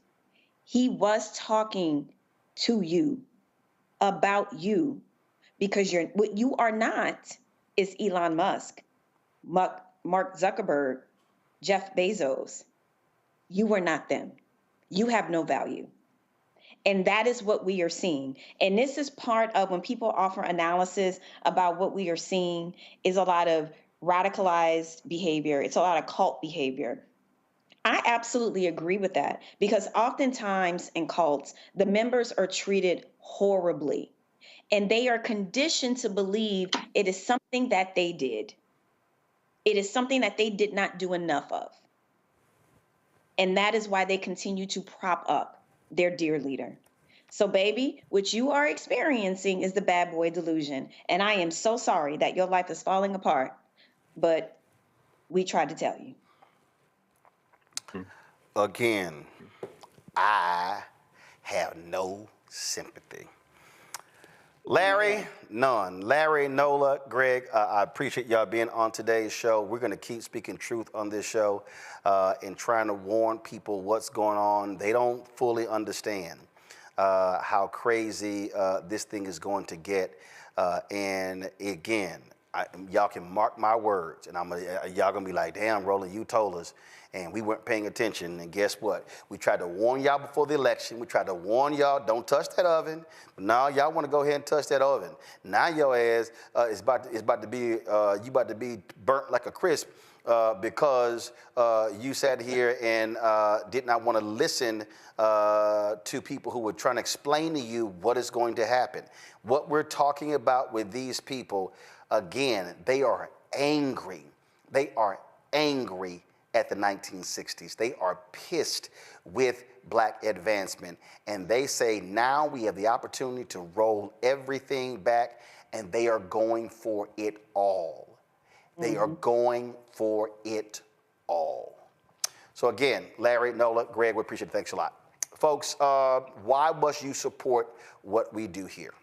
He was talking to you about you because what you are not is Elon Musk, Mark Zuckerberg, Jeff Bezos. You are not them. You have no value. And that is what we are seeing. And this is part of when people offer analysis about what we are seeing is a lot of radicalized behavior. It's a lot of cult behavior. I absolutely agree with that because oftentimes in cults, the members are treated horribly and they are conditioned to believe it is something that they did. It is something that they did not do enough of. And that is why they continue to prop up their dear leader. So, baby, what you are experiencing is the bad boy delusion. And I am so sorry that your life is falling apart, but we tried to tell you. Again, I have no sympathy. Larry, none. Larry, Nola, Greg, I appreciate y'all being on today's show. We're going to keep speaking truth on this show and trying to warn people what's going on. They don't fully understand how crazy this thing is going to get. And again, y'all can mark my words, and y'all gonna be like, damn, Roland, you told us, and we weren't paying attention. And guess what? We tried to warn y'all before the election. We tried to warn y'all, don't touch that oven. But now y'all want to go ahead and touch that oven. Now your ass is about to be you about to be burnt like a crisp because you sat here and did not want to listen to people who were trying to explain to you what is going to happen. What we're talking about with these people. Again, they are angry. They are angry at the 1960s. They are pissed with black advancement. And they say now we have the opportunity to roll everything back, and they are going for it all. They are going for it all. So again, Larry, Nola, Greg, we appreciate it. Thanks a lot. Folks, why must you support what we do here?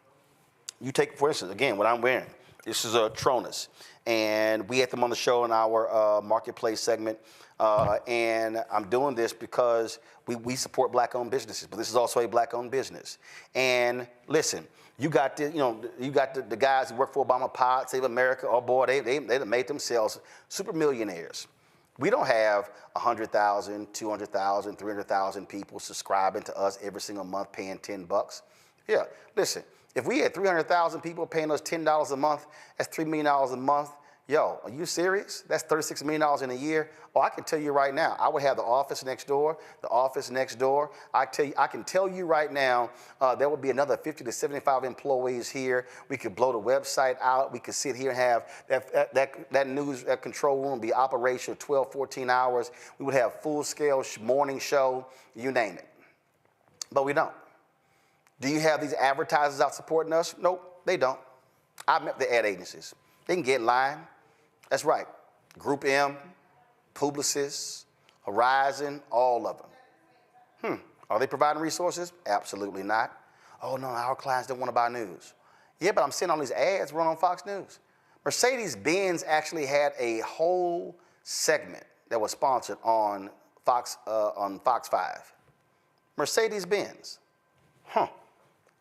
You take, for instance, again, what I'm wearing. This is a Tronus, and we had them on the show in our marketplace segment, and I'm doing this because we support black-owned businesses, but this is also a black-owned business. And listen, you got the guys who work for Obama Pod, Save America. Oh boy, they made themselves super millionaires. We don't have 100,000, 200,000, 300,000 people subscribing to us every single month, paying $10. Yeah, listen. If we had 300,000 people paying us $10 a month, that's $3 million a month. Yo, are you serious? That's $36 million in a year. Oh, I can tell you right now, I would have the office next door, I can tell you right now, there will be another 50 to 75 employees here. We could blow the website out. We could sit here and have that news control room be operational 12, 14 hours. We would have full-scale morning show, you name it. But we don't. Do you have these advertisers out supporting us? Nope, they don't. I met the ad agencies. They can get in line. That's right. Group M, Publicis, Horizon, all of them. Are they providing resources? Absolutely not. Oh, no, our clients don't want to buy news. Yeah, but I'm seeing all these ads run on Fox News. Mercedes-Benz actually had a whole segment that was sponsored on Fox 5. Mercedes-Benz.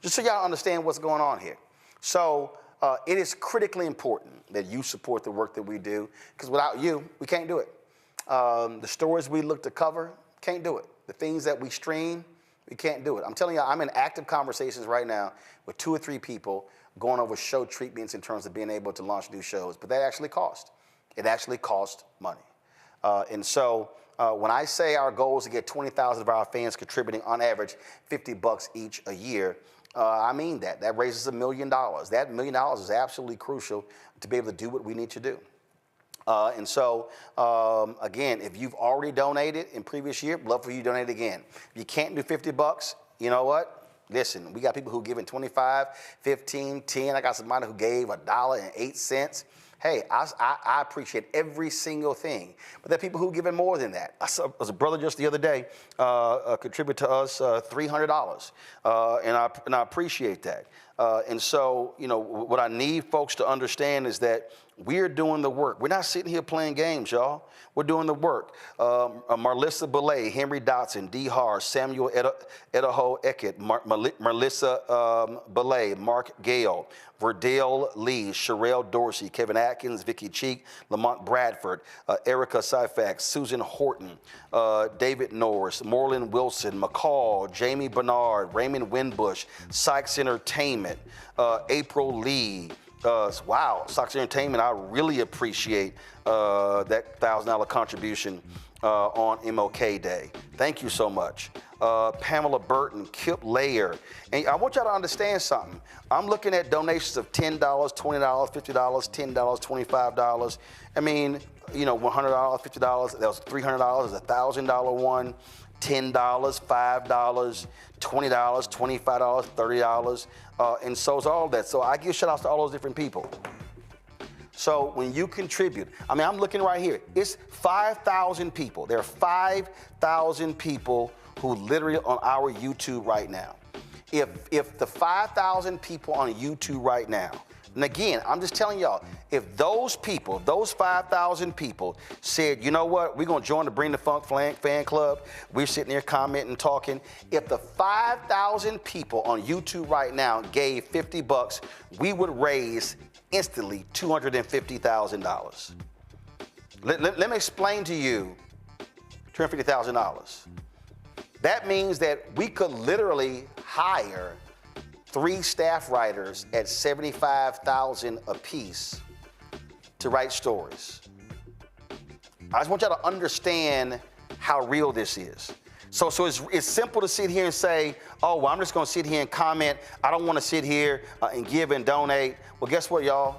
Just so y'all understand what's going on here. So it is critically important that you support the work that we do, because without you, we can't do it. The stories we look to cover, can't do it. The things that we stream, we can't do it. I'm telling you, I'm in active conversations right now with 2 or 3 people going over show treatments in terms of being able to launch new shows, but that actually cost. It actually cost money. And so when I say our goal is to get 20,000 of our fans contributing on average $50 each a year, I mean that. That raises $1 million. That $1 million is absolutely crucial to be able to do what we need to do. And so, again, if you've already donated in previous year, love for you to donate again. If you can't do $50, you know what? Listen, we got people who give in 25, 15, 10. I got somebody who gave $1.08. Hey, I appreciate every single thing. But there are people who give in more than that. I saw a brother just the other day contribute to us $300, and I appreciate that. And so, you know, what I need folks to understand is that we're doing the work. We're not sitting here playing games, y'all. We're doing the work. Marlissa Belay, Henry Dotson, D. Har, Samuel Edaho Eckett, Marlissa Belay, Mark Gale, Verdale Lee, Sherelle Dorsey, Kevin Atkins, Vicky Cheek, Lamont Bradford, Erica Syfax, Susan Horton, David Norris, Morlin Wilson, McCall, Jamie Bernard, Raymond Winbush, Sykes Entertainment, April Lee. Wow, Sykes Entertainment, I really appreciate that $1,000 contribution on MLK Day. Thank you so much. Pamela Burton, Kip Layer. And I want y'all to understand something. I'm looking at donations of $10, $20, $50, $10, $25. I mean, you know, $100, $50, that was $300, a $1,000 one, $10, $5, $20, $25, $30, and so is all that. So I give shout outs to all those different people. So when you contribute, I mean, I'm looking right here. It's 5,000 people. There are 5,000 people who literally on our YouTube right now. If the 5,000 people on YouTube right now, and again, I'm just telling y'all, if those people, those 5,000 people said, you know what, we're going to join the Bring the Funk fan club, we're sitting there commenting, talking. If the 5,000 people on YouTube right now gave $50, we would raise instantly $250,000. Let me explain to you $250,000. That means that we could literally hire 3 staff writers at $75,000 apiece to write stories. I just want y'all to understand how real this is. So it's simple to sit here and say, oh, well, I'm just going to sit here and comment. I don't want to sit here and give and donate. Well, guess what, y'all?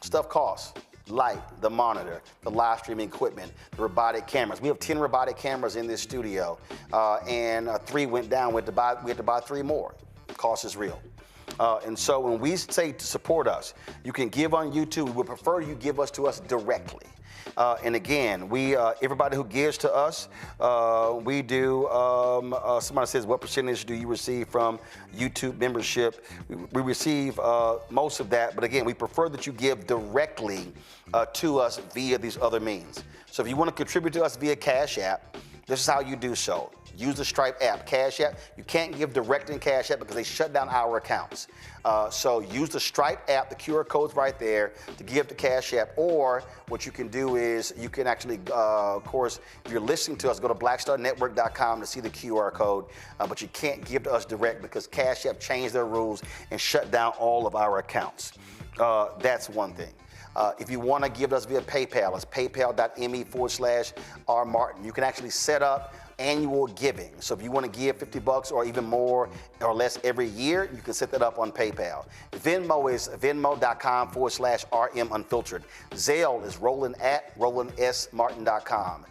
Stuff costs. Light, the monitor, the live streaming equipment, the robotic cameras. We have 10 robotic cameras in this studio, and 3 went down. We had to buy 3 more. Cost is real. And so when we say to support us, you can give on YouTube. We would prefer you give us to us directly. And again, everybody who gives to us, we do, somebody says, what percentage do you receive from YouTube membership? We receive most of that, but again, we prefer that you give directly to us via these other means. So if you want to contribute to us via Cash App, this is how you do so. Use the Stripe app, Cash App. You can't give direct in Cash App because they shut down our accounts. So use the Stripe app, the QR code's right there to give to Cash App. Or what you can do is you can actually, of course, if you're listening to us, go to blackstarnetwork.com to see the QR code. But you can't give to us direct because Cash App changed their rules and shut down all of our accounts. That's one thing. If you want to give us via PayPal, it's paypal.me/rmartin. You can actually set up annual giving. So if you want to give $50 or even more or less every year, you can set that up on PayPal. Venmo is venmo.com/RMUnfiltered. Zelle is roland@rolandsmartin.com.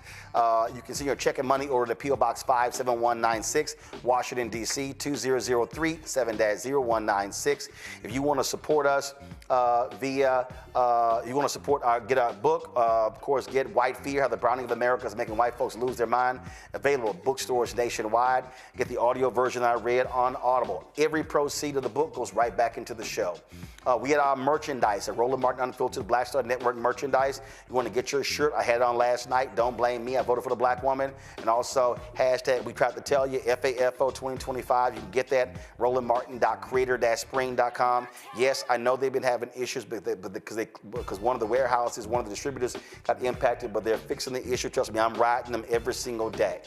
You can send your check and money order to P.O. Box 57196, Washington, D.C. 2003 7-0196. If you want to support us get our book, of course, Get White Fear, How the Browning of America is Making White Folks Lose Their Mind, available at bookstores nationwide. Get the audio version I read on Audible. Every proceed of the book goes right back into the show. We had our merchandise at Roland Martin Unfiltered Black Star Network merchandise. You want to get your shirt? I had it on last night. Don't blame me. I voted for the black woman. And also, hashtag we tried to tell you, FAFO 2025. You can get that, rolandmartin.creator-spring.com. Yes, I know they've been having issues because one of the warehouses, one of the distributors got impacted, but they're fixing the issue. Trust me, I'm riding them every single day.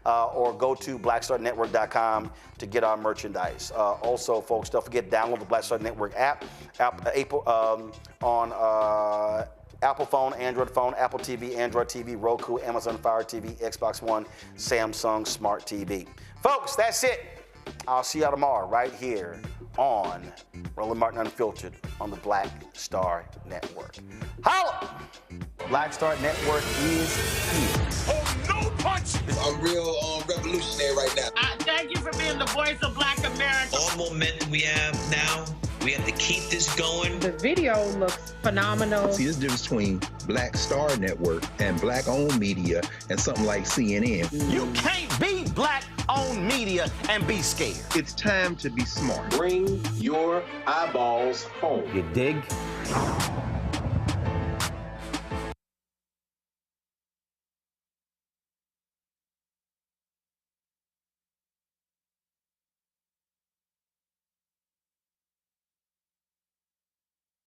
Or go to blackstarnetwork.com to get our merchandise. Also, folks, don't forget, download the Black Star Network app on Apple phone, Android phone, Apple TV, Android TV, Roku, Amazon Fire TV, Xbox One, Samsung Smart TV. Folks, that's it. I'll see y'all tomorrow right here on Roland Martin Unfiltered on the Black Star Network. Holla! Black Star Network is here. Oh, no punch! I'm real revolutionary right now. Thank you for being the voice of Black America. All momentum we have now We have to keep this going. The video looks phenomenal. See, there's a difference between Black Star Network and Black-owned media and something like CNN. You can't be Black-owned media and be scared. It's time to be smart. Bring your eyeballs home. You dig?